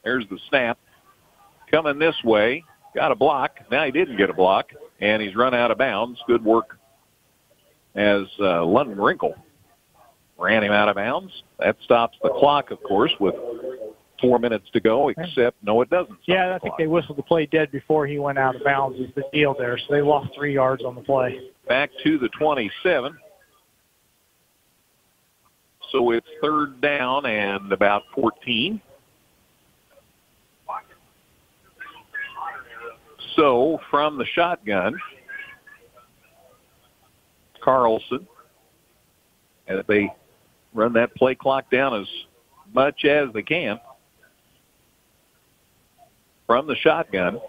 there's the snap. Coming this way, got a block. Now he didn't get a block, and he's run out of bounds. Good work as London Wrinkle ran him out of bounds. That stops the clock, of course, with 4 minutes to go, except, no, it doesn't. Yeah, I think they whistled the play dead before he went out of bounds is the deal there. So they lost 3 yards on the play. Back to the 27. So it's third down and about 14. So from the shotgun, Carlson, as they run that play clock down as much as they can. From the shotgun,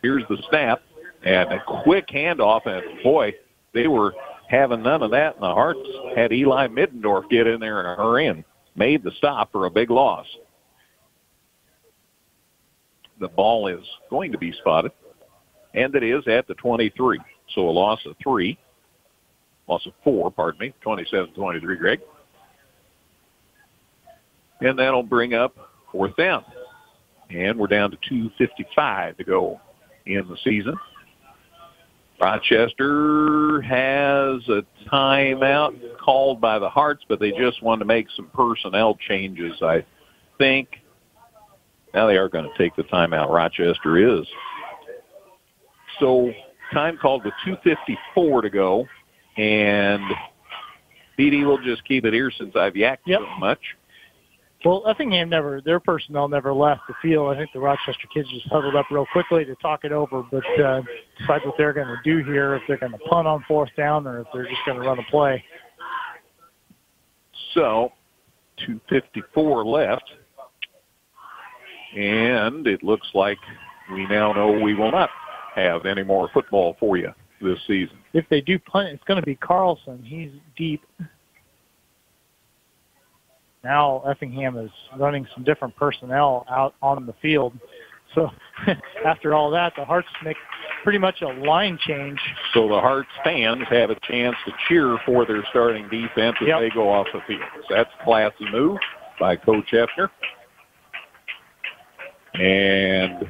here's the snap, and a quick handoff, and boy, they were having none of that, and the Hearts had Eli Middendorf get in there and hurry and made the stop for a big loss. The ball is going to be spotted, and it is at the 23. So a loss of 4, 27-23, Greg. And that'll bring up fourth down. And we're down to 2:55 to go in the season. Rochester has a timeout called by the Hearts, but they just wanted to make some personnel changes, I think. Now they are going to take the timeout. Rochester is. So time called with 2:54 to go. And BD will just keep it here since I've yacked so much. Well, Effingham their personnel never left the field. I think the Rochester kids just huddled up real quickly to talk it over, but decide what they're going to do here, if they're going to punt on fourth down or if they're just going to run a play. So 2:54 left. And it looks like we now know we will not have any more football for you this season. If they do punt, it's going to be Carlson. He's deep. Now Effingham is running some different personnel out on the field. So after all that, the Hearts make pretty much a line change. So the Hearts fans have a chance to cheer for their starting defense as they go off the field. So that's a classy move by Coach Hefner. And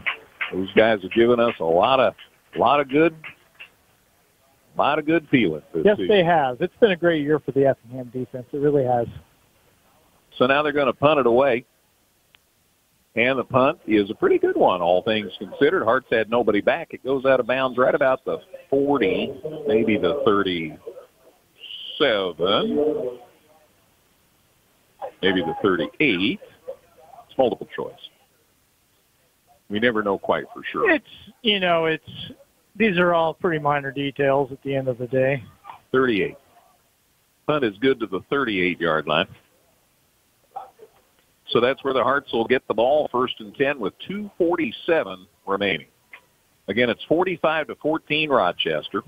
those guys have given us a lot of good feeling this season. They have. It's been a great year for the Effingham defense. It really has. So now they're going to punt it away. And the punt is a pretty good one, all things considered. Hearts had nobody back. It goes out of bounds right about the 40, maybe the 37, maybe the 38. It's multiple choice. We never know quite for sure. These are all pretty minor details at the end of the day. 38. Punt is good to the 38-yard line. So that's where the Hearts will get the ball, 1st and 10 with 2:47 remaining. Again, it's 45-14 Rochester.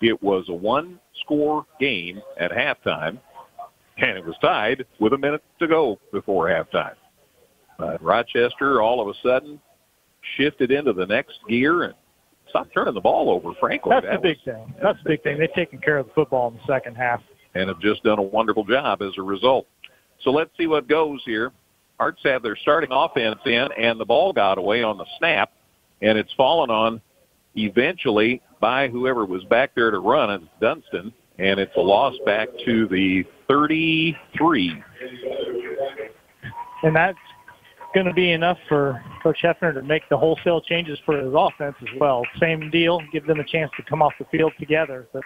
It was a one-score game at halftime, and it was tied with a minute to go before halftime. Rochester all of a sudden shifted into the next gear and stopped turning the ball over, frankly. That's the big thing. That's the big thing. They've taken care of the football in the second half. And have just done a wonderful job as a result. So let's see what goes here. Hearts have their starting offense in, and the ball got away on the snap, and it's fallen on eventually by whoever was back there to run, it's Dunstan, and it's a loss back to the 33. And that's going to be enough for Coach Hefner to make the wholesale changes for his offense as well. Same deal, give them a chance to come off the field together. But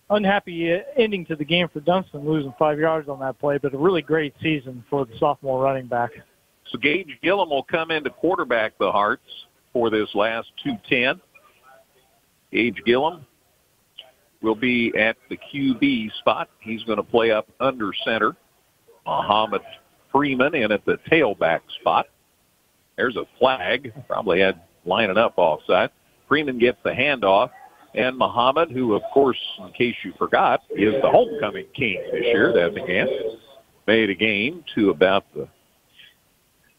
unhappy ending to the game for Dunston, losing 5 yards on that play, but a really great season for the sophomore running back. So Gage Gillum will come in to quarterback the Hearts for this last 2-10. Gage Gillum will be at the QB spot. He's going to play up under center. Muhammad Freeman in at the tailback spot. There's a flag. Probably had lining up offside. Freeman gets the handoff. And Muhammad, who, of course, in case you forgot, is the homecoming king this year. That began. Made a gain to about the...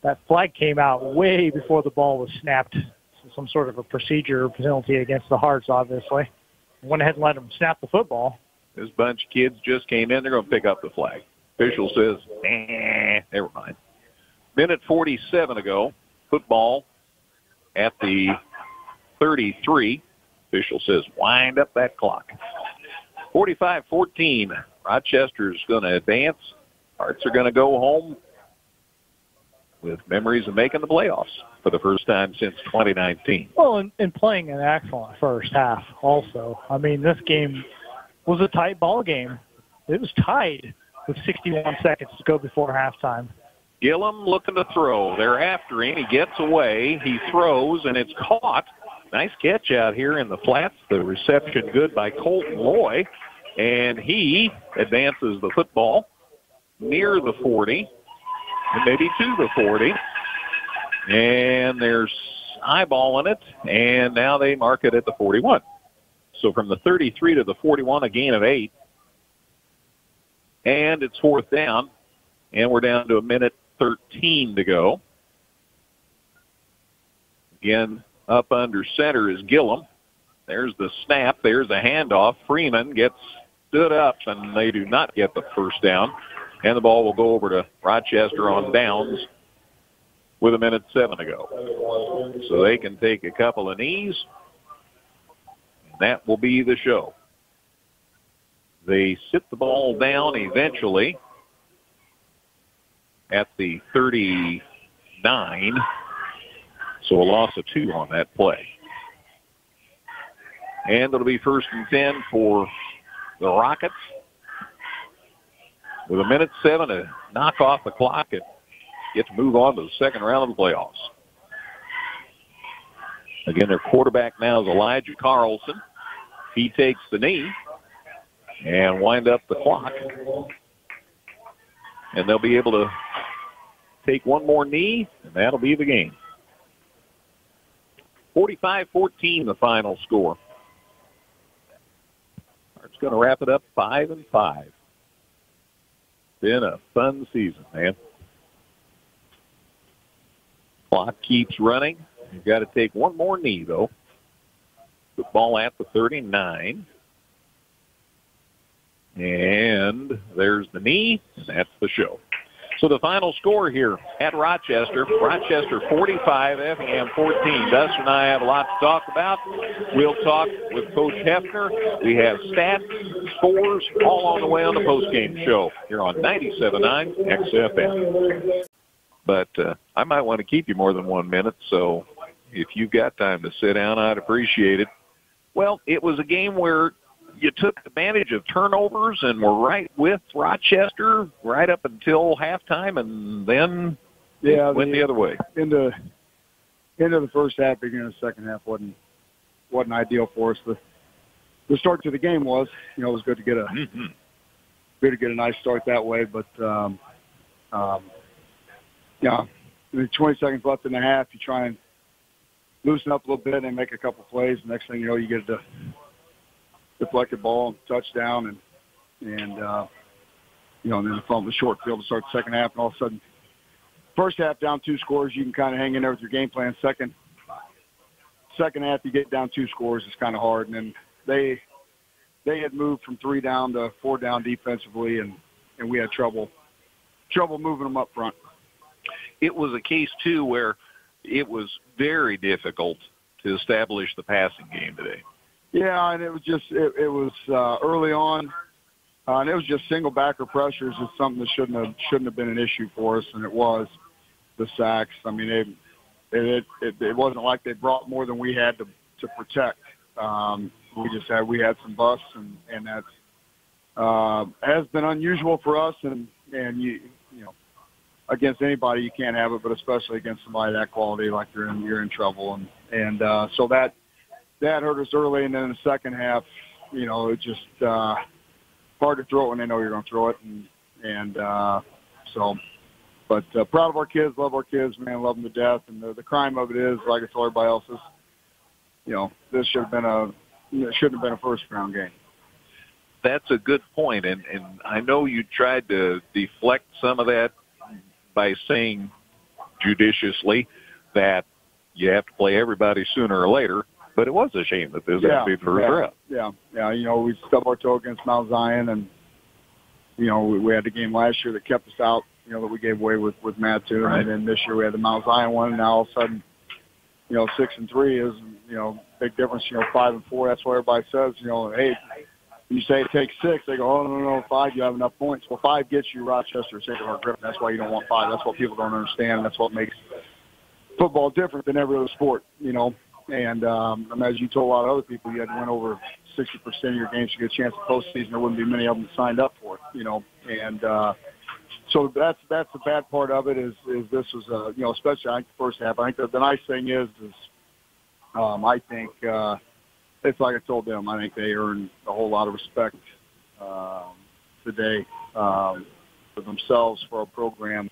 That flag came out way before the ball was snapped. So some sort of a procedure penalty against the Hearts, obviously. Went ahead and let them snap the football. This bunch of kids just came in. They're going to pick up the flag. Official says, never mind. Minute 47 ago, football at the 33. Official says, wind up that clock. 45-14. Rochester's going to advance. Hearts are going to go home with memories of making the playoffs for the first time since 2019. Well, and playing an excellent first half also. I mean, this game was a tight ball game. It was tied with 61 seconds to go before halftime. Gillum looking to throw. They're after him. He gets away. He throws, and it's caught. Nice catch out here in the flats. The reception good by Colton Loy. And he advances the football near the 40, and maybe to the 40. And there's eyeballing it, and now they mark it at the 41. So from the 33 to the 41, a gain of 8. And it's fourth down, and we're down to a minute 13 to go. Again, up under center is Gillum. There's the snap. There's a handoff. Freeman gets stood up, and they do not get the first down. And the ball will go over to Rochester on downs with a minute 7 to go. So they can take a couple of knees. That will be the show. They sit the ball down eventually at the 39. So a loss of 2 on that play. And it'll be 1st and 10 for the Rockets. With a minute 7 to knock off the clock and get to move on to the second round of the playoffs. Again, their quarterback now is Elijah Carlson. He takes the knee and wind up the clock. And they'll be able to take one more knee, and that'll be the game. 45-14 the final score. It's going to wrap it up 5-5. Been a fun season, man. Clock keeps running. You've got to take one more knee, though. Football at the 39. And there's the knee, and that's the show. So the final score here at Rochester 45, Effingham 14. Dustin and I have a lot to talk about. We'll talk with Coach Hefner. We have stats, scores, all on the way on the postgame show here on 97.9 XFM. But I might want to keep you more than 1 minute, so if you've got time to sit down, I'd appreciate it. Well, it was a game where you took advantage of turnovers and were right with Rochester right up until halftime, and then went the other way. Into the first half, beginning of the second half wasn't ideal for us. The start to the game was, it was good to get a nice start that way, but 20 seconds left in the half, you try and loosen up a little bit and make a couple plays. The next thing you know, you get the deflected ball, touchdown, and then from the short field to start the second half, and all of a sudden, first half down 2 scores, you can kind of hang in there with your game plan. Second half, you get down 2 scores, it's kind of hard, and then they had moved from 3 down to 4 down defensively, and we had trouble moving them up front. It was a case, too, where it was very difficult to establish the passing game today. Yeah, and it was just it was early on. And it was just single backer pressures. It's something that shouldn't have been an issue for us, and it was. The sacks. I mean, it wasn't like they brought more than we had to protect. We had some busts, and that has been unusual for us. And you know, against anybody you can't have it, but especially against somebody that quality, like you're in trouble. And so that hurt us early, and then in the second half, you know, it just hard to throw it when they know you're going to throw it, so. But proud of our kids, love our kids, man, love them to death. And the crime of it is, like I told everybody else, you know, this shouldn't have been a first-round game. That's a good point, and I know you tried to deflect some of that by saying judiciously that you have to play everybody sooner or later. But it was a shame that this had to be the first round. Yeah. You know, we stubbed our toe against Mount Zion, and you know, we had the game last year that kept us out. You know, that we gave away with Matt too. Right. And then this year we had the Mount Zion one, and now all of a sudden, you know, 6-3 is, you know, big difference, you know, 5-4. That's what everybody says, you know, hey, when you say it takes 6, they go, oh, no, 5, you have enough points. Well, 5 gets you Rochester, Sacred Heart Griffin. That's why you don't want 5. That's what people don't understand. That's what makes football different than every other sport, you know. And as you told a lot of other people, you had to win over 60% of your games to get a chance at postseason. There wouldn't be many of them that signed up for it, you know. And so that's the bad part of it is this was you know, especially I think the first half. I think the nice thing is I think it's like I told them. I think they earned a whole lot of respect today for themselves, for our program.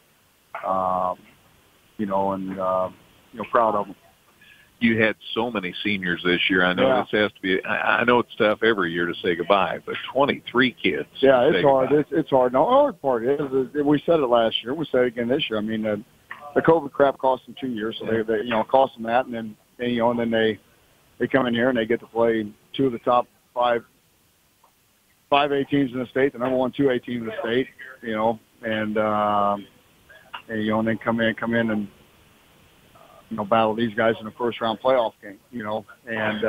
You know, and you know, proud of them. You had so many seniors this year. I know this has to be. I know it's tough every year to say goodbye, but 23 kids. Yeah, it's hard. It's hard. No, the hard part is we said it last year. We said it again this year. I mean, the COVID crap cost them 2 years, so they you know, cost them that, and then you know, and then they come in here and they get to play 2 of the top 5 A teams in the state, the number 1 2A team in the state. You know, and you know, and then come in and, you know, battle these guys in a first-round playoff game, you know. And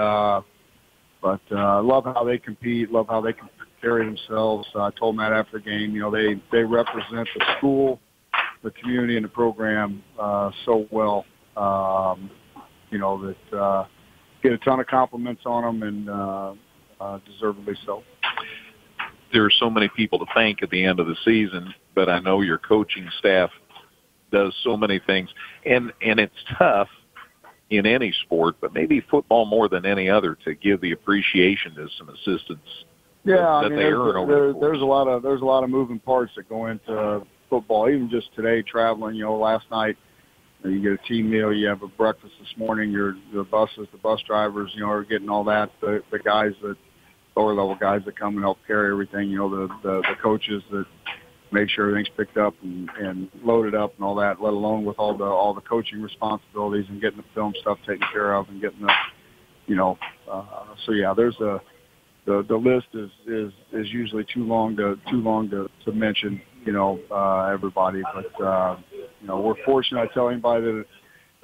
but love how they compete, love how they can carry themselves. I told Matt after the game, you know, they represent the school, the community, and the program so well, you know, that get a ton of compliments on them, and deservedly so. There are so many people to thank at the end of the season, but I know your coaching staff does so many things, and it's tough in any sport, but maybe football more than any other, to give the appreciation to some assistants. Yeah, I mean, there's a lot of moving parts that go into football. Even just today, traveling, you know, last night, you get a team meal, you have a breakfast this morning. The bus drivers, you know, are getting all that. The guys that lower level guys that come and help carry everything. You know, the coaches that make sure everything's picked up and loaded up and all that, let alone with all the coaching responsibilities and getting the film stuff taken care of and getting the, you know, so yeah, there's the list is usually too long to mention, you know, everybody, but you know, we're fortunate. I tell anybody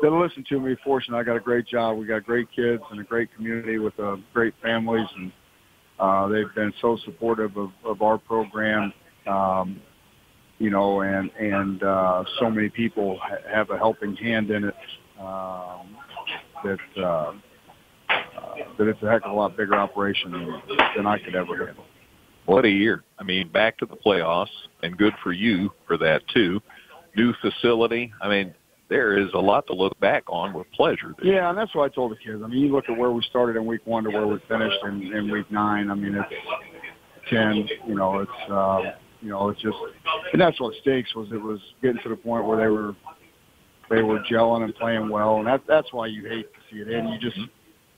that listen to me, fortunate. I got a great job. We got great kids and a great community with great families, and they've been so supportive of our program. You know, and so many people have a helping hand in it, that it's a heck of a lot bigger operation than I could ever handle. What a year. I mean, back to the playoffs, and good for you for that, too. New facility. I mean, there is a lot to look back on with pleasure. Yeah, and that's what I told the kids. I mean, you look at where we started in week 1 to where we finished in week 9. I mean, it's 10, you know, it's... you know, it's just, and that's what stinks, was it was getting to the point where they were gelling and playing well, and that's why you hate to see it. And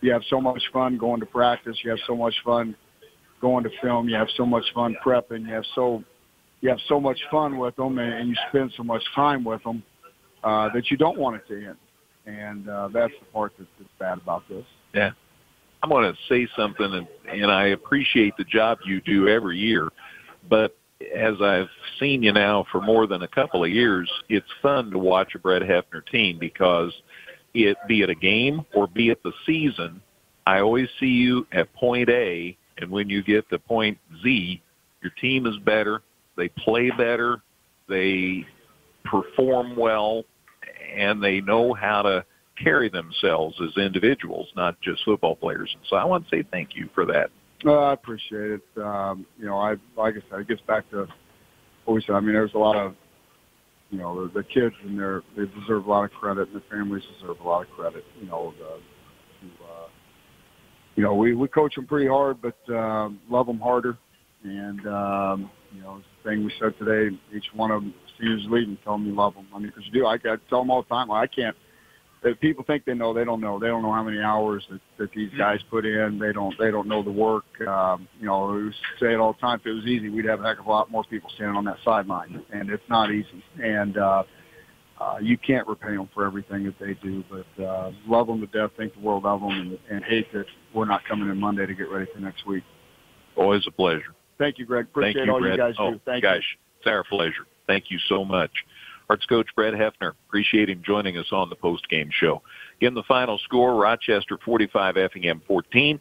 you have so much fun going to practice, you have so much fun going to film, you have so much fun prepping, you have so much fun with them, and you spend so much time with them that you don't want it to end. And that's the part that's bad about this. Yeah, I'm going to say something, and I appreciate the job you do every year, but as I've seen you now for more than a couple of years, it's fun to watch a Brett Hefner team, because be it a game or be it the season, I always see you at point A, and when you get to point Z, your team is better, they play better, they perform well, and they know how to carry themselves as individuals, not just football players. And so I want to say thank you for that. I appreciate it. Like I said, it gets back to what we said. I mean, there's a lot of, the kids and they deserve a lot of credit, and the families deserve a lot of credit. We coach them pretty hard, but love them harder. And it's the thing we said today. Each one of them, seniors leading, tell them you love them. I mean, because you do. I tell them all the time. I can't. If people think they know, they don't know. They don't know how many hours that these guys put in. They don't know the work. We say it all the time. If it was easy, we'd have a heck of a lot more people standing on that sideline, and it's not easy. And you can't repay them for everything that they do, but love them to death, think the world of them, and hate that we're not coming in Monday to get ready for next week. Always a pleasure. Thank you, Greg. Appreciate all you guys do. Thank you. It's our pleasure. Thank you so much. Arts coach Brett Hefner, appreciate him joining us on the post-game show. Again, the final score, Rochester 45, Effingham 14.